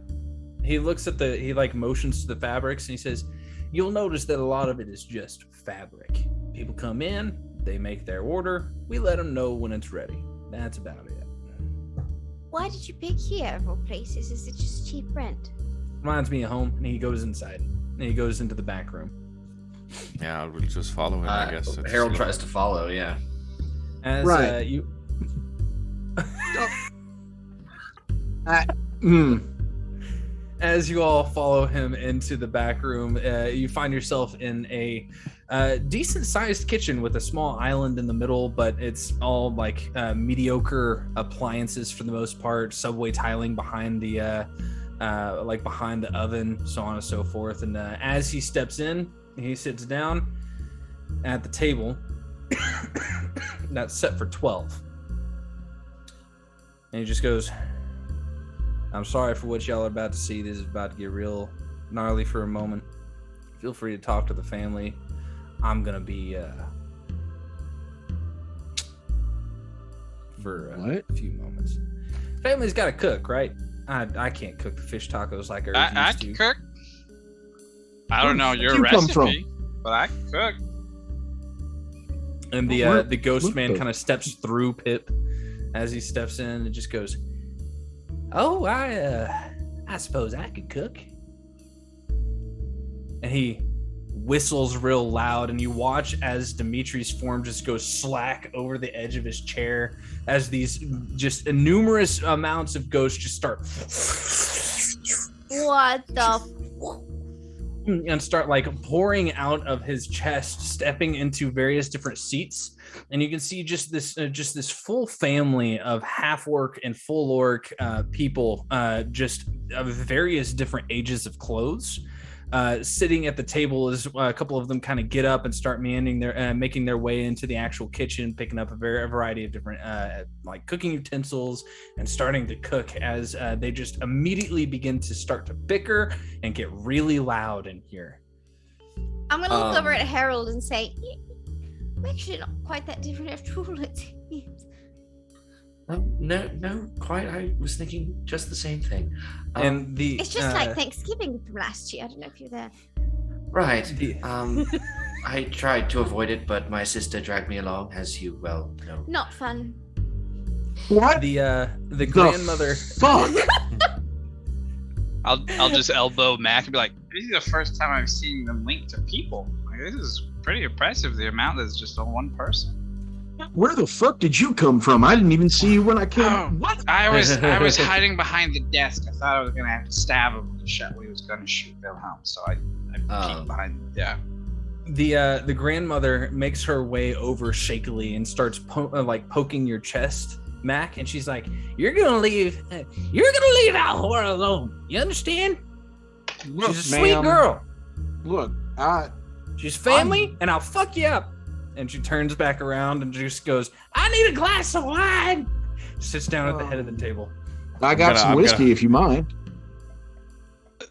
He looks at he like motions to the fabrics and he says, "You'll notice that a lot of it is just fabric. People come in, they make their order, we let them know when it's ready. That's about it." Why did you pick here of all places? Is it just cheap rent? Reminds me of home, and he goes inside. And he goes into the back room. Yeah, we'll just follow him, I guess. It's Harold like- tries to follow. Yeah. As Right. you As you all follow him into the back room, you find yourself in a decent-sized kitchen with a small island in the middle, but it's all like mediocre appliances for the most part. Subway tiling behind the behind the oven, so on and so forth. And as he steps in, he sits down at the table that's set for 12, and he just goes, "I'm sorry for what y'all are about to see. This is about to get real gnarly for a moment. Feel free to talk to the family. I'm gonna be for a few moments. Family's got to cook, right? I can't cook the fish tacos like I I used can to. cook. I don't know your you come recipe, but I can cook. And Where- the ghost what man the- kind of steps through Pip as he steps in and just goes, "Oh, I suppose I could cook." And he whistles real loud, and you watch as Dimitri's form just goes slack over the edge of his chair as these just numerous amounts of ghosts just start What the? and start like pouring out of his chest, stepping into various different seats, and you can see just this full family of half orc and full orc people, just of various different ages of clothes, sitting at the table. As a couple of them kind of get up and start meandering making their way into the actual kitchen, picking up a variety of different like cooking utensils and starting to cook as they just immediately begin to start to bicker and get really loud in here. I'm gonna look over at Harold and say, "I'm actually not quite that different after all." It seems. No, quite. I was thinking just the same thing. And the It's just like Thanksgiving from last year. I don't know if you're there. Right. the- I tried to avoid it, but my sister dragged me along, as you well know. Not fun. What? the grandmother. Fuck. I'll just elbow Mac and be like, "This is the first time I've seen them linked to people. Like, this is pretty impressive. The amount that's just on one person." Where the fuck did you come from? I didn't even see you when I came. Oh, What? I was hiding behind the desk. I thought I was gonna have to stab him when he was gonna shoot Wilhelm, so I peeked behind. Yeah. The grandmother makes her way over shakily and starts poking your chest, Mac, and she's like, "You're gonna leave that whore alone. You understand? Look, She's a sweet ma'am, girl. Look, She's family, and I'll fuck you up." And she turns back around and just goes, "I need a glass of wine." Sits down at the head of the table. I got some whiskey if you mind.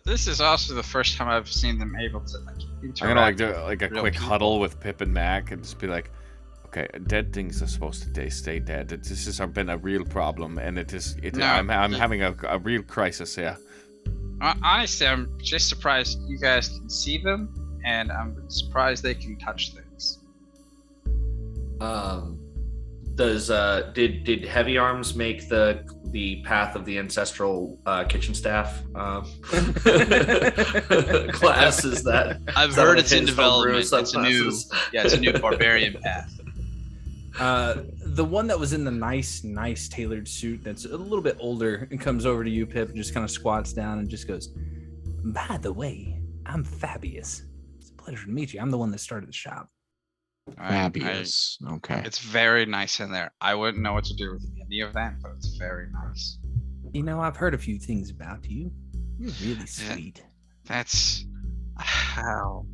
This is also the first time I've seen them able to interact. I'm gonna do like a real quick people. huddle with Pip and Mac and just be like, "Okay, dead things are supposed to stay dead. This has been a real problem, and No, I'm having a real crisis here." Honestly, I'm just surprised you guys can see them, and I'm surprised they can touch things. Did Heavy Arms make the path of the ancestral kitchen staff classes that I've is that heard what it's in it is, homebrew development. It's a new barbarian path. The one that was in the nice tailored suit that's a little bit older and comes over to you, Pip, and just kind of squats down and just goes, "By the way, I'm Fabius. It's a pleasure to meet you. I'm the one that started the shop." Fabulous. Okay. It's very nice in there. I wouldn't know what to do with any of that, but it's very nice. You know, I've heard a few things about you. You're really sweet. That's how.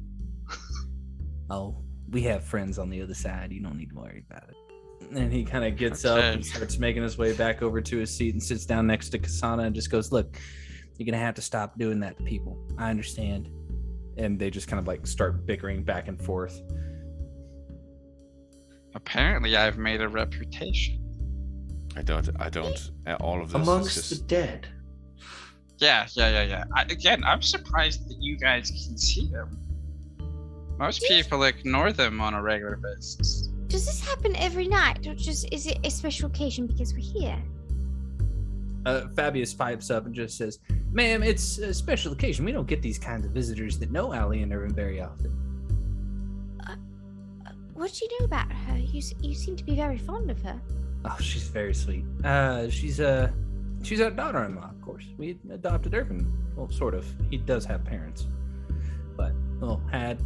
Oh, we have friends on the other side. You don't need to worry about it. And he kind of gets up and starts making his way back over to his seat and sits down next to Kasana and just goes, "Look, you're going to have to stop doing that to people. I understand." And they just kind of like start bickering back and forth. Apparently, I've made a reputation. I don't. All of this Amongst is just... the dead. Yeah. I'm surprised that you guys can see them. Most people ignore them on a regular basis. Does this happen every night, or just is it a special occasion because we're here? Fabius pipes up and just says, "Ma'am, it's a special occasion. We don't get these kinds of visitors that know Allie and Irvin very often." What do you know about her? You seem to be very fond of her. Oh, she's very sweet. She's our daughter-in-law, of course. We adopted Irvin. Well, sort of. He does have parents, but had,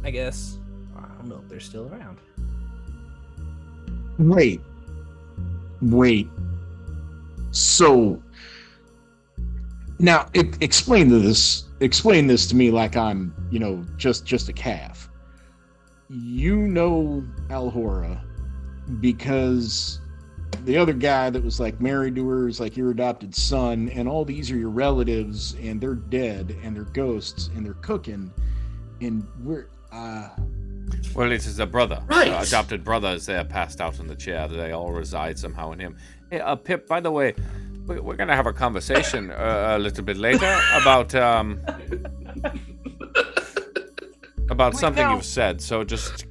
I guess. I don't know if they're still around. Wait. So now explain this to me like I'm, just a calf. You know Alhora because the other guy that was like married to her is like your adopted son, and all these are your relatives, and they're dead, and they're ghosts, and they're cooking, and we're Well, it is a brother. Right. Adopted brothers. They are passed out in the chair. They all reside somehow in him. Hey, Pip, by the way, we're going to have a conversation a little bit later about something you've said. So just...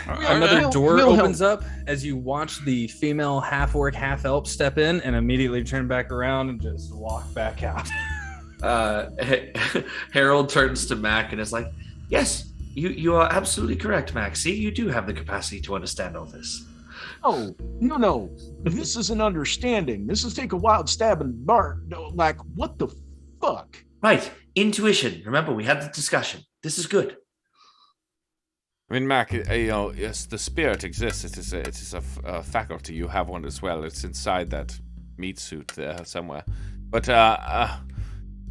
Another door opens up as you watch the female half-orc, half-elf step in and immediately turn back around and just walk back out. Harold turns to Mac and is like, "Yes, you are absolutely correct, Mac. See, you do have the capacity to understand all this." Oh, no. This is an understanding. This is take a wild stab in the dark. Like, what the fuck? Right. Intuition. Remember, we had the discussion. This is good. I mean, Mac, yes, the spirit exists. It is a faculty. You have one as well. It's inside that meat suit there somewhere. But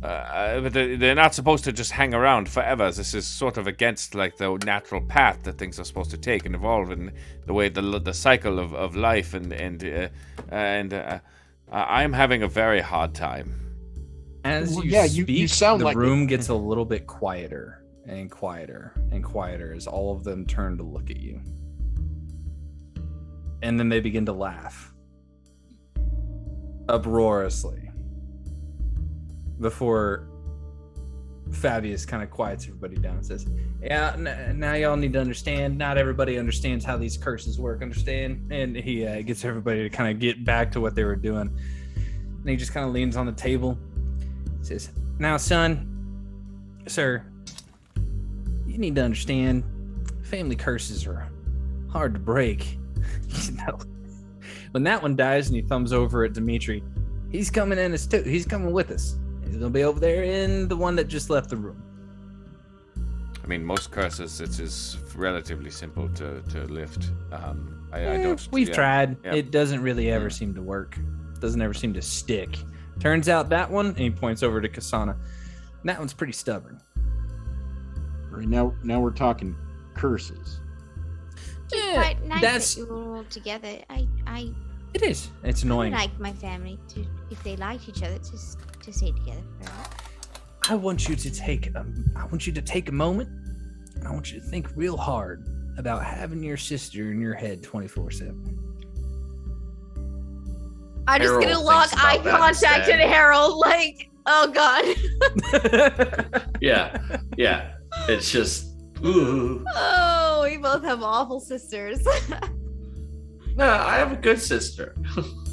they're not supposed to just hang around forever. This is sort of against like the natural path that things are supposed to take and evolve in the way the cycle of life and I'm having a very hard time. As you speak, you sound the like room gets a little bit quieter and quieter and quieter as all of them turn to look at you. And then they begin to laugh uproariously before Fabius kind of quiets everybody down and says, "Yeah, now y'all need to understand, not everybody understands how these curses work, understand?" And he gets everybody to kind of get back to what they were doing. And he just kind of leans on the table. He says, "Now, sir, you need to understand, family curses are hard to break. When that one dies," and he thumbs over at Dimitri, "he's coming in as two. He's coming with us. He's gonna be over there in the one that just left the room." I mean, most curses, it is relatively simple to lift. I don't. We've tried. Yeah. It doesn't really ever seem to work. It doesn't ever seem to stick. Turns out that one, and he points over to Kasana, that one's pretty stubborn. Right, now we're talking curses. It's quite nice that you're all together. It is. It's annoying. I would like my family to, if they like each other, to stay together forever. I want you to take a moment, and I want you to think real hard about having your sister in your head 24/7. I'm just gonna lock eye contact at Harold, like, oh god. Yeah. It's just, ooh. Oh, we both have awful sisters. No, I have a good sister.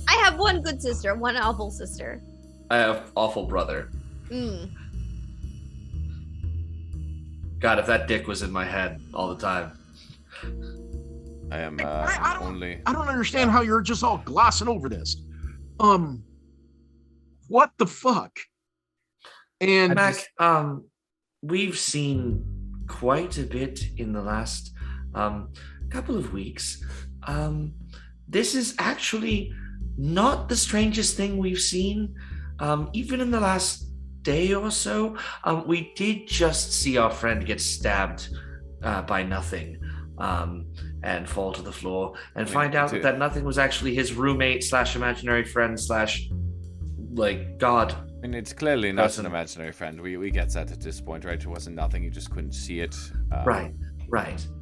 I have one good sister, one awful sister. I have awful brother. God, if that dick was in my head all the time. I am I only. don't understand how you're just all glossing over this. What the fuck? And Mac, we've seen quite a bit in the last couple of weeks. This is actually not the strangest thing we've seen. Even in the last day or so, we did just see our friend get stabbed by nothing and fall to the floor and find out that nothing was actually his roommate / imaginary friend / like God. I mean, it's clearly not an imaginary friend. We get that at this point, right? It wasn't nothing. You just couldn't see it. Right.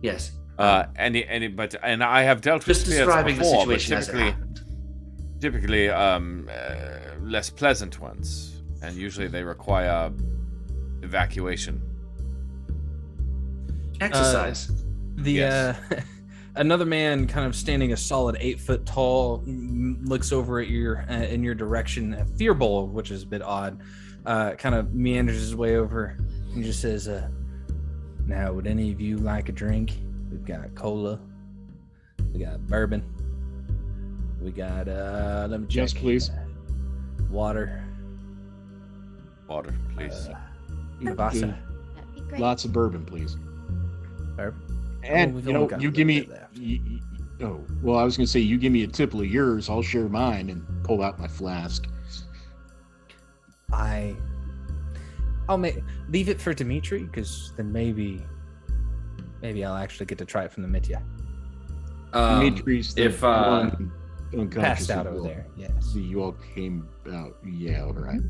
Yes. And I have dealt with Just spirits describing before, the situation but as it happened. typically less pleasant ones, and usually they require evacuation. Exercise. Another man, kind of standing a solid 8 foot tall, looks over at your in your direction. Fearbowl, which is a bit odd, kind of meanders his way over and just says, "Now, would any of you like a drink? We've got cola, we got bourbon, we got let me check. Yes, please. Water, Please. Navasa, That'd be great. Lots of bourbon, please. bourbon." And we've you only know, got a you little give me. bit left. Well, I was gonna say you give me a tipple of yours. I'll share mine and pull out my flask. I'll leave it for Dimitri, because then maybe I'll actually get to try it from the Mitya. Dimitri's the if, one unconscious Passed out that over you all- there. Yes. You all came out. Yeah, all right.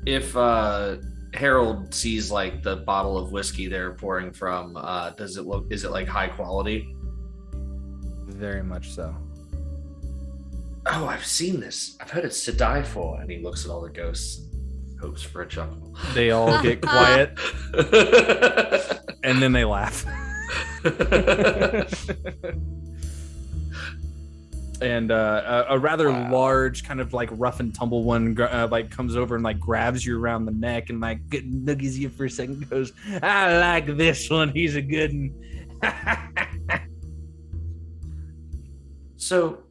If Harold sees like the bottle of whiskey they're pouring from, is it like high quality? Very much so. Oh, I've seen this. I've heard it's to die for. And he looks at all the ghosts, hopes for a chuckle. They all get quiet, and then they laugh. And a rather large, kind of like rough and tumble one, like comes over and like grabs you around the neck and like nuggies you for a second. And goes, "I like this one. He's a good one." So,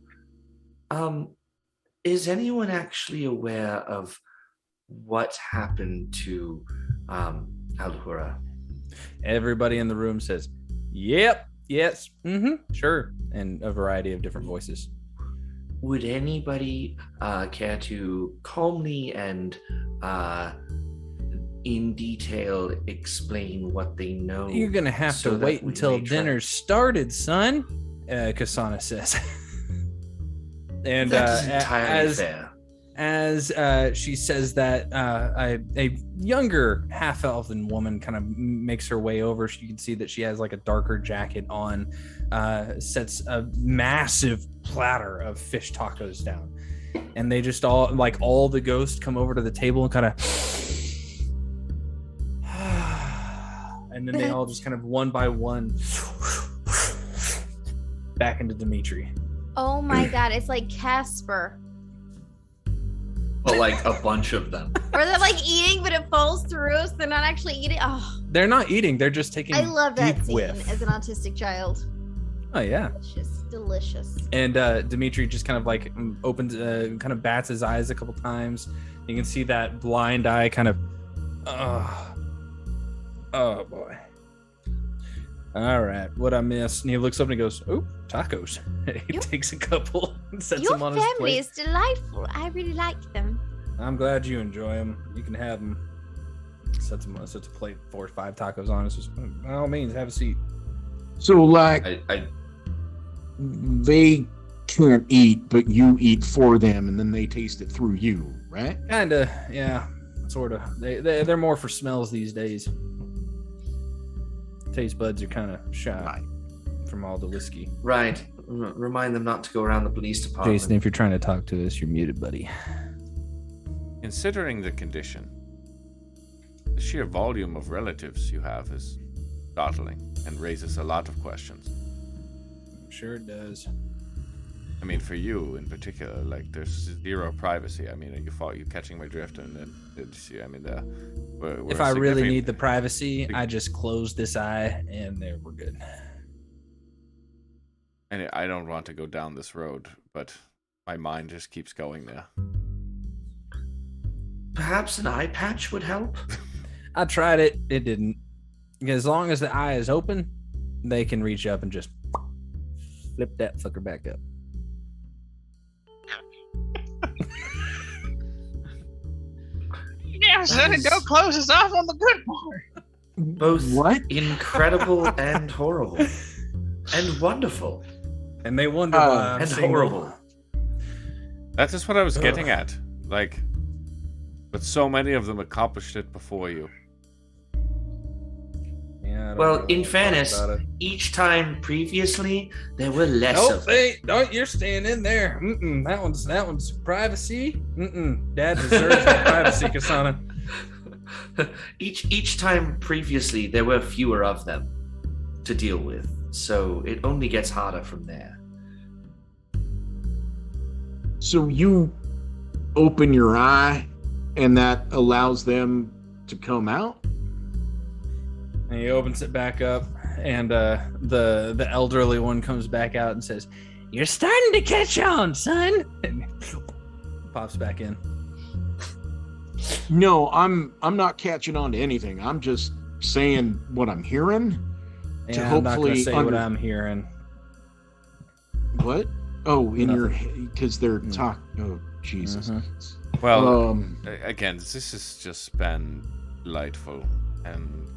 is anyone actually aware of what happened to Alhura? Everybody in the room says, "Yep, yes, sure," and a variety of different voices. Would anybody care to calmly and in detail explain what they know? You're gonna have so to that wait we until may try- dinner's started, son. Kasana says. And That is entirely fair. As she says that, a younger half-elven woman kind of makes her way over. You can see that she has like a darker jacket on, sets a massive platter of fish tacos down, and they just all the ghosts come over to the table and kind of, and then they all just kind of one by one back into Dimitri. Oh my god, it's like Kasper. But like a bunch of them. Or they're like eating, but it falls through, so they're not actually eating. Oh, They're not eating; they're just taking. I love that deep scene whiff. as an autistic child. Oh yeah. It's just delicious. And Dimitri just kind of like opens, kind of bats his eyes a couple times. You can see that blind eye kind of. Oh boy. All right, what I missed? And he looks up and he goes, "Oh, tacos." He takes a couple and sets Your them on his family plate. is delightful. I really like them. I'm glad you enjoy them. You can have them. Sets a plate, 4 or 5 tacos on. It's just, by all means, have a seat. So, like, I they can't eat, but you eat for them, and then they taste it through you, right? Kinda, yeah, sort of. They're more for smells these days. Taste buds are kind of shot from all the whiskey. Right. Remind them not to go around the police department. Jason, if you're trying to talk to us, you're muted, buddy. Considering the condition, the sheer volume of relatives you have is startling and raises a lot of questions. I'm sure it does. I mean, for you in particular, like there's zero privacy. I mean, you catching my drift, and then I mean, we're If I really significant- need the privacy, I just close this eye, and there we're good. And I don't want to go down this road, but my mind just keeps going there. Perhaps an eye patch would help? I tried it. It didn't. As long as the eye is open, they can reach up and just flip that fucker back up. Yeah, son, go close us off on the good part. Both What? incredible and horrible. And wonderful. And they wonder why I'm And single. horrible. That is what I was getting at. Like, but so many of them accomplished it before you. Yeah, Well, in fairness, each time previously there were less of them. Hey, don't you're staying in there. That one's privacy. Dad deserves that privacy, Kasana. Each time previously there were fewer of them to deal with, so it only gets harder from there. So you open your eye, and that allows them to come out? And he opens it back up, and the elderly one comes back out and says, "You're starting to catch on, son." And pops back in. No, I'm not catching on to anything. I'm just saying what I'm hearing. Yeah, to I'm hopefully not going to say what I'm hearing. What? Oh, in your Nothing. because they're talking. Oh, Jesus. Well, again, this has just been delightful, and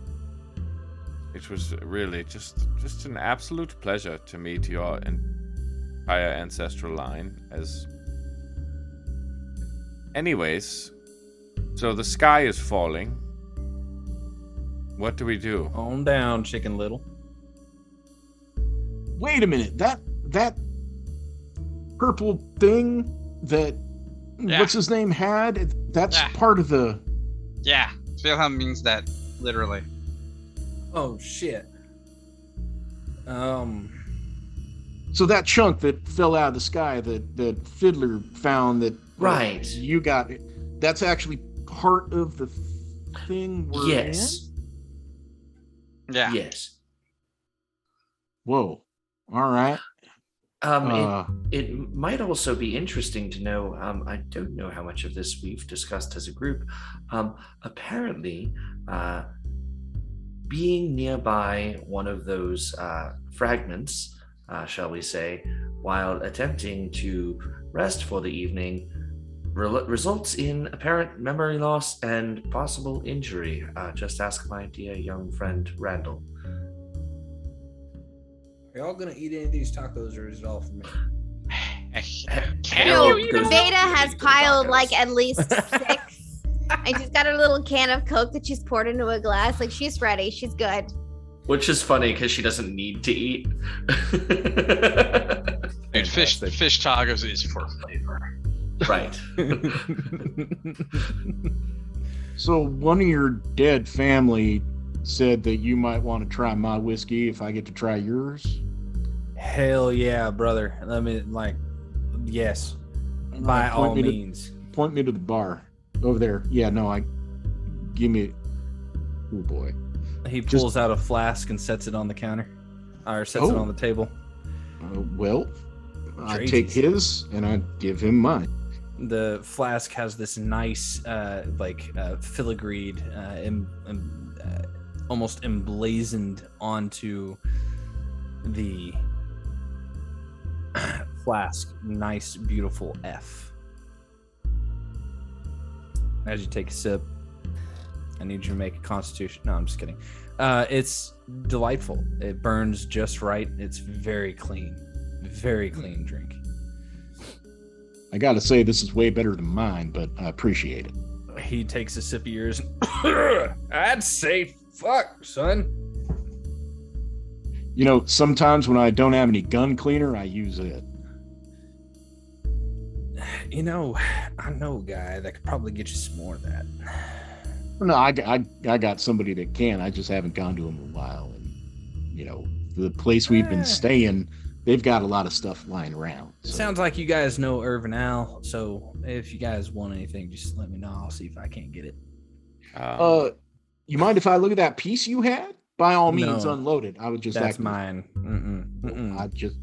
it was really just an absolute pleasure to meet your entire ancestral line. Anyways, so the sky is falling. What do we do? On down, Chicken Little. Wait a minute. That purple thing that what's his name had? That's part of the. Yeah, Wilhelm means that literally. Oh shit. So that chunk that fell out of the sky that Fiddler found that right you got it. That's actually part of the thing we're yes. in? Yeah. Yes. Whoa. All right. It might also be interesting to know, I don't know how much of this we've discussed as a group. Apparently, being nearby one of those fragments, shall we say, while attempting to rest for the evening, results in apparent memory loss and possible injury. Just ask my dear young friend Randall. Are y'all gonna eat any of these tacos, or is it all for me? Veda has piled like at least 6. And she's got her little can of Coke that she's poured into a glass. Like, she's ready. She's good. Which is funny because she doesn't need to eat. Dude, fish tacos is for flavor. Right. So one of your dead family said that you might want to try my whiskey if I get to try yours. Hell yeah, brother. Yes. By all means. Point me to the bar. Over there. Yeah, no, give me. Oh boy. He pulls out a flask and sets it on the counter, or sets it on the table. Well, I take his and I give him mine. The flask has this nice, filigreed, almost emblazoned onto the flask. Nice, beautiful F. As you take a sip, I need you to make a constitution. No, I'm just kidding. It's delightful. It burns just right. It's very clean drink. I gotta say, this is way better than mine, but I appreciate it. He takes a sip of yours. I'd say, fuck, son. You know, sometimes when I don't have any gun cleaner, I use it. You know, I know a guy that could probably get you some more of that. No, I got somebody that can. I just haven't gone to him in a while. And, you know, the place we've been staying, they've got a lot of stuff lying around. So. Sounds like you guys know Irvin Al. So if you guys want anything, just let me know. I'll see if I can't get it. You mind if I look at that piece you had? By all means, unload it. I would just. That's mine. I just,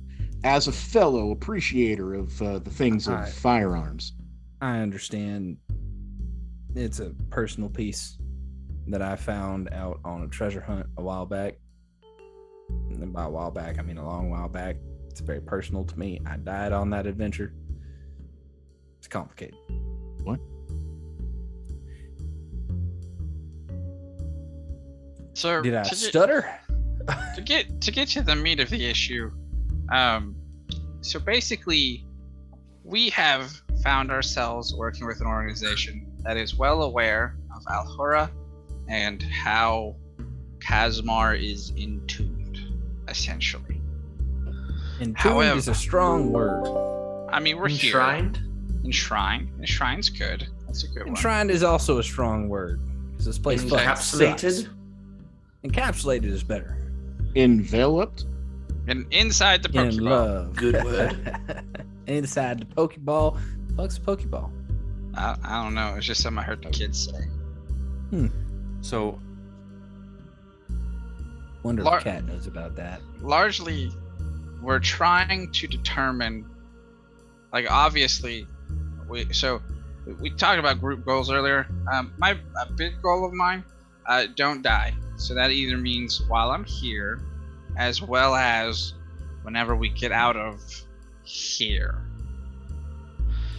as a fellow appreciator of the things of firearms. I understand. It's a personal piece that I found out on a treasure hunt a while back. And by a while back, I mean a long while back. It's very personal to me. I died on that adventure. It's complicated. What? So did I stutter? To get to the meat of the issue, so basically, we have found ourselves working with an organization that is well aware of Alhura and how Kasmar is entombed, essentially. Entombed is a strong word. I mean, we're Enshrined? here. Enshrined? Enshrined's good. That's a good one. Enshrined is also a strong word. Because this place Encapsulated? Encapsulated is better. Enveloped? And inside the Pokeball. In love. Good word. Inside the Pokeball. Fuck's a Pokeball? I don't know. It's just something I heard the kids say. So, Wonder if Cat knows about that. Largely, we're trying to determine, like, obviously, we talked about group goals earlier. A big goal of mine, don't die. So that either means while I'm here, as well as whenever we get out of here.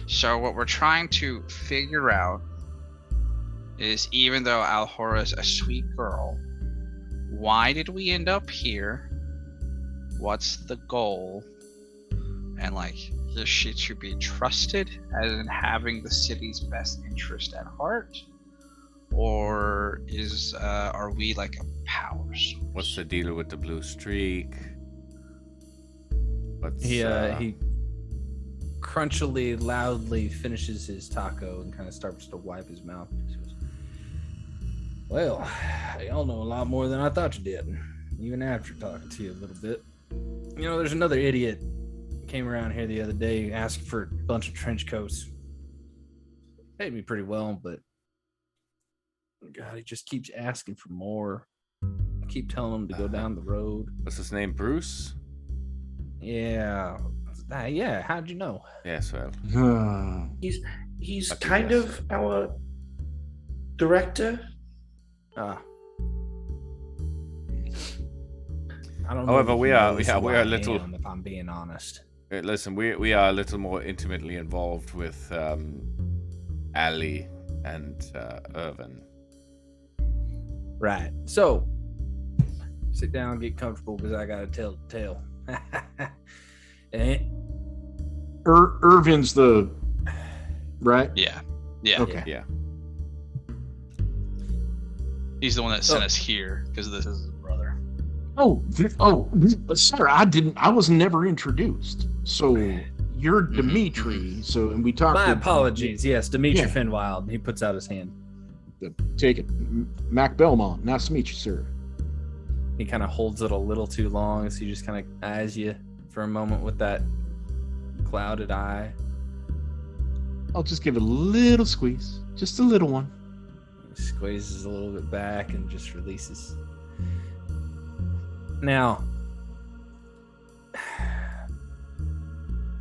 So what we're trying to figure out is, even though Alhora's a sweet girl, why did we end up here? What's the goal? And like, is she to be trusted as in having the city's best interest at heart? Or are we like a power source? what's the deal with the blue streak? He crunchily, loudly finishes his taco and kind of starts to wipe his mouth. He goes, well, y'all know a lot more than I thought you did, even after talking to you a little bit. You know, there's another idiot came around here the other day asking for a bunch of trench coats. Paid me pretty well, but God, he just keeps asking for more. I keep telling him to go down the road. What's his name? Bruce? Yeah. Yeah, how'd you know? Yes, well. He's kind of our director. I don't know. However, we are a little. If I'm being honest. Listen, we are a little more intimately involved with Ali and Irvin. Right. So, sit down, get comfortable, because I gotta tell the tale. Irvin's the right? Yeah. Okay. Yeah. He's the one that sent us here because this is his brother. Sir, I was never introduced. So you're Dimitri. So, and we talked. My apologies. Yes, Dimitri Finwild. He puts out his hand. Take it, Mac Belmont. Nice to meet you, sir. He kind of holds it a little too long, so he just kind of eyes you for a moment with that clouded eye. I'll just give it a little squeeze, just a little one. He squeezes a little bit back and just releases. Now,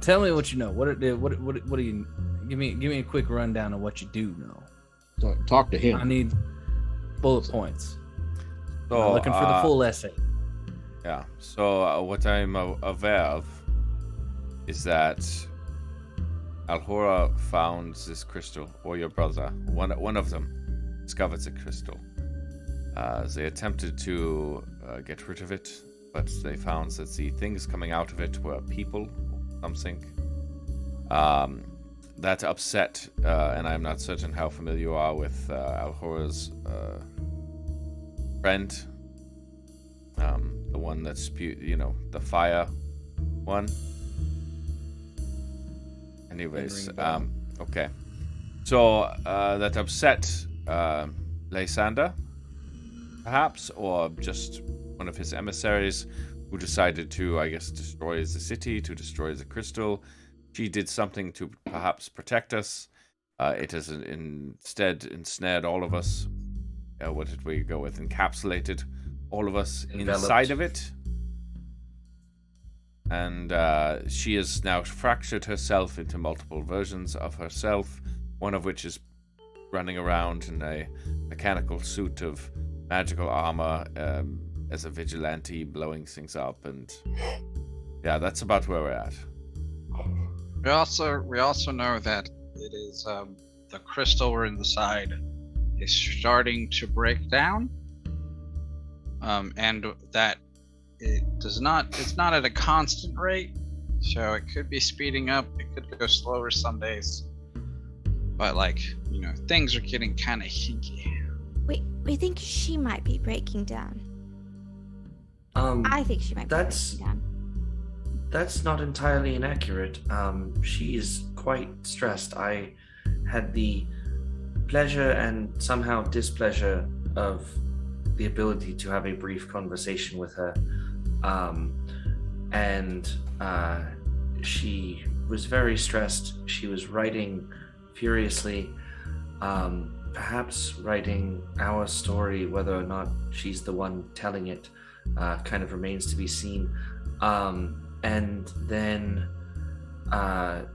tell me what you know. What do you? Give me a quick rundown of what you do know. Talk to him. I need bullet points. So, I'm looking for the full essay. Yeah. So what I'm aware of is that Alhora found this crystal, or your brother, one of them, discovered the crystal. They attempted to get rid of it, but they found that the things coming out of it were people, or something. That upset, and I'm not certain how familiar you are with Alhora's friend, the one that spewed, the fire one. Anyways, okay. So that upset Lysander, perhaps, or just one of his emissaries who decided to, I guess, destroy the city, to destroy the crystal. She did something to perhaps protect us. It has instead ensnared all of us. What did we go with? Encapsulated all of us inside of it. And she has now fractured herself into multiple versions of herself, one of which is running around in a mechanical suit of magical armor as a vigilante, blowing things up. And yeah, that's about where we're at. We also know that it is the crystal we're inside is starting to break down, and that it's not at a constant rate, so it could be speeding up, it could go slower some days, but things are getting kind of hinky. We think she might be breaking down. I think she might be down. That's not entirely inaccurate. She is quite stressed. I had the pleasure and somehow displeasure of the ability to have a brief conversation with her. And she was very stressed. She was writing furiously, perhaps writing our story. Whether or not she's the one telling it kind of remains to be seen. And then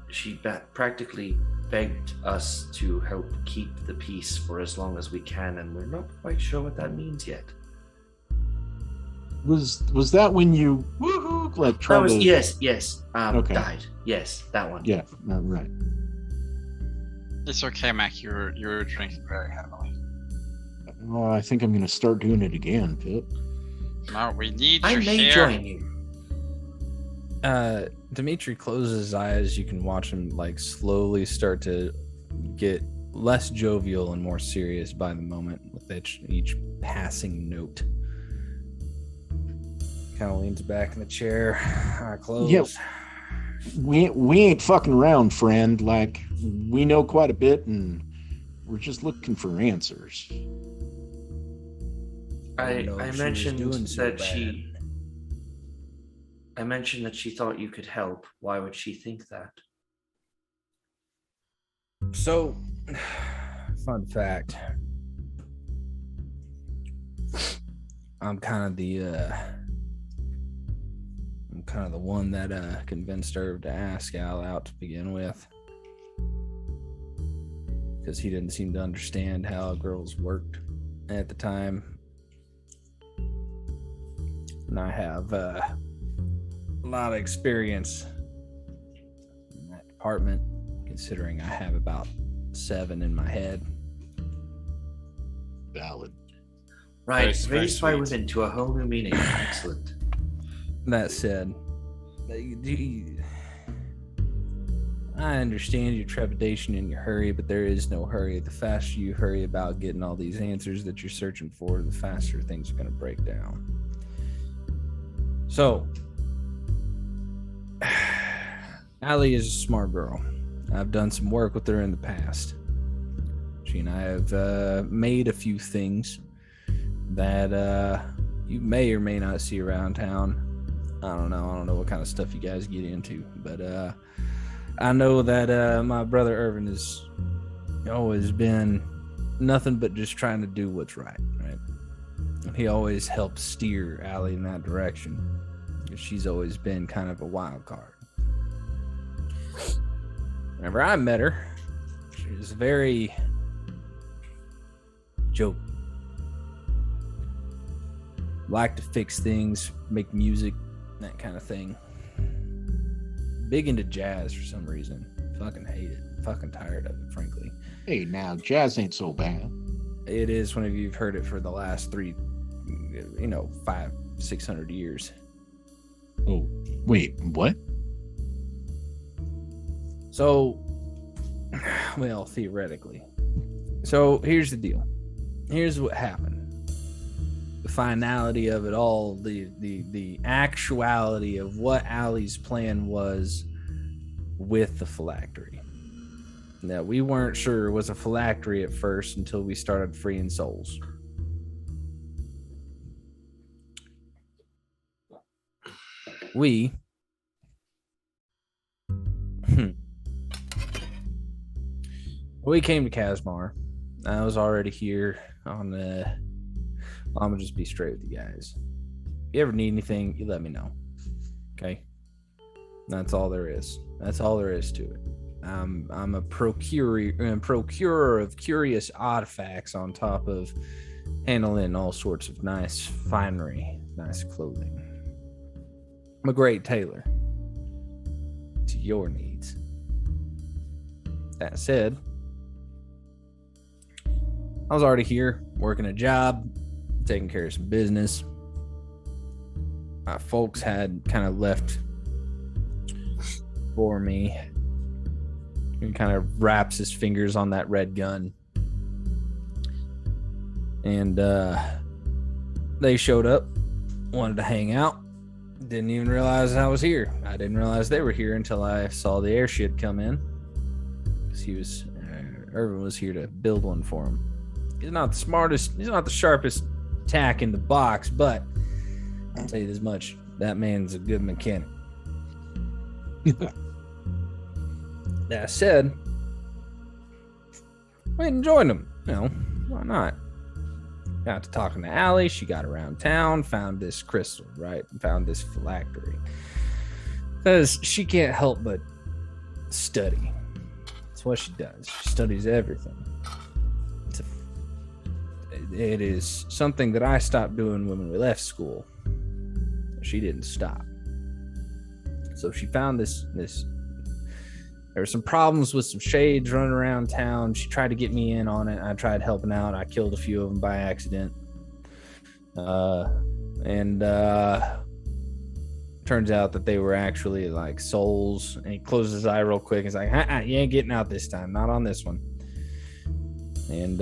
she practically begged us to help keep the peace for as long as we can, and we're not quite sure what that means yet. Was that when you like tried to... Yes. Okay. Died. Yes, that one. Yeah, right. It's okay, Mac. You're drinking very heavily. Well, I think I'm going to start doing it again, Pip. No, we need I you may here. join you. Dimitri closes his eyes. You can watch him like slowly start to get less jovial and more serious by the moment with each passing note. Kind of leans back in the chair. I close. Yep. We ain't fucking around, friend. Like, we know quite a bit, and we're just looking for answers. I mentioned that I mentioned that she thought you could help. Why would she think that? So, fun fact. I'm kind of the one that convinced her to ask Al out to begin with, because he didn't seem to understand how girls worked at the time, and I have a lot of experience in that department, considering I have about 7 in my head. Valid. Right, raised by women to a whole new meaning. Excellent. That said, I understand your trepidation and your hurry, but there is no hurry. The faster you hurry about getting all these answers that you're searching for, the faster things are going to break down. So, Allie is a smart girl. I've done some work with her in the past. She and I have made a few things that you may or may not see around town. I don't know what kind of stuff you guys get into, but I know that my brother Irvin has always been nothing but just trying to do what's right? He always helps steer Allie in that direction. She's always been kind of a wild card. Whenever I met her, she was very joke. Like to fix things, make music, that kind of thing. Big into jazz for some reason. Fucking hate it. Fucking tired of it, frankly. Hey, now, jazz ain't so bad. It is whenever you've heard it for the last 500-600 years. Oh, wait, what? So, well, theoretically. So, here's the deal. Here's what happened. The finality of it all, the actuality of what Allie's plan was with the phylactery. Now, we weren't sure it was a phylactery at first until we started freeing souls. We came to Kasmar. I was already here on the... I'm gonna just be straight with you guys. If you ever need anything, you let me know. Okay? That's all there is. That's all there is to it. I'm a procurer of curious artifacts on top of handling all sorts of nice finery, nice clothing. I'm a great tailor to your needs. That said, I was already here working a job, taking care of some business. My folks had kind of left for me. He kind of wraps his fingers on that red gun. And they showed up wanted to hang out. Didn't even realize I was here. I didn't realize they were here until I saw the airship come in. Because Irvin was here to build one for him. He's not the smartest, he's not the sharpest tack in the box, but I'll tell you this much, that man's a good mechanic. That said, I went and joined him. You know, why not? Got to talking to Allie. She got around town, found this crystal, right? Found this phylactery. Because she can't help but study. That's what she does. She studies everything. It is something that I stopped doing when we left school. She didn't stop. So she found this. There were some problems with some shades running around town. She tried to get me in on it. I tried helping out. I killed a few of them by accident. Turns out that they were actually like souls. And he closed his eye real quick. He's like, you ain't getting out this time. Not on this one. And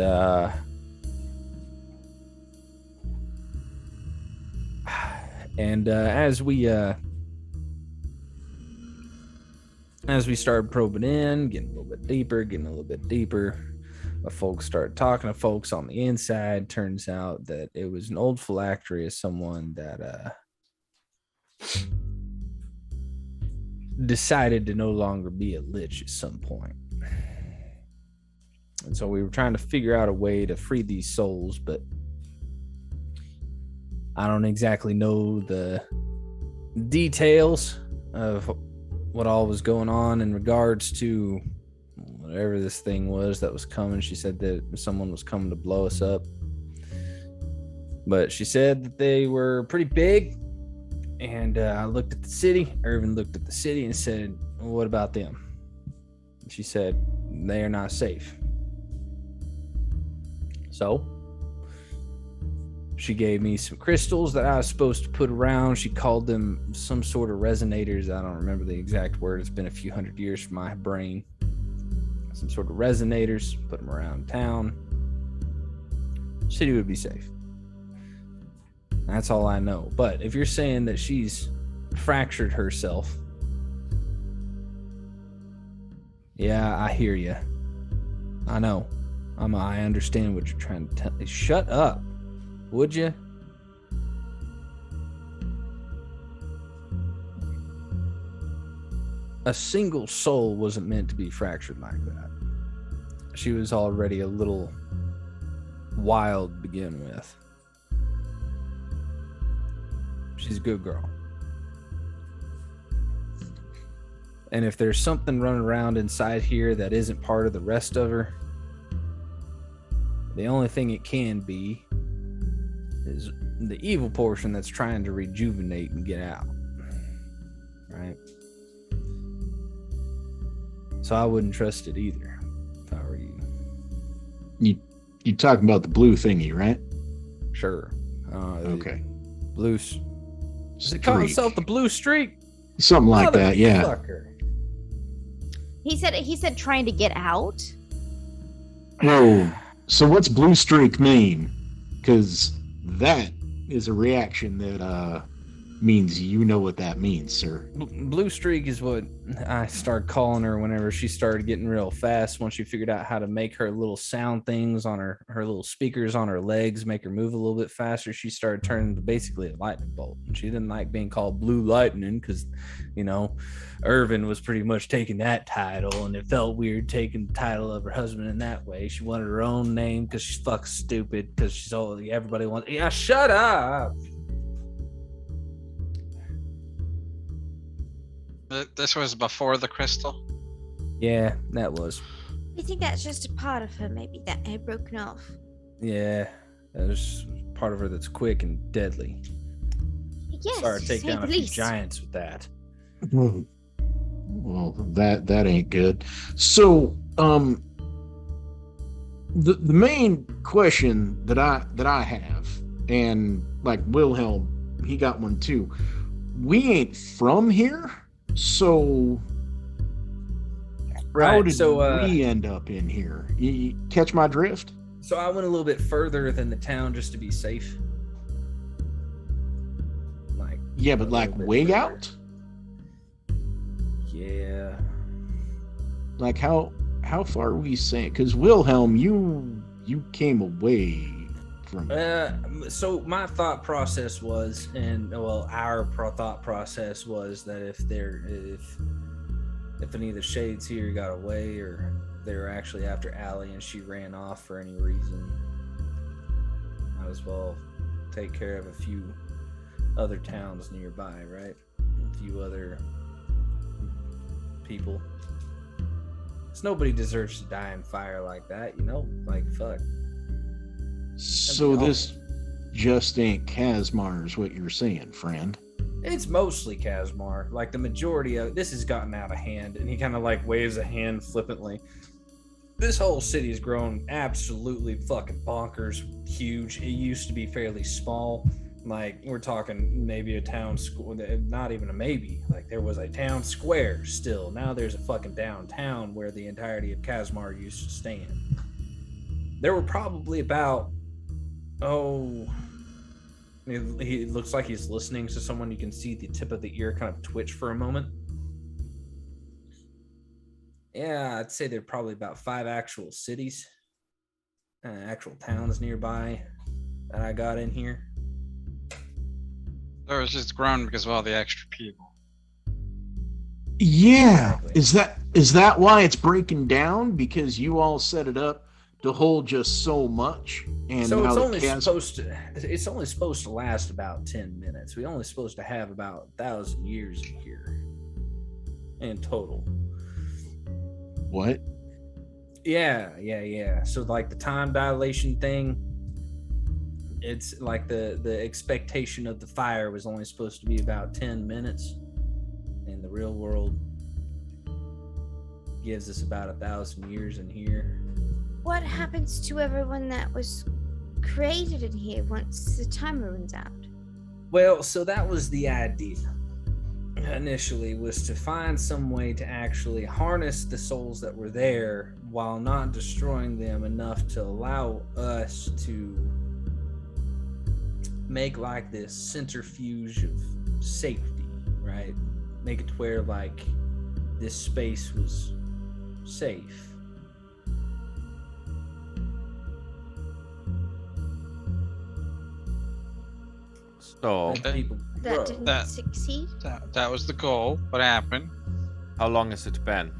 as we started probing in, getting a little bit deeper, my folks started talking to folks on the inside. Turns out that it was an old phylactery of someone that decided to no longer be a lich at some point. And so we were trying to figure out a way to free these souls, but I don't exactly know the details of what all was going on in regards to whatever this thing was that was coming. She said that someone was coming to blow us up. But she said that they were pretty big. And I looked at the city. Irvin looked at the city and said, well, what about them? She said, they are not safe. So she gave me some crystals that I was supposed to put around. She called them some sort of resonators. I don't remember the exact word. It's been a few hundred years from my brain. Some sort of resonators, put them around town. City would be safe. That's all I know. But if you're saying that she's fractured herself, yeah, I hear you. I know. I understand what you're trying to tell me. Shut up. Would you? A single soul wasn't meant to be fractured like that. She was already a little wild to begin with. She's a good girl. And if there's something running around inside here that isn't part of the rest of her, the only thing it can be is the evil portion that's trying to rejuvenate and get out. Right? So I wouldn't trust it either if I were you. You talking about the blue thingy, right? Sure. Okay. Blue. Does it call itself the blue streak? Something like that, yeah. Fucker. He said trying to get out. Oh, so what's blue streak mean? Because that is a reaction that means you know what that means, sir. Blue streak is what I started calling her whenever she started getting real fast. Once she figured out how to make her little sound things on her little speakers on her legs, make her move a little bit faster, she started turning into basically a lightning bolt. And she didn't like being called Blue Lightning because, you know, Irvin was pretty much taking that title, and it felt weird taking the title of her husband in that way. She wanted her own name because she's fucking stupid, because she's all everybody wants. Yeah, shut up. This was before the crystal? Yeah, that was. You think that's just a part of her, maybe, that had broken off? Yeah, there's part of her that's quick and deadly. Yes, Sorry to take say down the a few least. giants with that. Well, that ain't good. So, the main question that I have, and like Wilhelm, he got one too. We ain't from here, so how did we end up in here? You catch my drift? So I went a little bit further than the town just to be safe. Yeah, but like way out? Yeah. Like how far are we saying? Because Wilhelm, you came away from. So my thought process was, our thought process was that if any of the shades here got away, or they were actually after Allie and she ran off for any reason, might as well take care of a few other towns nearby, right? A few other people. Because nobody deserves to die in fire like that, Like, fuck. So this just ain't Kasmar is what you're saying, friend. It's mostly Kasmar. Like, the majority of this has gotten out of hand, and he kind of like waves a hand flippantly. This whole city has grown absolutely fucking bonkers huge. It used to be fairly small. Like, we're talking maybe a town school, not even a maybe. Like, there was a town square still. Now there's a fucking downtown where the entirety of Kasmar used to stand. There were probably about, he looks like he's listening to someone. You can see the tip of the ear kind of twitch for a moment. Yeah, I'd say there are probably about 5 actual cities, actual towns nearby that I got in here. So it's just grown because of all the extra people. Yeah. Exactly. Is that why it's breaking down? Because you all set it up to hold just so much, and so now it's only supposed to last about 10 minutes. We're only supposed to have about 1,000 years in here in total. What? Yeah. So like the time dilation thing, it's like the expectation of the fire was only supposed to be about 10 minutes. In the real world, gives us about 1,000 years in here. What happens to everyone that was created in here once the timer runs out? Well, so that was the idea initially, was to find some way to actually harness the souls that were there while not destroying them enough to allow us to make like this centrifuge of safety, right? Make it to where like this space was safe. So That didn't succeed? That was the goal. What happened? how long has it been?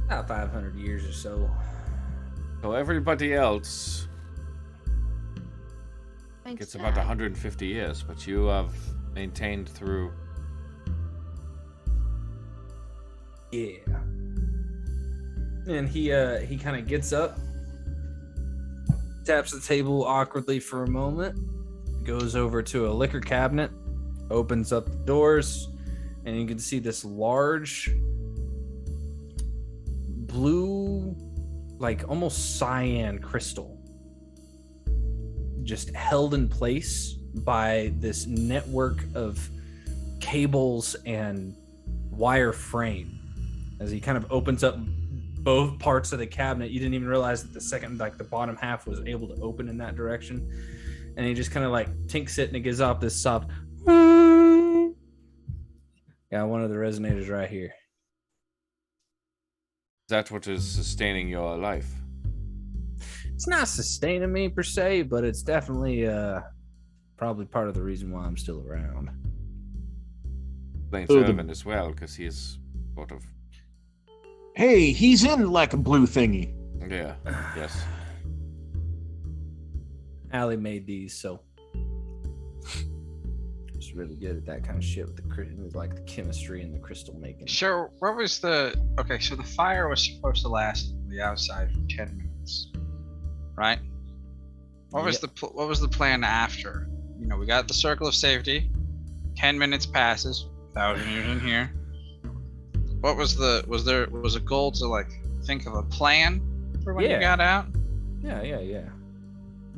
About 500 years or so. So everybody else Thanks, gets about 150 years, but you have maintained through. Yeah. And he kind of gets up, taps the table awkwardly for a moment, goes over to a liquor cabinet, opens up the doors, and you can see this large blue, like almost cyan crystal, just held in place by this network of cables and wire frame. As he kind of opens up both parts of the cabinet, you didn't even realize that the bottom half was able to open in that direction. And he just kind of like tinks it, and it gives off this soft. Yeah, one of the resonators right here. That's what is sustaining your life. It's not sustaining me per se, but it's definitely probably part of the reason why I'm still around. Plain servant as well, because he's sort of. Hey, he's in like a blue thingy. Yeah. Yes. Allie made these, so she's really good at that kind of shit with the chemistry and the crystal making. Sure. What was the? Okay, so the fire was supposed to last on the outside for 10 minutes, right? What was the plan after? You know, we got the circle of safety. 10 minutes passes. 1,000 years in here. What was was a goal to like think of a plan for when you got out? Yeah.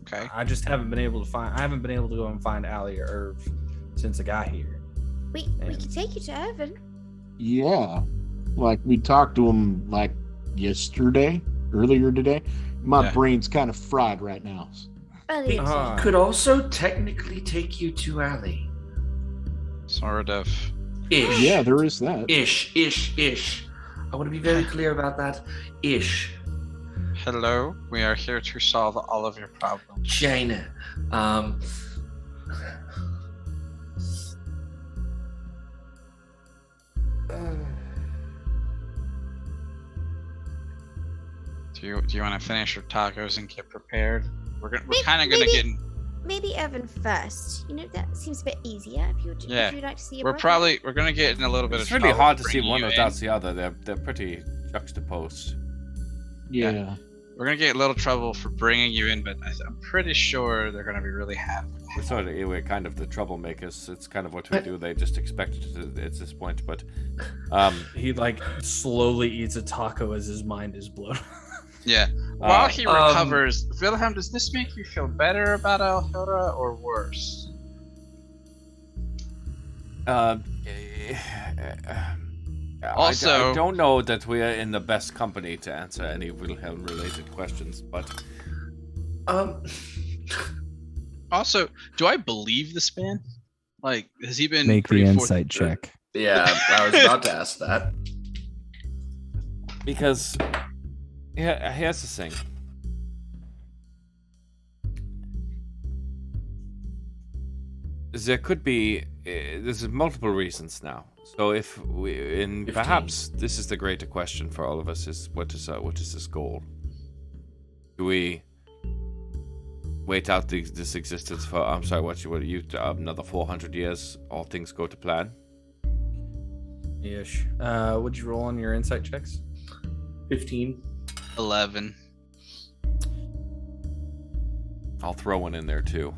Okay. I just haven't been able to go and find Allie or Irv since I got here. We can take you to Irvin. Yeah. Like we talked to him like earlier today. My brain's kind of fried right now. Could also technically take you to Allie. Sort of. Ish. Yeah, there is that. Ish. I want to be very clear about that. Ish. Hello, we are here to solve all of your problems. China. Do you want to finish your tacos and get prepared? We're kind of gonna get. Maybe Evan first. That seems a bit easier. If you'd like to see your brother. We're gonna get in a little bit It's of really trouble hard to see bringing one you without in. the other. They're pretty juxtaposed. Yeah. We're gonna get a little trouble for bringing you in, but I'm pretty sure they're gonna be really happy. We're kind of the troublemakers. It's kind of what we do. They just expect it at this point. But he slowly eats a taco as his mind is blown. Yeah. While he recovers, Wilhelm, does this make you feel better about Alhura or worse? Also, I don't know that we are in the best company to answer any Wilhelm-related questions, but also, do I believe this man? Has he been Make the insight check? Yeah, I was about to ask that. Because here's the thing. There could be there's multiple reasons now. So if perhaps this is the greater question for all of us: is what is this goal? Do we wait out this existence for? I'm sorry, what you another 400 years? All things go to plan. Ish. Would you roll on your insight checks? 15. 11. I'll throw one in there too.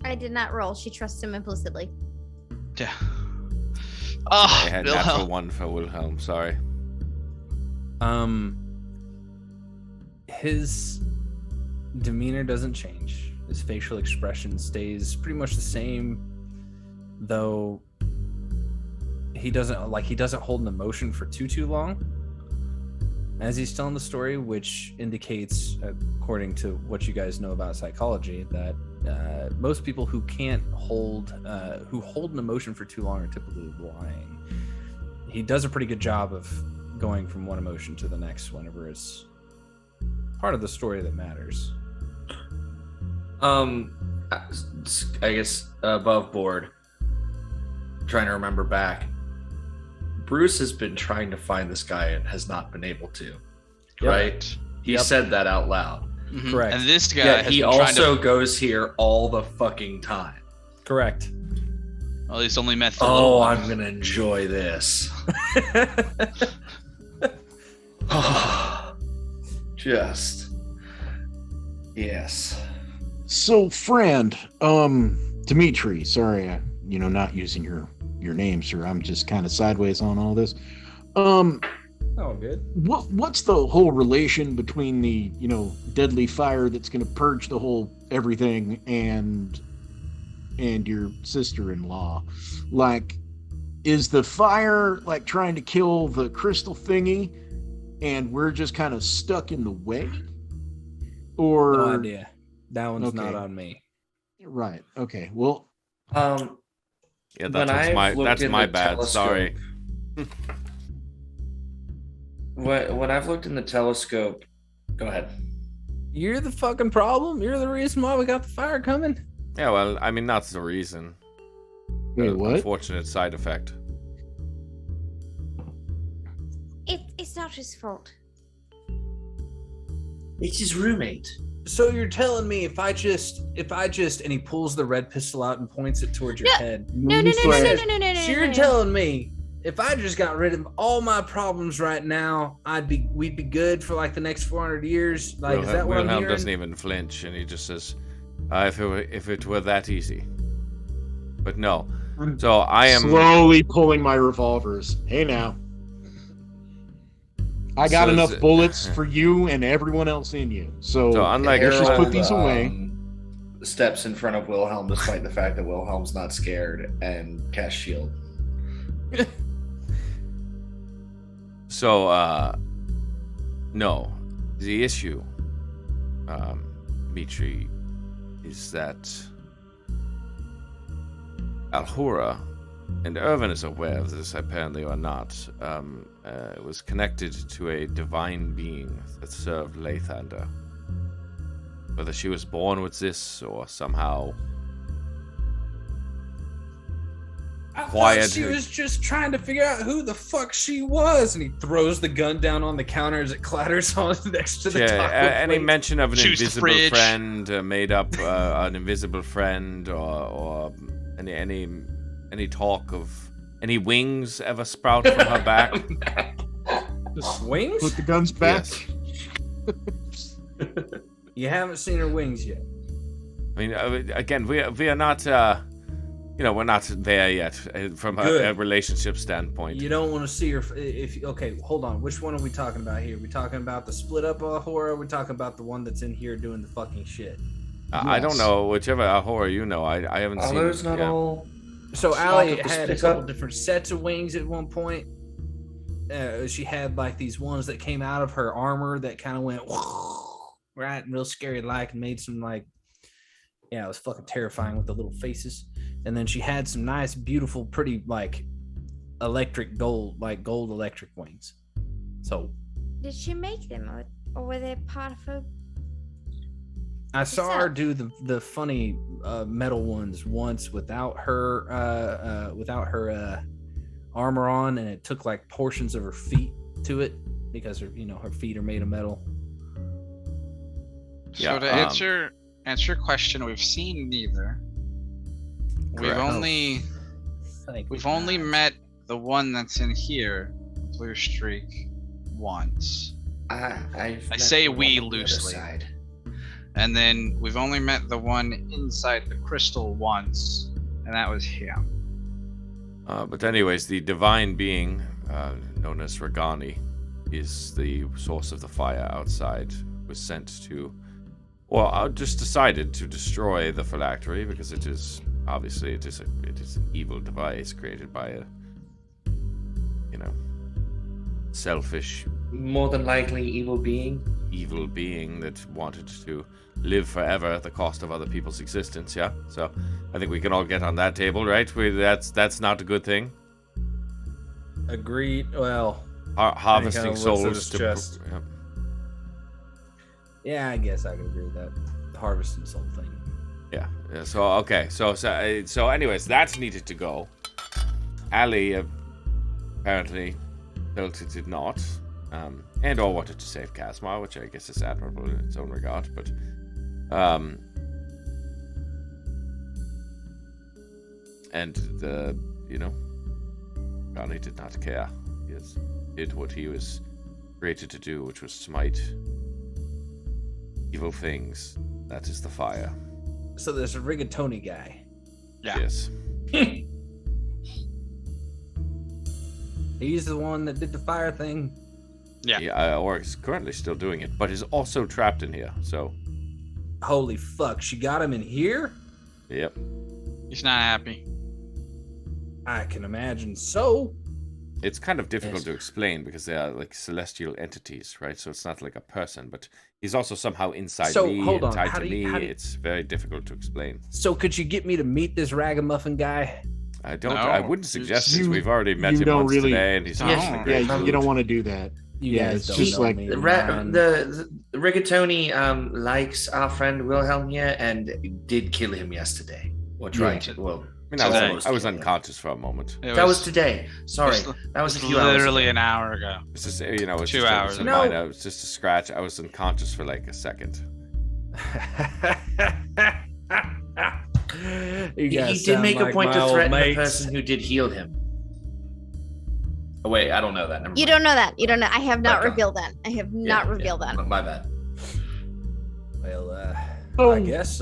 I did not roll. She trusts him implicitly. Yeah. I had natural one for Wilhelm. Sorry. His demeanor doesn't change. His facial expression stays pretty much the same, though he doesn't hold an emotion for too long as he's telling the story, which indicates, according to what you guys know about psychology, that most people who hold an emotion for too long are typically lying. He does a pretty good job of going from one emotion to the next whenever it's part of the story that matters. I guess above board, trying to remember back, Bruce has been trying to find this guy and has not been able to. Yep. Right? He said that out loud. Mm-hmm. Correct. And this guy he also goes here all the fucking time. Correct. Well, he's only met the little one. I'm gonna enjoy this. Just yes. So, friend, Dimitri, sorry, not using your name, sir. I'm just kind of sideways on all this. Oh, good. What's the whole relation between the, deadly fire that's going to purge the whole everything and your sister-in-law? Is the fire trying to kill the crystal thingy and we're just kind of stuck in the way? Or no idea. That one's not on me. Right. Okay. Well, yeah, that's my bad. Sorry. When I've looked in the telescope, go ahead. You're the fucking problem. You're the reason why we got the fire coming. Yeah, well, I mean, that's the reason. Wait, what? Unfortunate side effect. It's not his fault. It's his roommate. So you're telling me if I just and he pulls the red pistol out and points it towards your head. No. So you're telling me if I just got rid of all my problems right now, we'd be good for the next 400 years. Is that what I'm hearing? Doesn't even flinch, and he just says, "If it were that easy." But no. So I am slowly pulling my revolvers. Hey now. I got enough bullets for you and everyone else in you. So unlike let's just put these away. Steps in front of Wilhelm, despite the fact that Wilhelm's not scared, and cast shield. So, no. The issue, Dimitri, is that Alhura and Irvin is aware of this, apparently, or not. It was connected to a divine being that served Lathander. Whether she was born with this or somehow I thought she was just trying to figure out who the fuck she was, and he throws the gun down on the counter as it clatters on next to the taco any plate. mention of an invisible friend made up an invisible friend, or any talk of any wings ever sprout from her back? The wings? Put the guns back. Yes. You haven't seen her wings yet. I mean, again, we are not. We're not there yet from a relationship standpoint. You don't want to see her. Okay, hold on. Which one are we talking about here? We talking about the split up horror? Or are we talking about the one that's in here doing the fucking shit? I don't know. Whichever horror you know, I haven't seen. There's not all. So Allie had a couple different sets of wings at one point. She had like these ones that came out of her armor that kind of went right, real scary like, and made some like, it was fucking terrifying with the little faces. And then she had some nice, beautiful, pretty like electric gold, like gold electric wings. So did she make them, or were they part of her? I saw her do the funny metal ones once without her armor on, and it took like portions of her feet to it because her feet are made of metal. So to answer your question, we've seen neither. We've only met the one that's in here, Blue Streak, once. I say we loosely. And then we've only met the one inside the crystal once, and that was him. But anyways, the divine being, known as Regani, is the source of the fire outside. Was sent to, just decided to destroy the phylactery because it is obviously it is an evil device created by a selfish, more than likely evil being that wanted to live forever at the cost of other people's existence. Yeah, so I think we can all get on that table, right? That's not a good thing. Agreed. Well, harvesting souls to. Yeah, I guess I can agree with that. The harvesting soul thing. Yeah. So okay. So anyways, that needed to go. Allie apparently felt it did not, and/or wanted to save Kasmar, which I guess is admirable in its own regard. But and Ronnie did not care. He did what he was created to do, which was smite evil things. That is the fire. So there's a rigatoni guy. Yeah. Yes. He's the one that did the fire thing. Yeah. Or is currently still doing it, but is also trapped in here. So. Holy fuck! She got him in here. Yep. He's not happy. I can imagine. So. It's kind of difficult to explain because they are like celestial entities, right? So it's not like a person, but he's also somehow inside me and tied to me. It's very difficult to explain. So could you get me to meet this ragamuffin guy? I don't. No, I wouldn't suggest it. We've already met him once today, and he's you don't want to do that. It's just like the rigatoni likes our friend Wilhelm here and did kill him yesterday. Or tried to. Well. I was unconscious for a moment. That was today. Sorry, that was a few hours. Literally an hour ago. It's just, it's 2 hours. No, it was just a scratch. I was unconscious for like a second. He did make a point to threaten the person who did heal him. Oh wait, I don't know that. Never you mind. don't know that. You don't know. I have not revealed that. I have not revealed that. My bad. Well, I guess.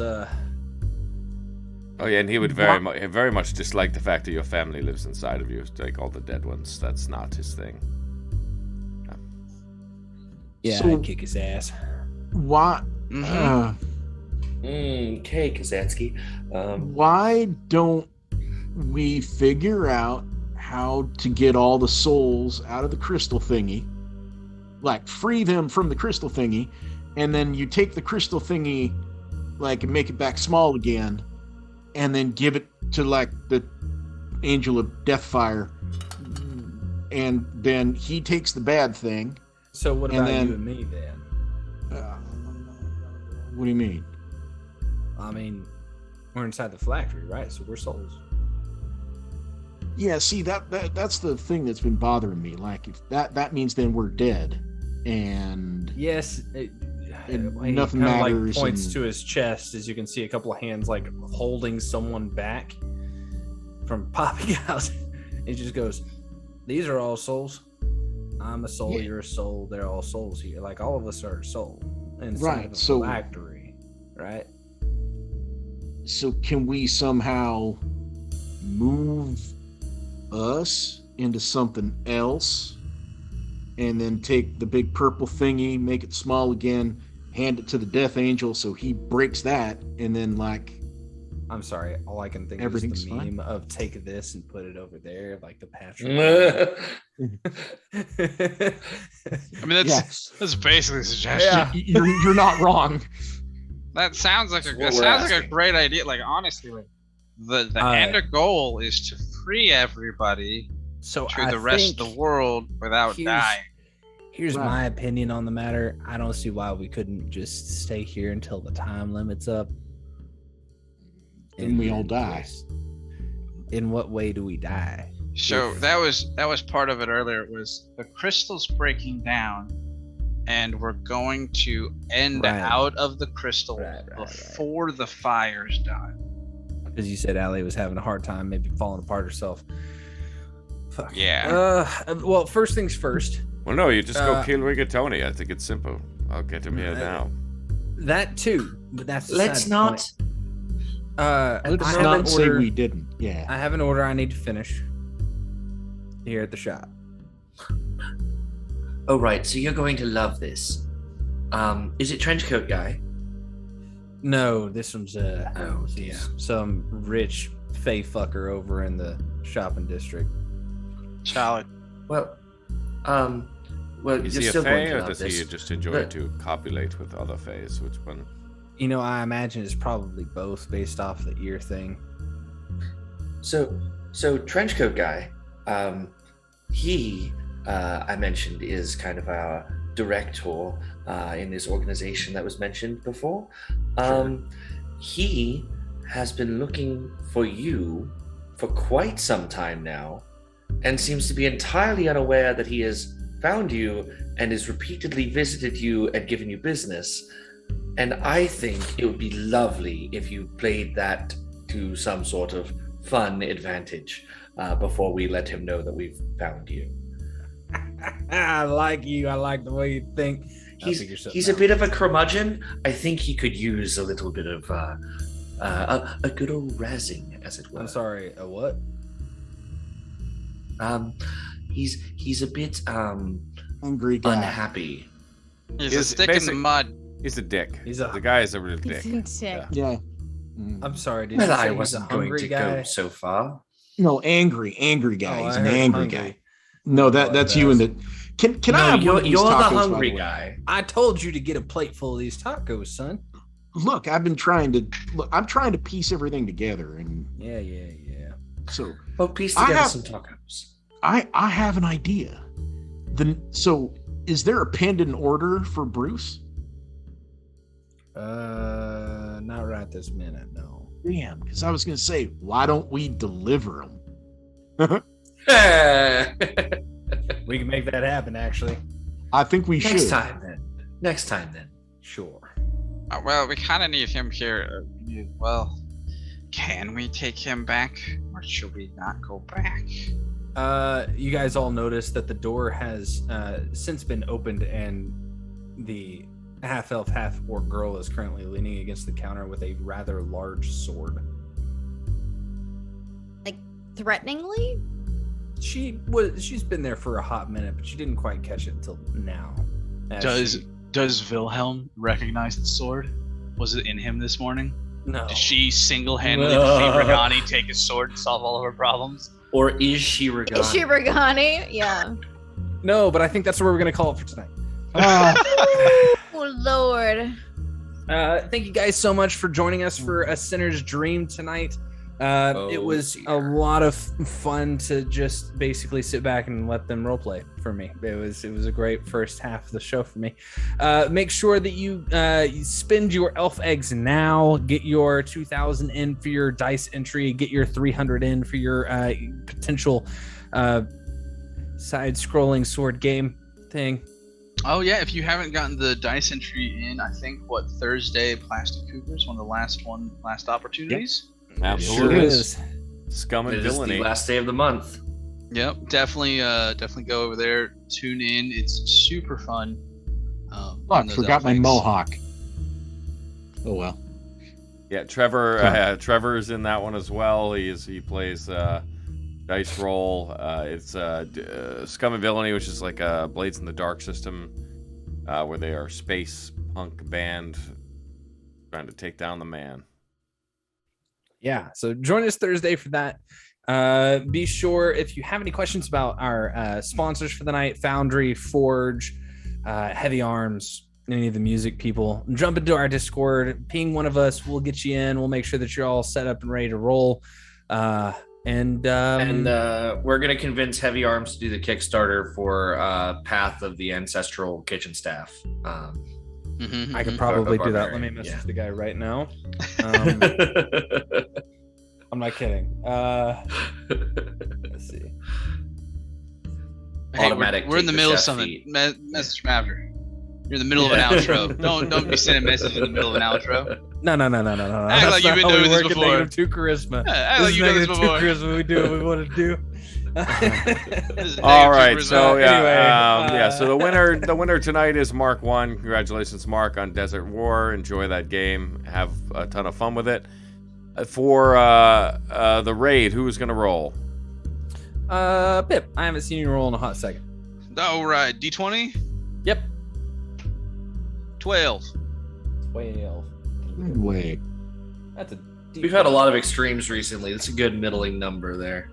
Oh yeah, and he would very much dislike the fact that your family lives inside of you, like all the dead ones. That's not his thing. Yeah, so, I'd kick his ass. Why? Okay, Kazansky. Why don't we figure out how to get all the souls out of the crystal thingy? Like, free them from the crystal thingy, and then you take the crystal thingy, like, and make it back small again, and then give it to, like, the angel of Deathfire, and then he takes the bad thing. So what about you and me then? What do you mean? I mean, we're inside the phylactery, right? So we're souls. Yeah, see, that's the thing that's been bothering me. Like, if that means then we're dead, and yes, nothing he matters. Like points to his chest, as you can see a couple of hands like holding someone back from popping out. He just goes, "These are all souls. I'm a soul. You're a soul. They're all souls here. Like all of us are a soul inside of the phylactery, right? So can we somehow move us into something else and then take the big purple thingy, make it small again, hand it to the death angel so he breaks that, and then like I'm sorry, all I can think is the meme of take this and put it over there, like the Patrick. I mean, that's basically a suggestion. Yeah. You're not wrong. That sounds like a great idea. Like honestly, like the end goal is to free everybody to the rest of the world without dying. Here's my opinion on the matter. I don't see why we couldn't just stay here until the time limit's up. And we all die. In what way do we die? So that was part of it earlier. It was the crystal's breaking down, and we're going to end out of the crystal before the fire's done. Because you said Allie was having a hard time, maybe falling apart herself. Fuck. Yeah. Well, first things first. Well, no, you just go kill Rigatoni. I think it's simple. I'll get him here now. That too, but that's let's not. Let's not say we didn't. Yeah. I have an order I need to finish here at the shop. Oh right, so you're going to love this. Is it Trenchcoat Guy? No, this one's some rich fey fucker over in the shopping district. Solid. Well, is he a fae, or does he just enjoy to copulate with other fays? Which one? You know, I imagine it's probably both, based off the ear thing. So Trenchcoat Guy, he I mentioned is kind of our director in this organization that was mentioned before. He has been looking for you for quite some time now, and seems to be entirely unaware that he has found you and has repeatedly visited you and given you business. And I think it would be lovely if you played that to some sort of fun advantage before we let him know that we've found you. I like you. I like the way you think. He's a bit of a curmudgeon. I think he could use a little bit of a good old razzing, as it were. I'm sorry, a what? He's a bit hungry guy. Unhappy. He's a stick in the mud. He's a dick. The guy is a real dick. Yeah. I'm sorry. Did Well, you say I wasn't going to go so far. No, angry guy. He's an angry guy. No, that's you in the. Can I have one of these you're tacos, the hungry guy. I told you to get a plate full of these tacos, son. Look, I'm trying to piece everything together, and yeah. So, well, piece together some tacos. I have an idea. So, is there a pending order for Bruce? Not right this minute, no. Damn, because I was gonna say, why don't we deliver him? We can make that happen, actually. I think we should. Next time then. Sure. Well, we kind of need him here. Well, can we take him back, or should we not go back? You guys all noticed that the door has since been opened, and the half-elf, half-orc girl is currently leaning against the counter with a rather large sword. Like, threateningly? She's been there for a hot minute, but she didn't quite catch it until now. Does Wilhelm recognize the sword? Was it in him this morning? No. Did she single-handedly defeat Regani, take his sword, and solve all of her problems? Or is she Regani? Is she Regani? Yeah. No, but I think that's where we're gonna call it for tonight. Oh Lord. Thank you guys so much for joining us for A Sinner's Dream tonight. It was a lot of fun to just basically sit back and let them roleplay for me. It was a great first half of the show for me. Make sure that you spend your elf eggs now. Get your 2,000 in for your dice entry. Get your 300 in for your potential side-scrolling sword game thing. Oh yeah, if you haven't gotten the dice entry in, I think Thursday, Plastic Cougars, one of the last opportunities. Yep. Absolutely. Sure is. Scum and villainy. The last day of the month. Yep, definitely go over there, tune in. It's super fun. Look, forgot my mohawk. Oh well. Yeah, Trevor's in that one as well. He plays dice roll. It's Scum and Villainy, which is like a Blades in the Dark system, where they are space punk band trying to take down the man. Yeah, so join us Thursday for that. Be sure, if you have any questions about our sponsors for the night, Foundry, Forge, Heavy Arms, any of the music people, jump into our Discord, ping one of us, we'll get you in, we'll make sure that you're all set up and ready to roll. And we're going to convince Heavy Arms to do the Kickstarter for Path of the Ancestral Kitchen Staff. I could probably do that. Let me message the guy right now. I'm not kidding. Let's see. Hey, we're in the middle of something. Message from after. You're in the middle of an outro. Don't be sending messages in the middle of an outro. No. Act like you've been doing this before. Negative 2 charisma. Act like you've done this before. Charisma. We do what we want to do. All right, so anyway, so the winner tonight is Mark 1. Congratulations, Mark, on Desert War. Enjoy that game. Have a ton of fun with it. For the raid, who is going to roll? Pip. I haven't seen you roll in a hot second. All right, D20. Yep. 12. Wait. That's a. We've had a lot of extremes recently. That's a good middling number there.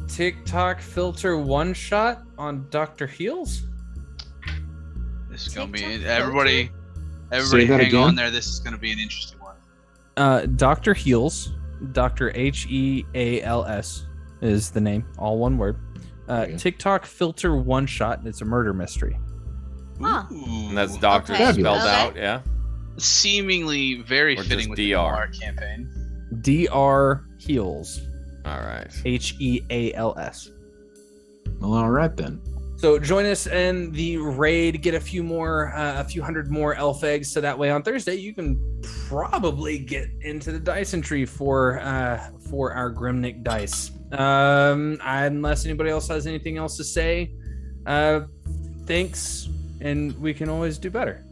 TikTok filter one shot on Dr. Heels. This is gonna be everybody hang on there. This is gonna be an interesting one. Dr. Heels, Dr. Heals is the name, all one word. TikTok filter one shot, and it's a murder mystery. Huh. And that's Doctor spelled out, yeah. Seemingly very fitting with the Noir campaign. Dr. Heels. All right. Heals. Well, all right then. So join us in the raid. Get a few hundred more elf eggs, so that way on Thursday you can probably get into the dice entry for our Grimnick dice. Unless anybody else has anything else to say, thanks, and we can always do better.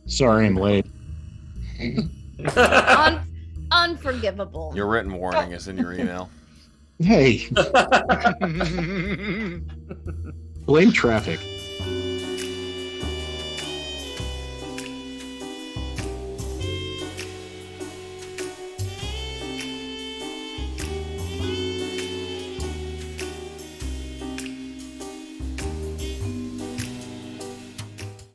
Sorry I'm late. Unforgivable. Your written warning is in your email. Hey. Blame traffic.